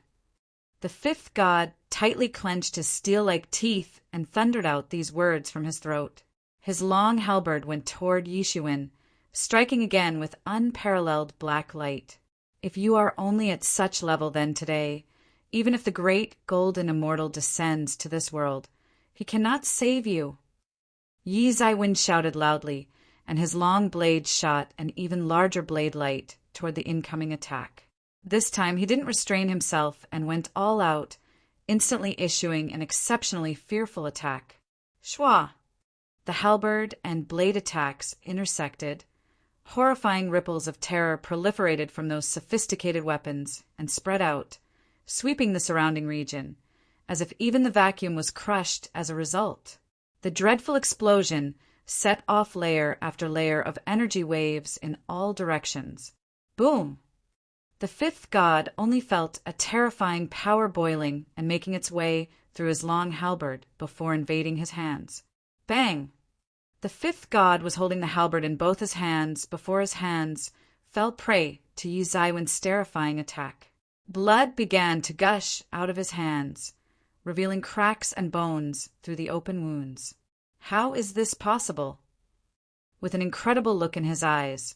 The fifth god tightly clenched his steel-like teeth and thundered out these words from his throat. His long halberd went toward Yixuan, striking again with unparalleled black light. If you are only at such level then today, even if the great golden immortal descends to this world, he cannot save you. Yi Zaiwen shouted loudly, and his long blade shot an even larger blade light toward the incoming attack. This time he didn't restrain himself and went all out, instantly issuing an exceptionally fearful attack. Shwa! The halberd and blade attacks intersected. Horrifying ripples of terror proliferated from those sophisticated weapons and spread out, sweeping the surrounding region, as if even the vacuum was crushed as a result. The dreadful explosion set off layer after layer of energy waves in all directions. Boom! The fifth god only felt a terrifying power boiling and making its way through his long halberd before invading his hands. Bang! The fifth god was holding the halberd in both his hands before his hands fell prey to Yi Zaiwen's terrifying attack. Blood began to gush out of his hands, revealing cracks and bones through the open wounds. How is this possible? With an incredible look in his eyes,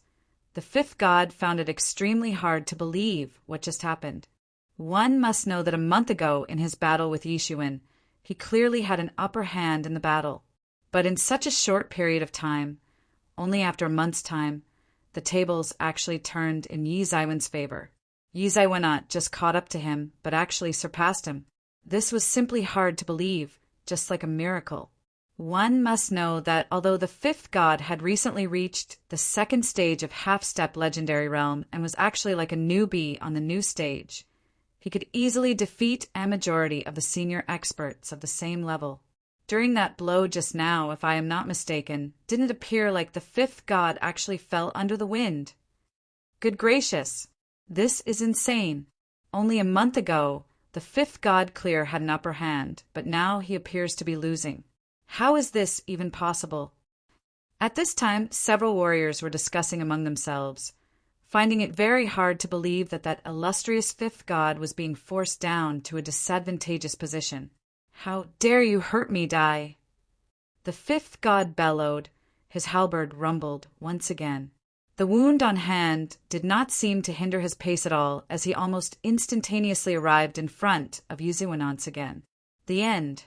the fifth god found it extremely hard to believe what just happened. One must know that a month ago in his battle with Yishuan, he clearly had an upper hand in the battle. But in such a short period of time, only after a month's time, the tables actually turned in Yi Zaiwen's favor. Yi Zaiwen not just caught up to him, but actually surpassed him. This was simply hard to believe, just like a miracle. One must know that although the fifth god had recently reached the second stage of half-step legendary realm and was actually like a newbie on the new stage, he could easily defeat a majority of the senior experts of the same level. During that blow just now, if I am not mistaken, didn't it appear like the fifth god actually fell under the wind? Good gracious! This is insane. Only a month ago, the fifth god clear had an upper hand, but now he appears to be losing. How is this even possible? At this time, several warriors were discussing among themselves, finding it very hard to believe that illustrious fifth god was being forced down to a disadvantageous position. How dare you hurt me, Dai? The fifth god bellowed. His halberd rumbled once again. The wound on hand did not seem to hinder his pace at all, as he almost instantaneously arrived in front of Yi Zaiwen once again. The end.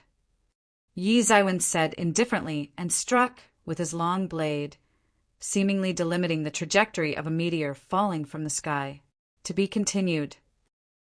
Yi Zaiwen said indifferently and struck with his long blade, seemingly delimiting the trajectory of a meteor falling from the sky. To be continued.